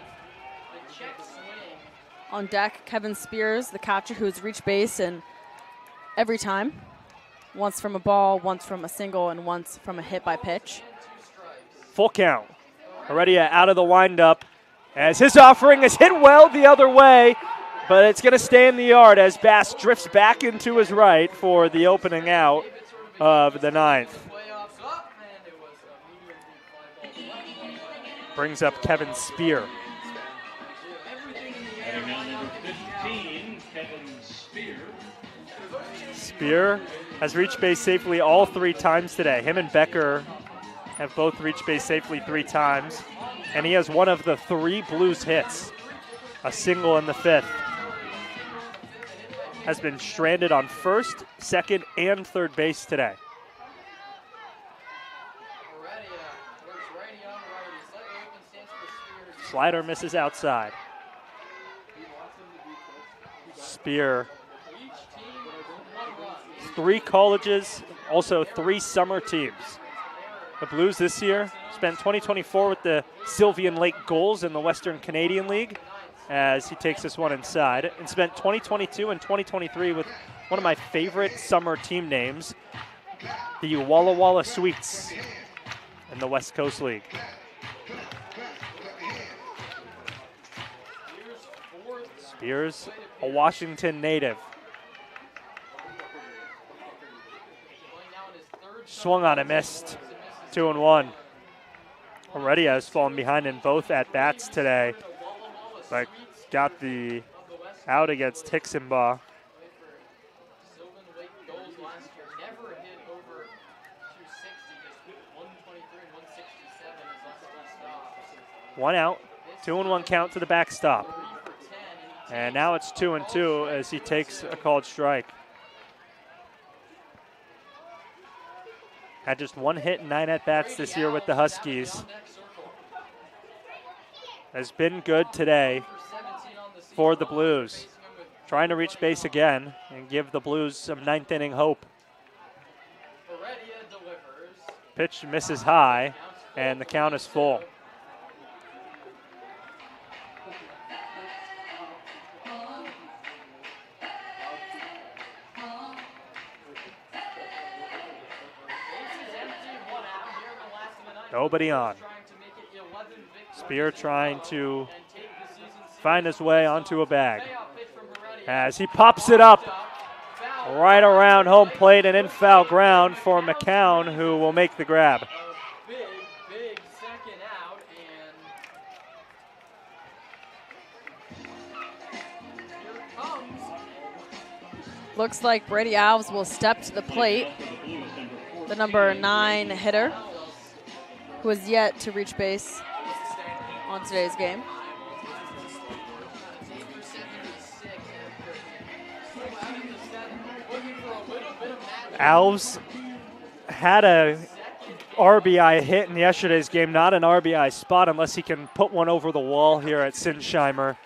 Speaker 1: On deck, Kevin Spears, the catcher who's reached base and every time. Once from a ball, once from a single, and once from a hit by pitch.
Speaker 2: Full count. Heredia out of the windup as his offering is hit well the other way, but it's going to stay in the yard as Bass drifts back into his right for the opening out of the 9th. Brings up Kevin Spear.
Speaker 6: Batting down number 15, Kevin Spear.
Speaker 2: Spear has reached base safely all 3 times today. Him and Becker have both reached base safely 3 times, and he has one of the 3 Blues hits, a single in the 5th. Has been stranded on first, second, and third base today. Slider misses outside. Spear. 3 colleges, also 3 summer teams. The Blues this year spent 2024 with the Sylvian Lake Gulls in the Western Canadian League, as he takes this one inside, and spent 2022 and 2023 with one of my favorite summer team names, the Walla Walla Sweets in the West Coast League. Spears, a Washington native. Swung on and missed. 2-1. Heredia has fallen behind in both at-bats today, but got the out against Hicksenbaugh. One out, 2-1 count to the backstop. And now it's 2-2 as he takes a called strike. Had just 1 hit and 9 at-bats this year with the Huskies. Has been good today for the Blues. Trying to reach base again and give the Blues some 9th inning hope. Pitch misses high, and the count is full. Nobody on. Spear trying to find his way onto a bag as he pops it up right around home plate and in foul ground for McCown, who will make the grab.
Speaker 3: Big second out, and here comes.
Speaker 1: Looks like Brady Alves will step to the plate. The number 9 hitter, who has yet to reach base on today's game.
Speaker 2: Alves had a RBI hit in yesterday's game, not an RBI spot unless he can put one over the wall here at Sinsheimer.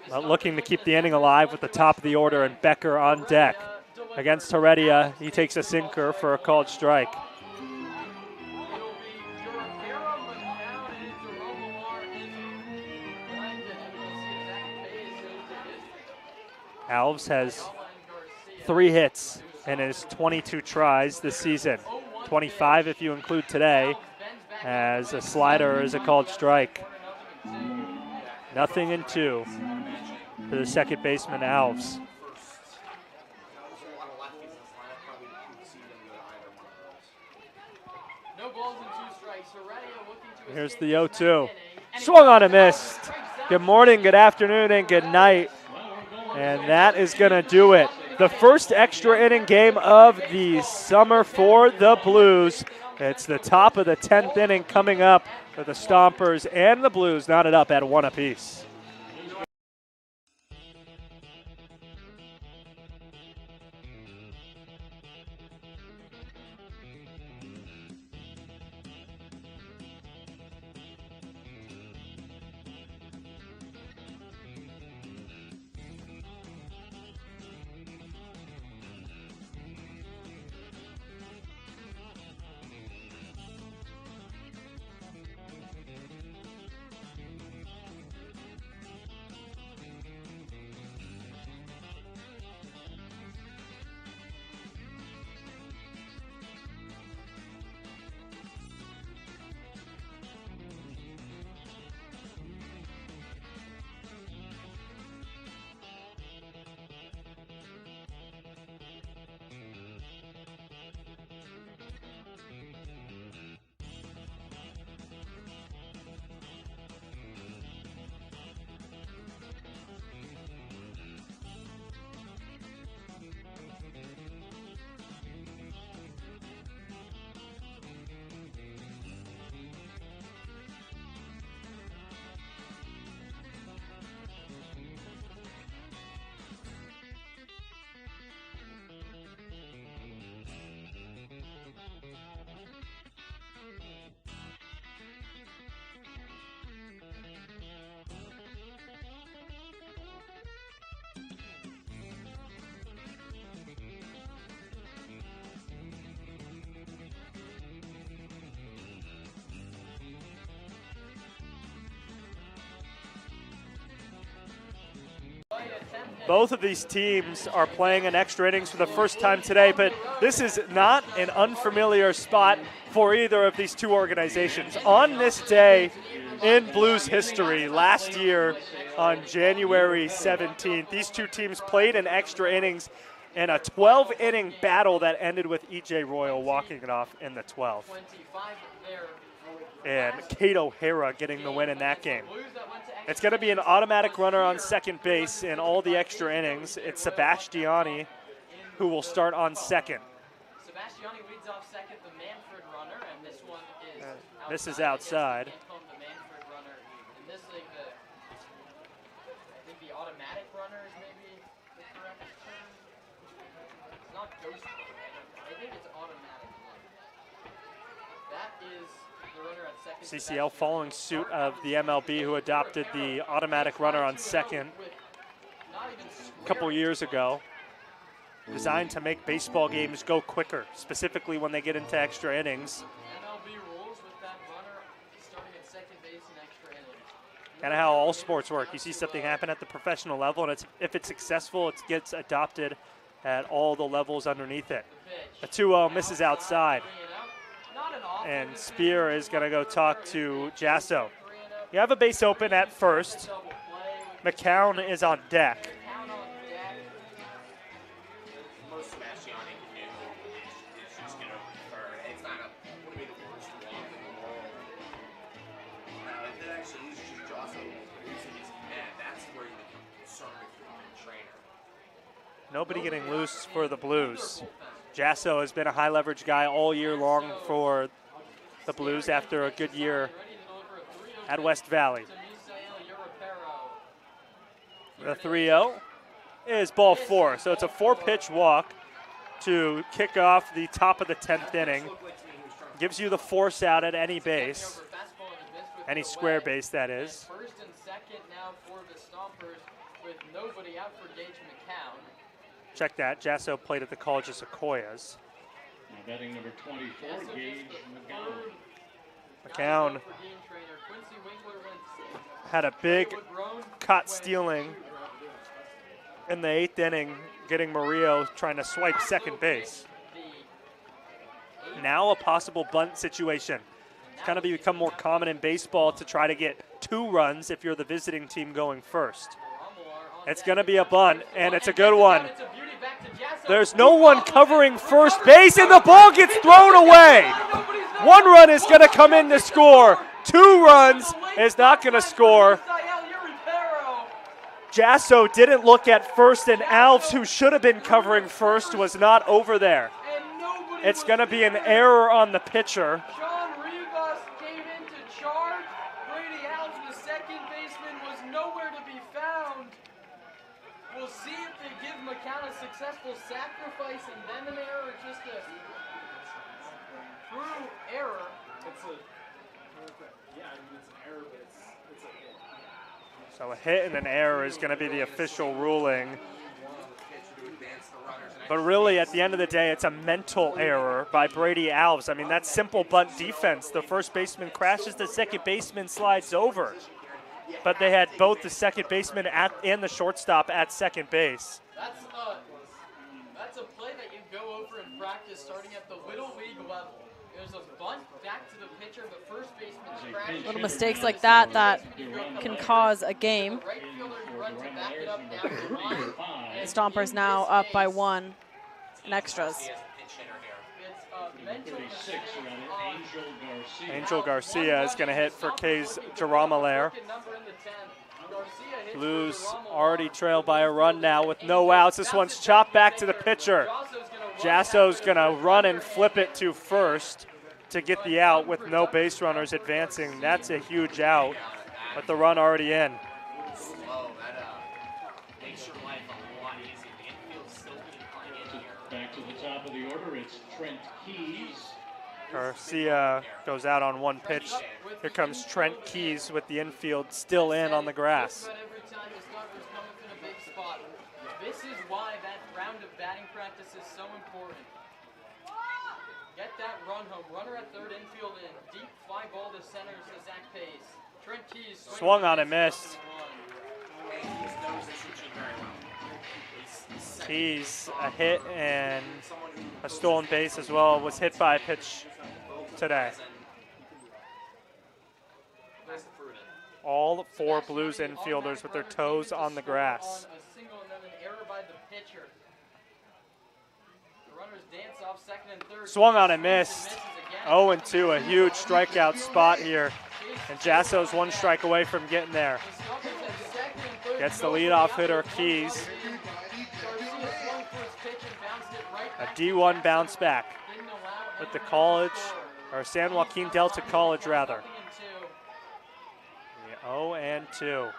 Speaker 2: But looking to keep the inning alive with the top of the order and Becker on deck. Against Heredia, he takes a sinker for a called strike. Alves has 3 hits in his 22 tries this season. 25 if you include today, as a slider is a called strike. 0-2 for the second baseman, Alves. Here's the 0-2. Swung on and missed. Good morning, good afternoon, and good night. And that is going to do it. The first extra inning game of the summer for the Blues. It's the top of the 10th inning coming up for the Stompers and the Blues, knotted up at 1 apiece. Both of these teams are playing in extra innings for the first time today, but this is not an unfamiliar spot for either of these two organizations. On this day in Blues history, last year on January 17th, these two teams played in extra innings in a 12-inning battle that ended with E.J. Royal walking it off in the 12th. And Kate O'Hara getting the win in that game. It's going to be an automatic runner on second base in all the extra innings. It's Sebastiani who will start on second.
Speaker 3: Sebastiani leads off second, the Manfred runner, and this one is outside.
Speaker 2: This is outside.
Speaker 3: The Manfred runner, and this is I think the automatic runner is maybe the correct term. It's not ghost runner. I think it's automatic runner. That is the runner at second.
Speaker 2: CCL following suit of the MLB, who adopted the automatic runner on second a couple years ago. Designed to make baseball games go quicker, specifically when they get into extra innings.
Speaker 3: MLB rules with that runner starting at second base in extra innings.
Speaker 2: Kind of how all sports work. You see something happen at the professional level, and if it's successful, it gets adopted at all the levels underneath it. The 2-0 misses outside.
Speaker 3: Not an
Speaker 2: And Spear is going to go talk to Jasso. You have a base open at first. McCown is on deck.
Speaker 5: Most Sebastiani can do is just get over third. It's not wouldn't be the worst walk in the world. Now, if it actually is just Jasso using his command, that's where you become concerned if you're a trainer.
Speaker 2: Nobody getting loose for the Blues. Jasso has been a high leverage guy all year long for the Blues after a good year at West Valley. The 3-0 is ball 4, so it's a 4-pitch walk to kick off the top of the 10th inning. Gives you the force out at any base, any square base that is.
Speaker 3: First and second now for the Stompers with nobody out for Gage McCown.
Speaker 2: Check that. Jasso played at the College of Sequoias.
Speaker 6: Now batting number 24, Gage
Speaker 2: McCown had a big caught stealing in the 8th inning, getting Murillo trying to swipe second base. Now a possible bunt situation. It's kind of become more common in baseball to try to get 2 runs if you're the visiting team going first. It's going to be a bunt, and it's a good one. There's no one covering first base, and the ball gets thrown away. 1 run is going to come in to score. 2 runs is not going to score. Jasso didn't look at first, and Alves, who should have been covering first, was not over there. It's going to be an error on the pitcher.
Speaker 3: John Rivas came in to charge. Brady Alves, the second baseman, was nowhere to be found. We'll see if they give McCown a successful sacrifice and then an error, or just a true error.
Speaker 4: It's an error, but it's a hit.
Speaker 2: So a hit and an error is going to be the official ruling. But really, at the end of the day, it's a mental error by Brady Alves. I mean, that's simple bunt defense. The first baseman crashes, the second baseman slides over. But they had both the second baseman and the shortstop at second base.
Speaker 3: That's a play that you go over in practice starting at the Little League level. There's a bunt back to the pitcher, but first baseman crashes.
Speaker 1: Little mistakes like that can cause a game.
Speaker 3: Right fielder runs to back it up down the line.
Speaker 1: The Stompers now up by 1 in extras.
Speaker 2: Angel Garcia is going to hit for K's Geramalaire. Blues already trail by a run now with no outs. This one's chopped back to the pitcher. Jasso's going to run and flip it to first to get the out with no base runners advancing. That's a huge out, but the run already in.
Speaker 6: back to the top of the order. It's Trent Keys.
Speaker 2: Garcia goes out on 1 pitch. Here comes Trent Keys with the infield still in on the grass.
Speaker 3: This is why that round of batting practice is so important. Get that run home. Runner at third, infield in. Deep fly ball to center to Zach Pace. Trent Keys
Speaker 2: swung on and missed. Keys, a hit and a stolen base as well, was hit by a pitch today. All 4 Blues infielders with their toes on the grass. Swung on and missed. 0-2, a huge strikeout spot here. And Jasso's 1 strike away from getting there. Gets the leadoff hitter, Keys. A D1 bounce back with the college, or San Joaquin Delta College rather. 0-2.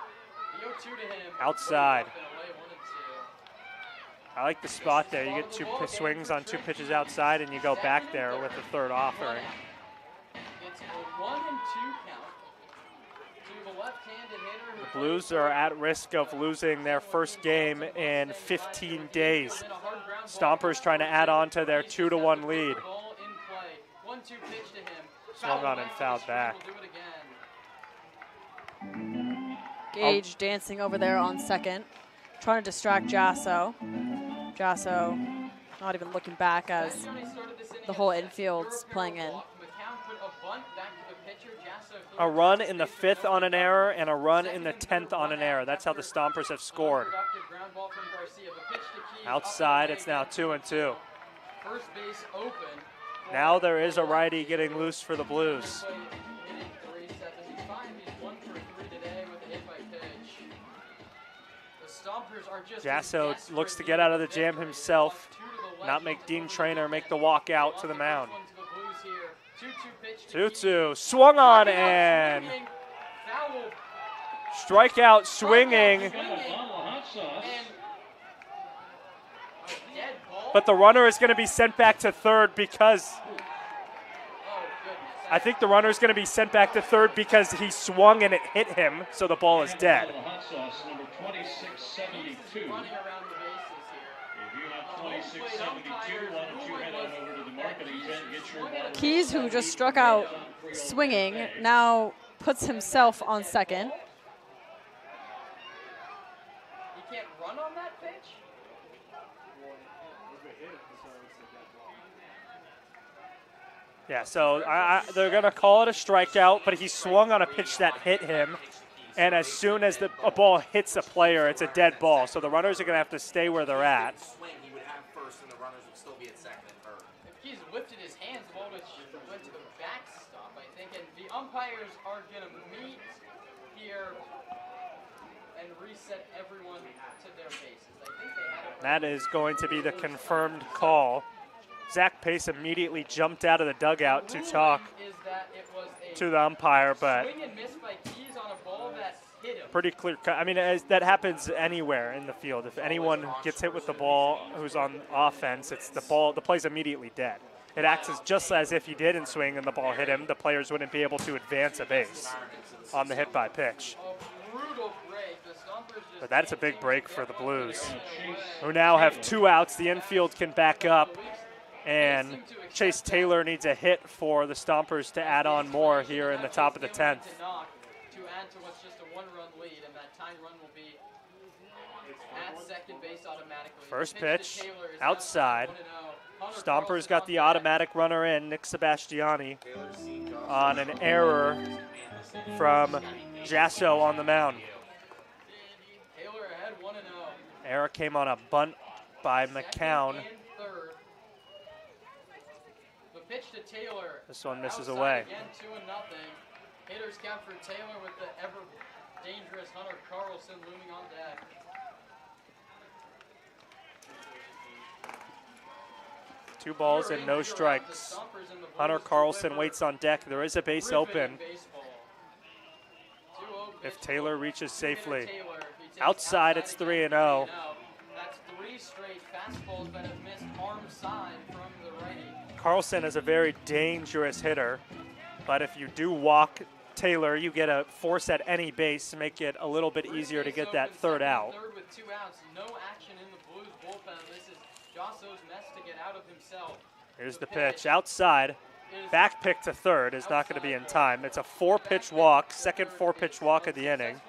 Speaker 2: Outside. I like the spot there. You get 2 swings on 2 pitches outside, and you go back there with the 3rd offering.
Speaker 3: It's a 1-2 count to the left-handed hitter.
Speaker 2: The Blues are at risk of losing their first game in 15 days. Stompers trying to add on to their 2-1 lead. Swung on and fouled back.
Speaker 1: Gage dancing over there on second, trying to distract Jasso. Jasso not even looking back as the whole infield's playing in.
Speaker 3: McCown
Speaker 2: a run in the 5th on an error and a run in the 10th on an error. That's how the Stompers have scored. Outside, it's now 2-2.
Speaker 3: First base open.
Speaker 2: Now there is a righty getting loose for the Blues. Jasso looks to get out of the jam himself, not make Dean Traynor make the walk out to the mound. 2-2, swung on and strikeout swinging. But the runner is going to be sent back to third because I think the runner is going to be sent back to third because he swung and it hit him, so the ball is dead.
Speaker 1: Keys, who just struck out swinging, now puts himself on second.
Speaker 3: He can't run on that pitch?
Speaker 2: Yeah, so they're going to call it a strikeout, but he swung on a pitch that hit him. And as soon as a ball hits a player, it's a dead ball. So the runners are going to have to stay where they're at.
Speaker 5: He would have first, and the runners would still be at second and third.
Speaker 3: If he's lifted his hands, the ball went to the backstop, I think. And the umpires are going to meet here and reset everyone to their bases. I think they had it.
Speaker 2: That is going to be the confirmed call. Zach Pace immediately jumped out of the dugout to talk to the umpire, but
Speaker 3: swing and miss by Keys on a ball that hit him.
Speaker 2: pretty clear cut. I mean, that happens anywhere in the field. If anyone gets hit with the ball who's on offense, it's the play's immediately dead. It acts just as if he didn't swing and the ball hit him. The players wouldn't be able to advance a base on the hit by pitch. But that's a big break for the Blues, who now have 2 outs. The infield can back up. And Chase Taylor needs a hit for the Stompers to add on more here in the top of the 10th.
Speaker 3: To add to what's just a 1-run lead, and that tying run will be at second base automatically.
Speaker 2: First pitch, outside. Stompers got the automatic runner in, Nick Sebastiani, on an error from Jasso on the mound.
Speaker 3: Taylor ahead 1-0.
Speaker 2: Error came on a bunt by McCown.
Speaker 3: Pitch to Taylor.
Speaker 2: This one misses
Speaker 3: Outside
Speaker 2: away.
Speaker 3: Again, 2-0. Hitters count for Taylor with the ever dangerous Hunter Carlson looming on deck.
Speaker 2: Two balls and no strikes. Hunter Carlson waits on deck. There is a base open if Taylor reaches safely. Outside, it's 3-0.
Speaker 3: That's 3 straight fastballs that have missed arm side from the righty.
Speaker 2: Carlson is a very dangerous hitter, but if you do walk Taylor, you get a force at any base to make it a little bit easier to get that third out.
Speaker 3: Third with 2 outs, no action in the Blues bullpen. This is Jasso's mess to get out of himself.
Speaker 2: Here's the pitch outside. Back pick to third is not going to be in time. It's a 4-pitch walk, second 4-pitch walk of the inning.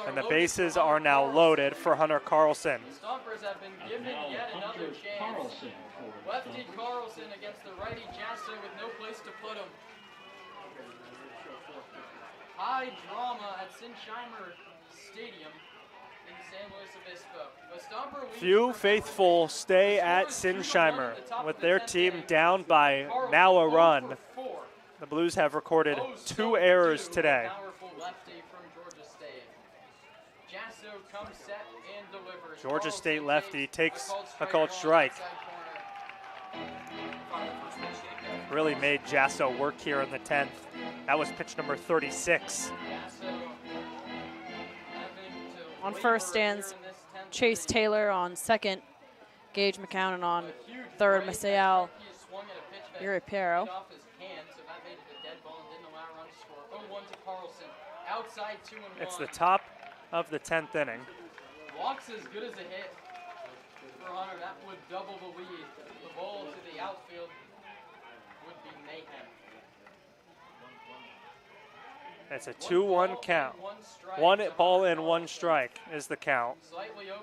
Speaker 2: And the bases are now loaded for Hunter Carlson.
Speaker 3: Stompers have been given yet another chance. Lefty Carlson against the righty Jasso with no place to put him. High drama at Sinsheimer Stadium in San Luis Obispo. A Stomper
Speaker 2: Few faithful stay at Sinsheimer with their team down by now a run. The Blues have recorded 2 errors today. Georgia State lefty takes a called strike. Really made Jasso work here in the 10th. That was pitch number 36.
Speaker 1: On first stands Chase Taylor, on second Gage McCown, on third Maciel Uripiero.
Speaker 2: It's the top of the 10th inning.
Speaker 3: Walks as good as a hit for Hunter. That would double the lead. The ball to the outfield would be mayhem.
Speaker 2: It's a 2-1 count. 1 ball and 1 strike is the count.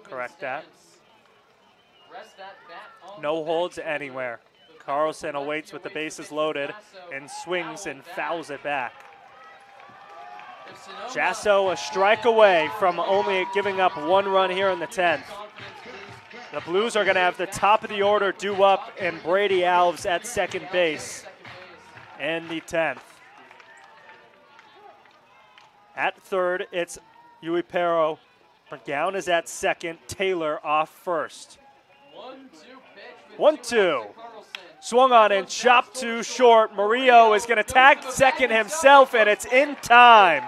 Speaker 2: Correct that. No holds anywhere. Carlson awaits with the bases loaded and swings and fouls it back. Jasso a strike away from only giving up 1 run here in the 10th. The Blues are going to have the top of the order due up and Brady Alves at second base in the 10th. At third, it's Uipero. McGowan is at second. Taylor off first. 1-2. Swung on and chopped too short. Murillo is going to tag second himself, and it's in time.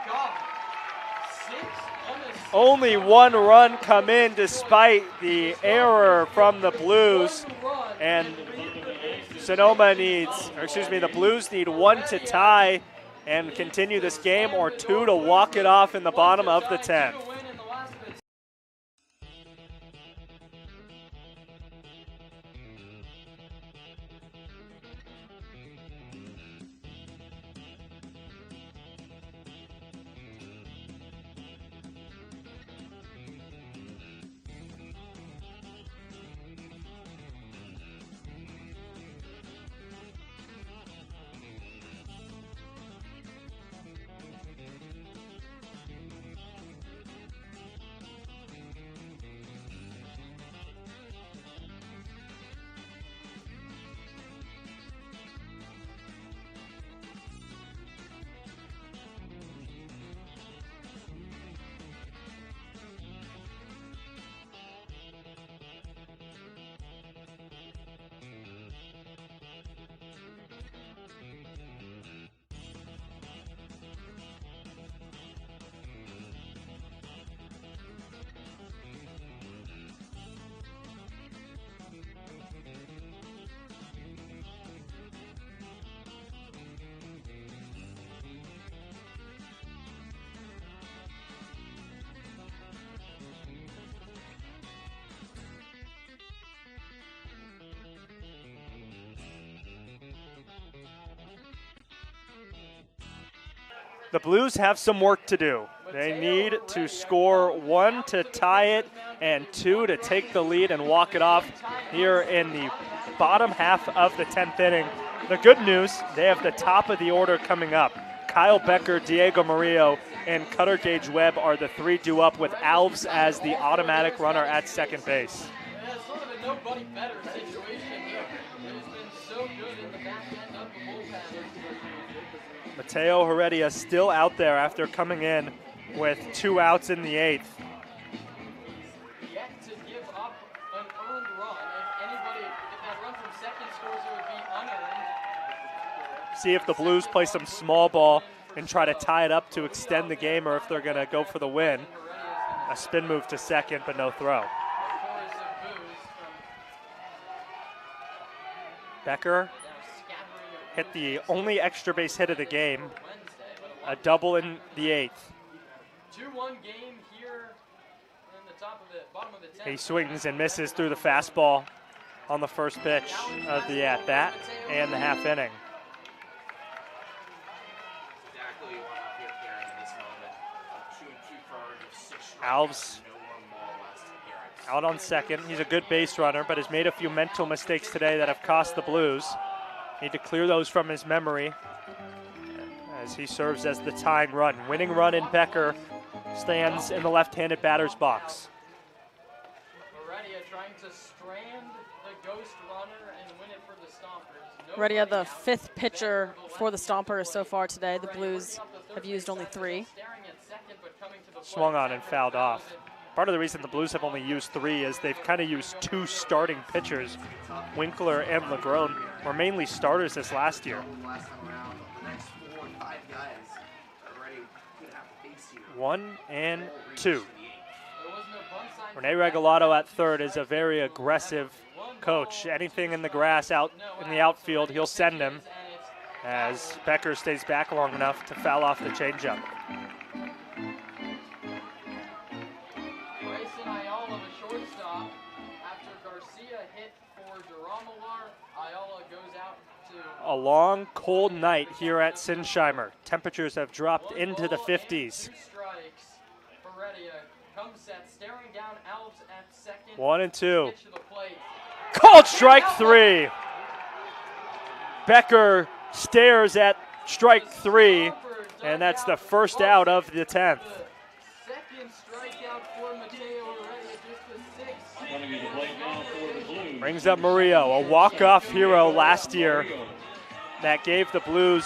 Speaker 2: Only 1 run come in despite the error from the Blues. And the Blues need 1 to tie and continue this game, or 2 to walk it off in the bottom of the 10th. The Blues have some work to do. They need to score 1 to tie it and 2 to take the lead and walk it off here in the bottom half of the 10th inning. The good news, they have the top of the order coming up. Kyle Becker, Diego Murillo, and Cutter Gage Webb are the 3 due up, with Alves as the automatic runner at second base.
Speaker 3: Yeah, it's sort of a nobody better situation here. It has been so good in the back end of the bullpen.
Speaker 2: Mateo Heredia still out there after coming in with 2 outs in the 8th.
Speaker 3: Yet to give up an earned run. If that run from second scores, it would be unearned.
Speaker 2: See if the Blues play some small ball and try to tie it up to extend the game, or if they're going to go for the win. A spin move to second, but no throw. Becker hit the only extra base hit of the game, a double in the 8th.
Speaker 3: 2-1 game here in the bottom of the 10th.
Speaker 2: He swings and misses through the fastball on the first pitch of the at-bat and the half inning.
Speaker 5: Exactly what I'm here carrying in this moment. 2 2/3 of 6 strikeouts.
Speaker 2: Alves
Speaker 5: No run ball last appearance.
Speaker 2: out on second. He's a good base runner, but has made a few mental mistakes today that have cost the Blues. Need to clear those from his memory as he serves as the tying run. Winning run in Becker stands in the left-handed batter's box.
Speaker 3: Heredia trying to strand the ghost runner and win it for the Stompers.
Speaker 1: Heredia, the 5th pitcher for the Stompers so far today. The Blues have used only 3.
Speaker 2: Swung on and fouled off. Part of the reason the Blues have only used 3 is they've kind of used 2 starting pitchers. Winkler and Legrone were mainly starters this last year.
Speaker 5: Last time around, the next 4 or 5 guys are already going to have to face you.
Speaker 2: 1 and 2. Rene Regalado at third is a very aggressive coach. Anything in the grass out in the outfield, he'll send him, as Becker stays back long enough to foul off the changeup. A long, cold night here at Sinsheimer. Temperatures have dropped into the 50s. 1 and 2. Called strike 3. Becker stares at strike 3 And that's the first out of the 10th.
Speaker 3: Second strikeout for Mateo Heredia, just the 6th.
Speaker 6: Coming into play now for the Blues.
Speaker 2: Brings up Murillo, a walk-off hero last year that gave the Blues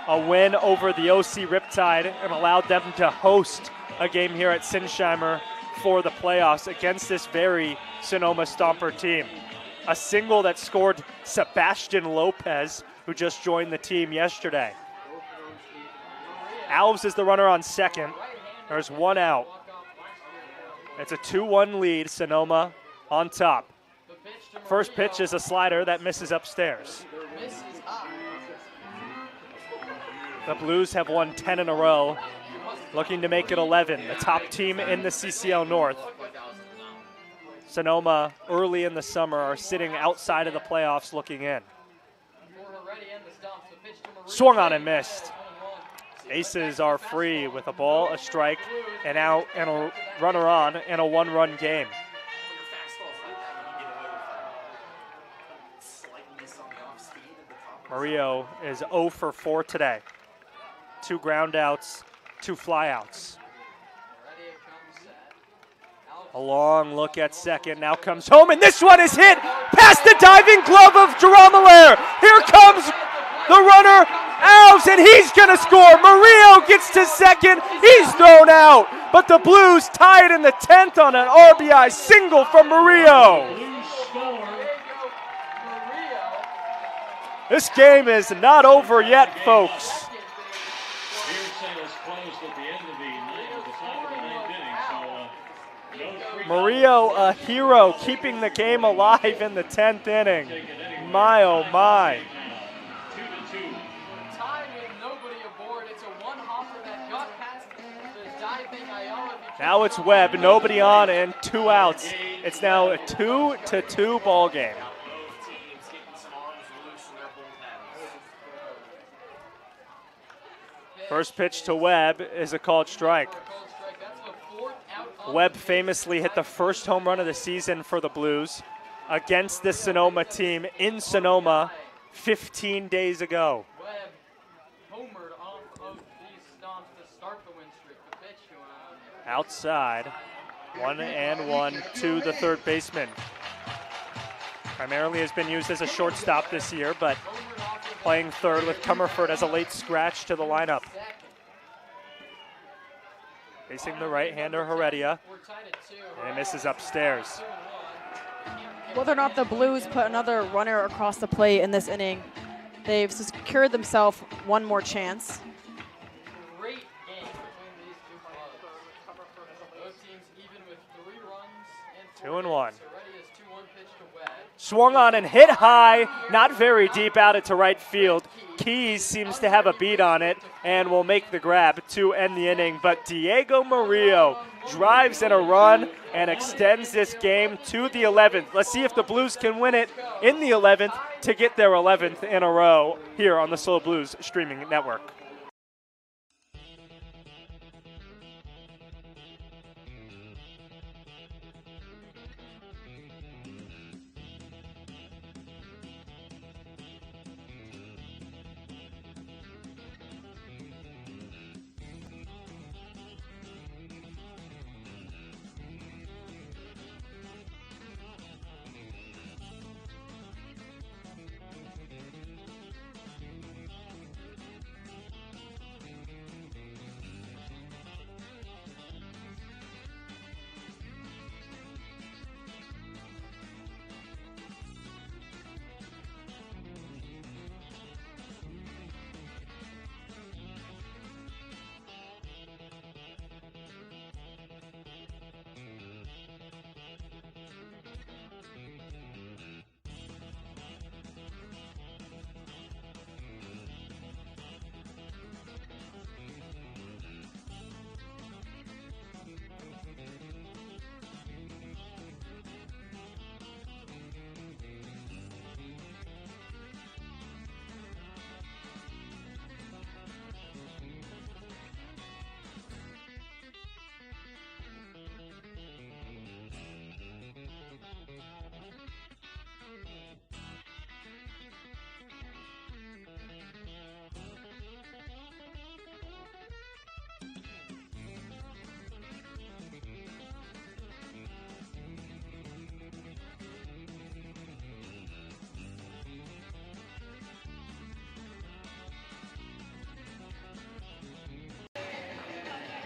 Speaker 2: a win over the OC Riptide and allowed them to host a game here at Sinsheimer for the playoffs against this very Sonoma Stomper team. A single that scored Sebastian Lopez, who just joined the team yesterday. Alves is the runner on second. There's one out. It's a 2-1 lead, Sonoma on top. First pitch is a slider that misses upstairs. The Blues have won 10 in a row, looking to make it 11, the top team in the CCL North. Sonoma, early in the summer, are sitting outside of the playoffs looking in. Swung on and missed. Aces are free with a ball, a strike, an out, and a runner on, and a one-run game. Murillo is 0 for 4 today. 2 ground outs, 2 flyouts. A long look at second, now comes home, and this one is hit past the diving glove of Jerome. Here comes the runner, Alves, and he's gonna score. Murillo gets to second, he's thrown out, but the Blues tie it in the 10th on an RBI single from Murillo. This game is not over yet, folks. Murillo, a hero, keeping the game alive in the 10th inning. My, oh my. Now it's Webb, nobody on, and 2 outs. It's now a 2-2 ball game. First pitch to Webb is a called strike. Webb famously hit the first home run of the season for the Blues against the Sonoma team in Sonoma 15 days ago.
Speaker 3: Webb homered off of these stomps to start the win streak. The pitch to
Speaker 2: Outside, 1-1 to the third baseman. Primarily has been used as a shortstop this year, but playing third with Comerford as a late scratch to the lineup. Facing the right-hander Heredia, and misses upstairs.
Speaker 1: Whether or not the Blues put another runner across the plate in this inning, they've secured themselves one more chance.
Speaker 3: great game between these two clubs. Both teams even with 3 runs and
Speaker 2: 2-1.
Speaker 3: Heredia's 2-1 pitch to Webb.
Speaker 2: Swung on and hit high, not very deep out into right field. Keys seems to have a beat on it and will make the grab to end the inning. But Diego Murillo drives in a run and extends this game to the 11th. Let's see if the Blues can win it in the 11th to get their 11th in a row here on the SLO Blues streaming network.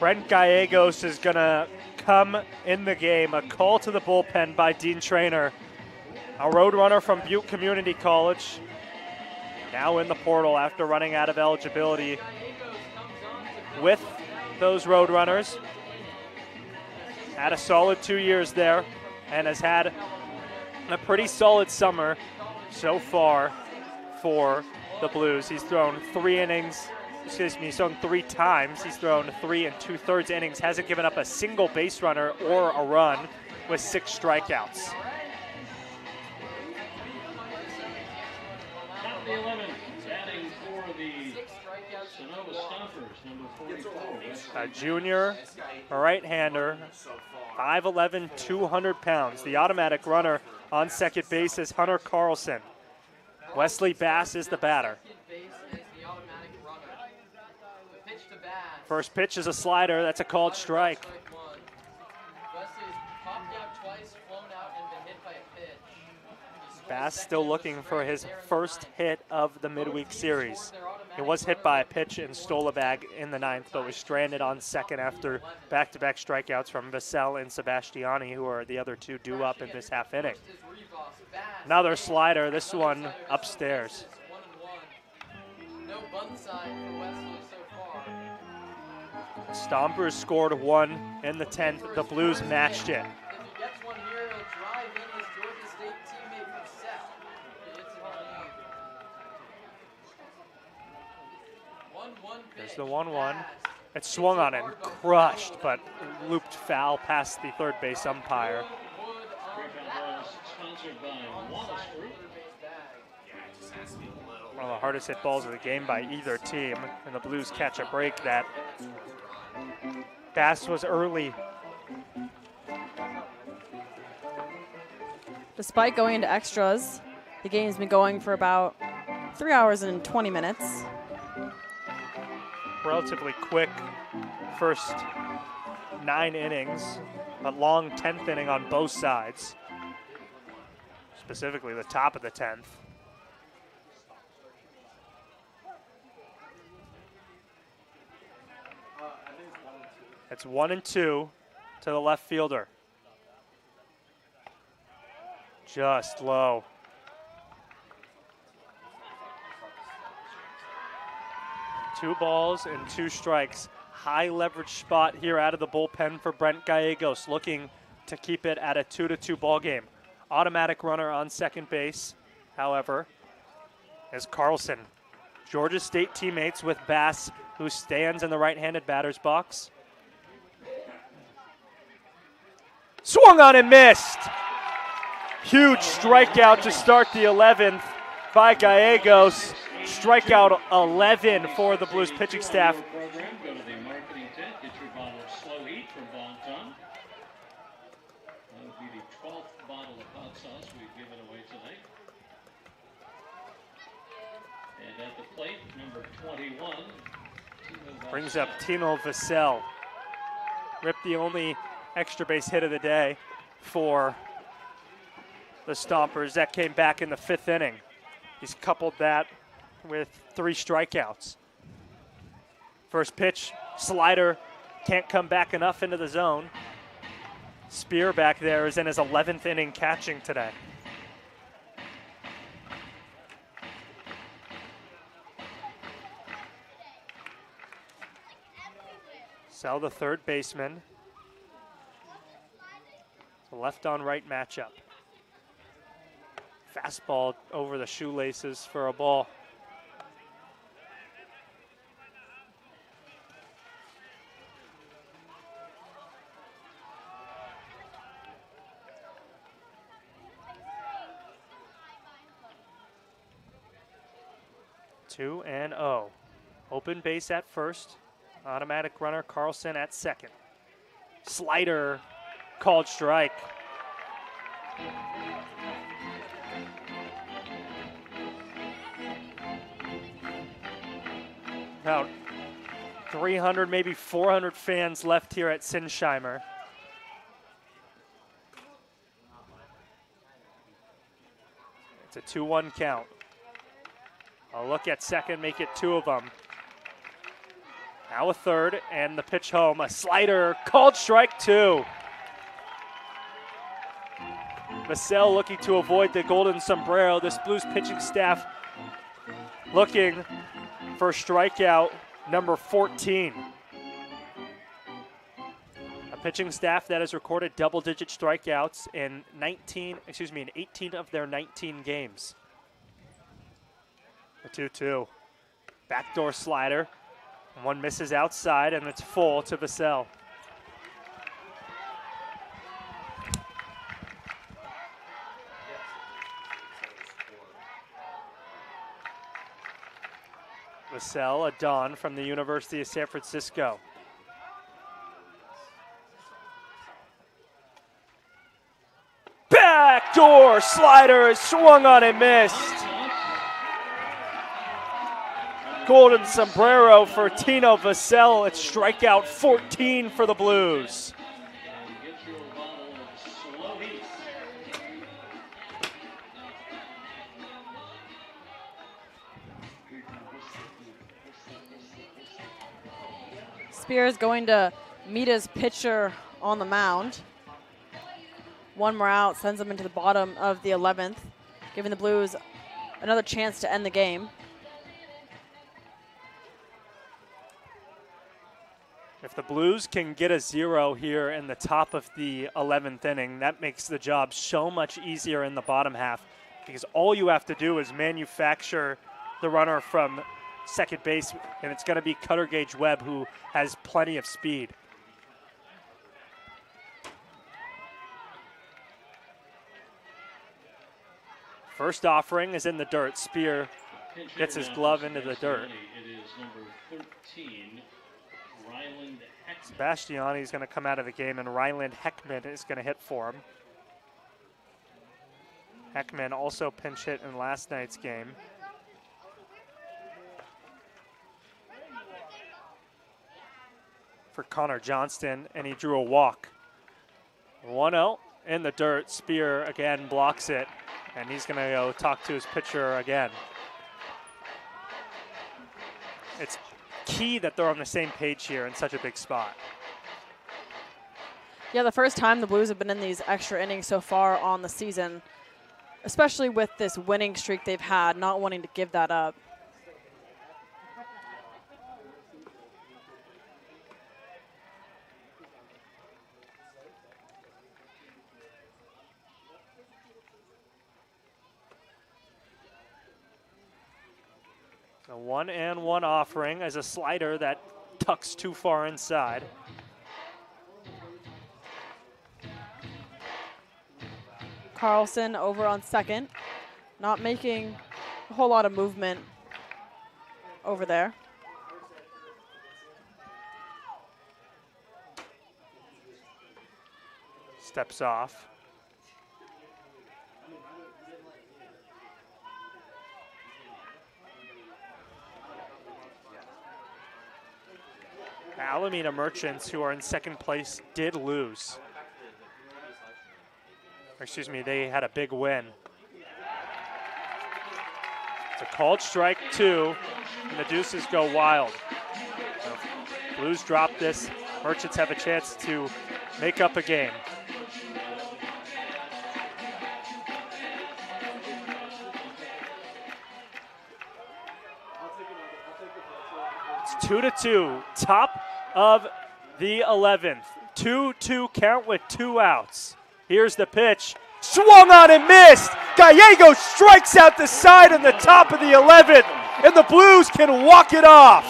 Speaker 2: Brent Gallegos is going to come in the game. A call to the bullpen by Dean Traynor, a road runner from Butte Community College, now in the portal after running out of eligibility with those road runners. Had a solid 2 years there and has had a pretty solid summer so far for the Blues. He's thrown 3 innings. He's thrown 3 times. He's thrown 3 2/3 innings. Hasn't given up a single base runner or a run with 6 strikeouts.
Speaker 6: Top of the 11th, batting for the Sonoma Stompers, number 44.
Speaker 2: A junior right-hander, 5'11", 200 pounds. The automatic runner on second base is Hunter Carlson. Wesley Bass is the batter. First pitch is a slider. That's a called strike. Bass still looking for his first hit of the midweek series. He was hit by a pitch and stole a bag in the 9th, but was stranded on second after back-to-back strikeouts from Vassell and Sebastiani, who are the other 2 due up in this half inning. Another slider, this one upstairs.
Speaker 3: No bunt side for Wesley so far.
Speaker 2: Stompers scored 1 in the 10th. The Blues matched it.
Speaker 3: If he gets one here, he'll drive in his Georgia State teammate from Seth. It's 1-1 pitch.
Speaker 2: There's the 1-1. It swung on and crushed, but looped foul past the third base umpire.
Speaker 6: Sponsored by Wallace Group.
Speaker 2: One of the hardest hit balls of the game by either team, and the Blues catch a break that Bass was early.
Speaker 1: Despite going into extras, the game's been going for about 3 hours and 20 minutes.
Speaker 2: Relatively quick first 9 innings, but long 10th inning on both sides, specifically the top of the 10th. It's 1-2 to the left fielder. Just low. Two balls and 2 strikes. High leverage spot here out of the bullpen for Brent Gallegos, looking to keep it at a 2-2 ball game. Automatic runner on second base, however, is Carlson. Georgia State teammates with Bass, who stands in the right-handed batter's box. Swung on and missed. Huge strikeout to start the 11th by Gallegos. Strikeout 11 for the Blues pitching staff.
Speaker 6: Program, go to the marketing tent, get your bottle of Slow Heat from Bon Ton. That would be the 12th bottle of hot sauce we've given away tonight. And at the plate, number 21.
Speaker 2: Brings up Tino Vassell. Ripped the only extra base hit of the day for the Stompers. That came back in the 5th inning. He's coupled that with 3 strikeouts. First pitch, slider, can't come back enough into the zone. Spear back there is in his 11th inning catching today. Sell, the third baseman. Left on right matchup. Fastball over the shoelaces for a ball. Two and oh. Open base at first. Automatic runner Carlson at second. Slider, called strike. About 300, maybe 400 fans left here at Sinsheimer. It's a 2-1 count. A look at second, make it 2 of them. Now a third, and the pitch home. A slider, called strike 2. Vassell looking to avoid the golden sombrero. This Blues pitching staff looking for strikeout number 14. A pitching staff that has recorded double-digit strikeouts in 18 of their 19 games. A 2-2. Backdoor slider. One misses outside, and it's full to Vassell. Vassell, a Don from the University of San Francisco. Backdoor slider is swung on and missed. Golden sombrero for Tino Vassell. It's strikeout 14 for the Blues.
Speaker 1: Spears going to meet his pitcher on the mound. One more out sends him into the bottom of the 11th, giving the Blues another chance to end the game.
Speaker 2: If the Blues can get a 0 here in the top of the 11th inning, that makes the job so much easier in the bottom half, because all you have to do is manufacture the runner from second base, and it's going to be Cutter Gage Webb, who has plenty of speed. First offering is in the dirt. Spear gets his glove into the dirt.
Speaker 6: It is number 13, Ryland Heckman.
Speaker 2: Sebastiani is going to come out of the game, and Ryland Heckman is going to hit for him. Heckman also pinch hit in last night's game. For Connor Johnston, and he drew a walk. 1-0 in the dirt. Spear again blocks it, and he's going to go talk to his pitcher again. It's key that they're on the same page here in such a big spot.
Speaker 1: Yeah, the first time the Blues have been in these extra innings so far on the season, especially with this winning streak they've had, not wanting to give that up.
Speaker 2: A 1-1 offering as a slider that tucks too far inside.
Speaker 1: Carlson over on second, not making a whole lot of movement over there.
Speaker 2: Steps off. Alameda Merchants, who are in second place, did lose. Excuse me, they had a big win. It's a called strike 2, and the Deuces go wild. So Blues drop this. Merchants have a chance to make up a game. It's 2-2, top of the 11th. 2-2 count with 2 outs. Here's the pitch. Swung on and missed. Gallego strikes out the side in the top of the 11th, and the Blues can walk it off.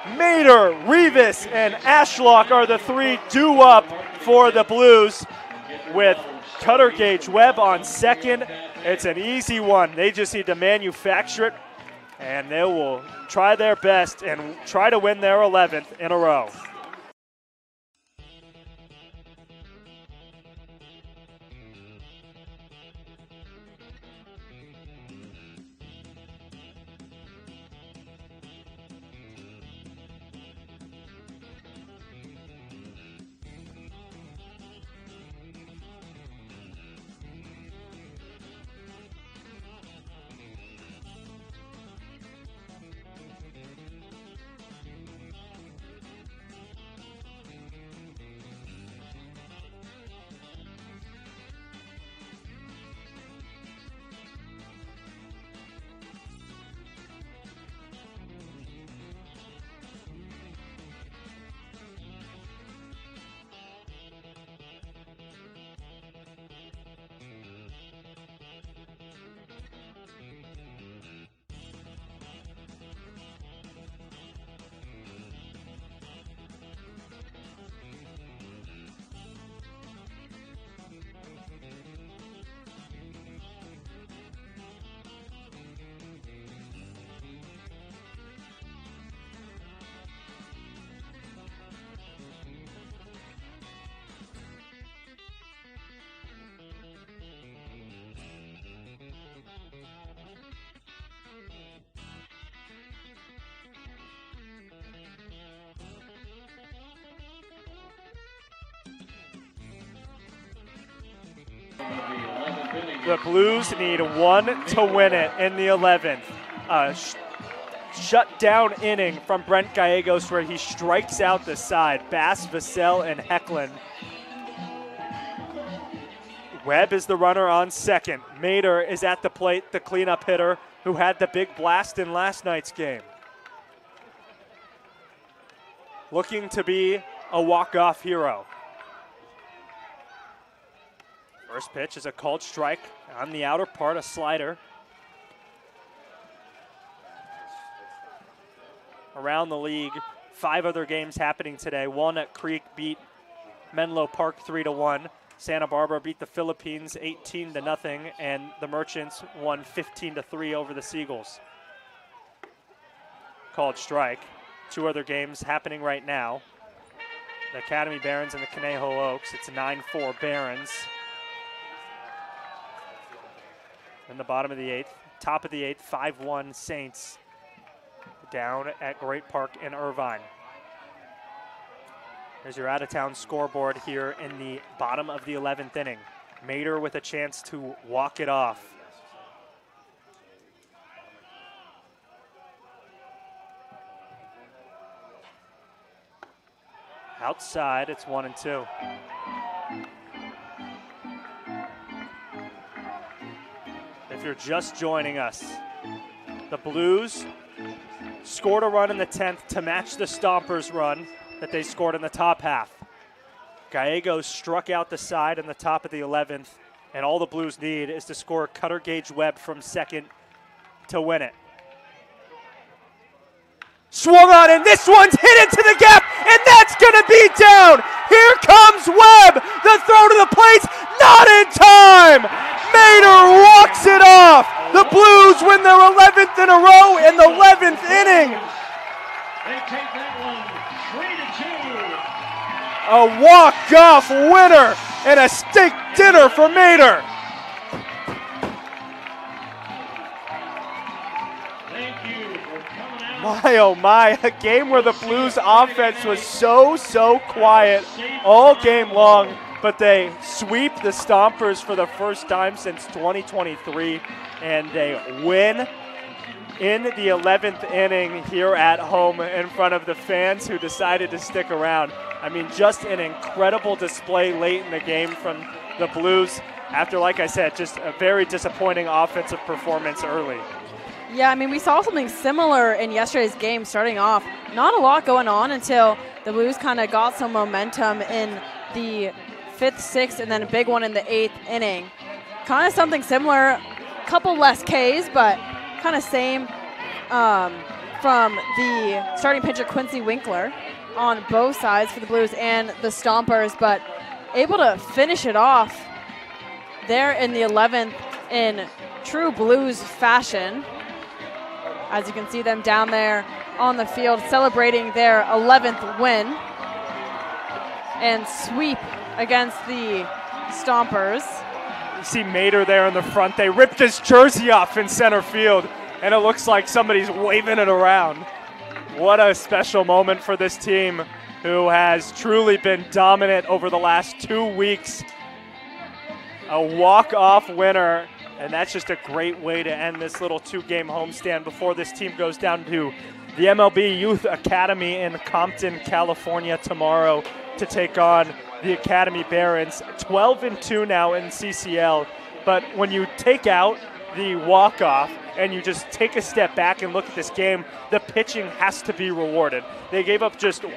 Speaker 6: 26-59.
Speaker 2: Mater, Rivas, and Ashlock are the 3 due up for the Blues, with Cutter Gage Webb on second. It's an easy one. They just need to manufacture it, and they will try their best and try to win their 11th in a row. The Blues need one to win it in the 11th. Shut down inning from Brent Gallegos where he strikes out the side. Bass, Vassell, and Hecklin. Webb is the runner on second. Mater is at the plate, the cleanup hitter who had the big blast in last night's game. Looking to be a walk-off hero. First pitch is a called strike on the outer part, a slider. Around the league, 5 other games happening today. Walnut Creek beat Menlo Park 3-1. Santa Barbara beat the Philippines 18-0, and the Merchants won 15-3 over the Seagulls. Called strike. 2 other games happening right now. The Academy Barons and the Conejo Oaks. It's 9-4 Barons. In the bottom of the 8th, top of the 8th, 5-1 Saints down at Great Park in Irvine. There's your out-of-town scoreboard here in the bottom of the 11th inning. Mater with a chance to walk it off. Outside, it's 1-2. If you're just joining us, the Blues scored a run in the 10th to match the Stompers run that they scored in the top half. Gallegos struck out the side in the top of the 11th, and all the Blues need is to score Cutter Gage Webb from second to win it. Swung on, and this one's hit into the gap, and that's going to be down. Here comes Webb. The throw to the plate, not in time. Mater walks it off. The Blues win their 11th in a row in the 11th inning.
Speaker 6: They take that one 3-2.
Speaker 2: A walk-off winner and a steak dinner for Mater. My, oh my, a game where the Blues offense was so quiet all game long, but they sweep the Stompers for the first time since 2023, and they win in the 11th inning here at home in front of the fans who decided to stick around. I mean, just an incredible display late in the game from the Blues after, like I said, just a very disappointing offensive performance early.
Speaker 1: Yeah, I mean, we saw something similar in yesterday's game starting off. Not a lot going on until the Blues kind of got some momentum in the 5th, 6th, and then a big one in the 8th inning. Kind of something similar, couple less Ks, but kind of same from the starting pitcher Quincy Winkler on both sides for the Blues and the Stompers, but able to finish it off there in the 11th in true Blues fashion. As you can see them down there on the field celebrating their 11th win and sweep against the Stompers.
Speaker 2: You see Mater there in the front. They ripped his jersey off in center field, and it looks like somebody's waving it around. What a special moment for this team who has truly been dominant over the last 2 weeks. A walk-off winner. And that's just a great way to end this little 2-game homestand before this team goes down to the MLB Youth Academy in Compton, California tomorrow to take on the Academy Barons. 12-2 now in CCL. But when you take out the walk-off and you just take a step back and look at this game, the pitching has to be rewarded. They gave up just 2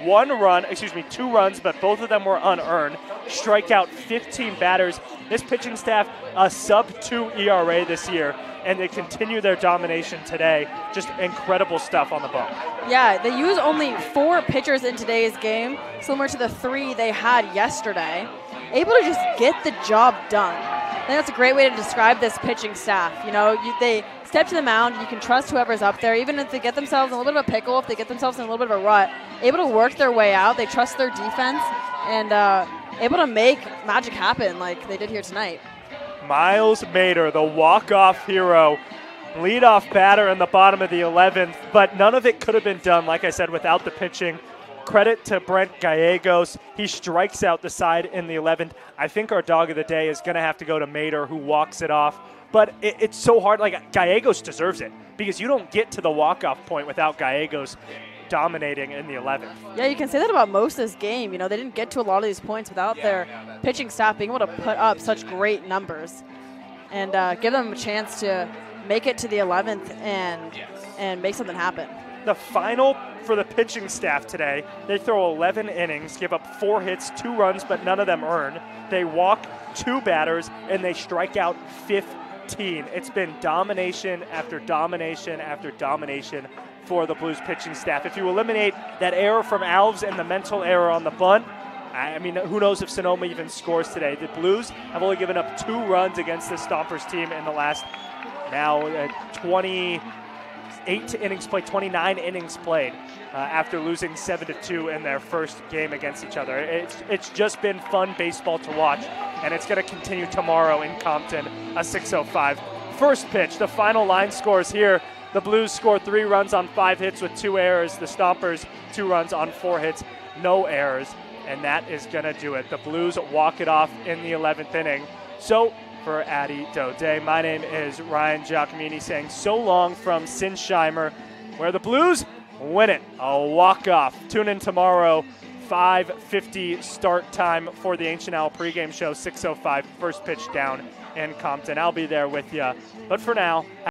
Speaker 2: runs, but both of them were unearned. Strike out 15 batters. This pitching staff, a sub-2 ERA this year, and they continue their domination today. Just incredible stuff on the bump.
Speaker 1: Yeah, they use only 4 pitchers in today's game, similar to the 3 they had yesterday. Able to just get the job done. I think that's a great way to describe this pitching staff. You know, they step to the mound. You can trust whoever's up there, even if they get themselves in a little bit of a pickle, if they get themselves in a little bit of a rut. Able to work their way out. They trust their defense and able to make magic happen like they did here tonight.
Speaker 2: Miles Mater, the walk-off hero, leadoff batter in the bottom of the 11th, but none of it could have been done, like I said, without the pitching. credit to Brent Gallegos. He strikes out the side in the 11th. I think our dog of the day is going to have to go to Mater, who walks it off. But it's so hard. Like, Gallegos deserves it because you don't get to the walk-off point without Gallegos dominating in the 11th.
Speaker 1: Yeah, you can say that about most of this game. You know, they didn't get to a lot of these points without their pitching staff being able to put up such great numbers and give them a chance to make it to the 11th and make something happen.
Speaker 2: The final for the pitching staff today, they throw 11 innings, give up 4 hits, 2 runs, but none of them earned. They walk 2 batters, and they strike out 15. It's been domination after domination after domination for the Blues pitching staff. If you eliminate that error from Alves and the mental error on the bunt, I mean, who knows if Sonoma even scores today. The Blues have only given up 2 runs against the Stompers team in the last 28 innings played, 29 innings played after losing 7-2 in their first game against each other. It's just been fun baseball to watch, and it's going to continue tomorrow in Compton, a 6:05. First pitch, the final line scores here. The Blues score 3 runs on 5 hits with 2 errors. The Stompers 2 runs on 4 hits, no errors, and that is going to do it. The Blues walk it off in the 11th inning. So for Addy Daudet, my name is Ryan Giacomini saying so long from Sinsheimer, where the Blues win it, a walk-off. Tune in tomorrow, 5:50 start time for the Ancient Owl pregame show, 6:05, first pitch down in Compton. I'll be there with you. But for now,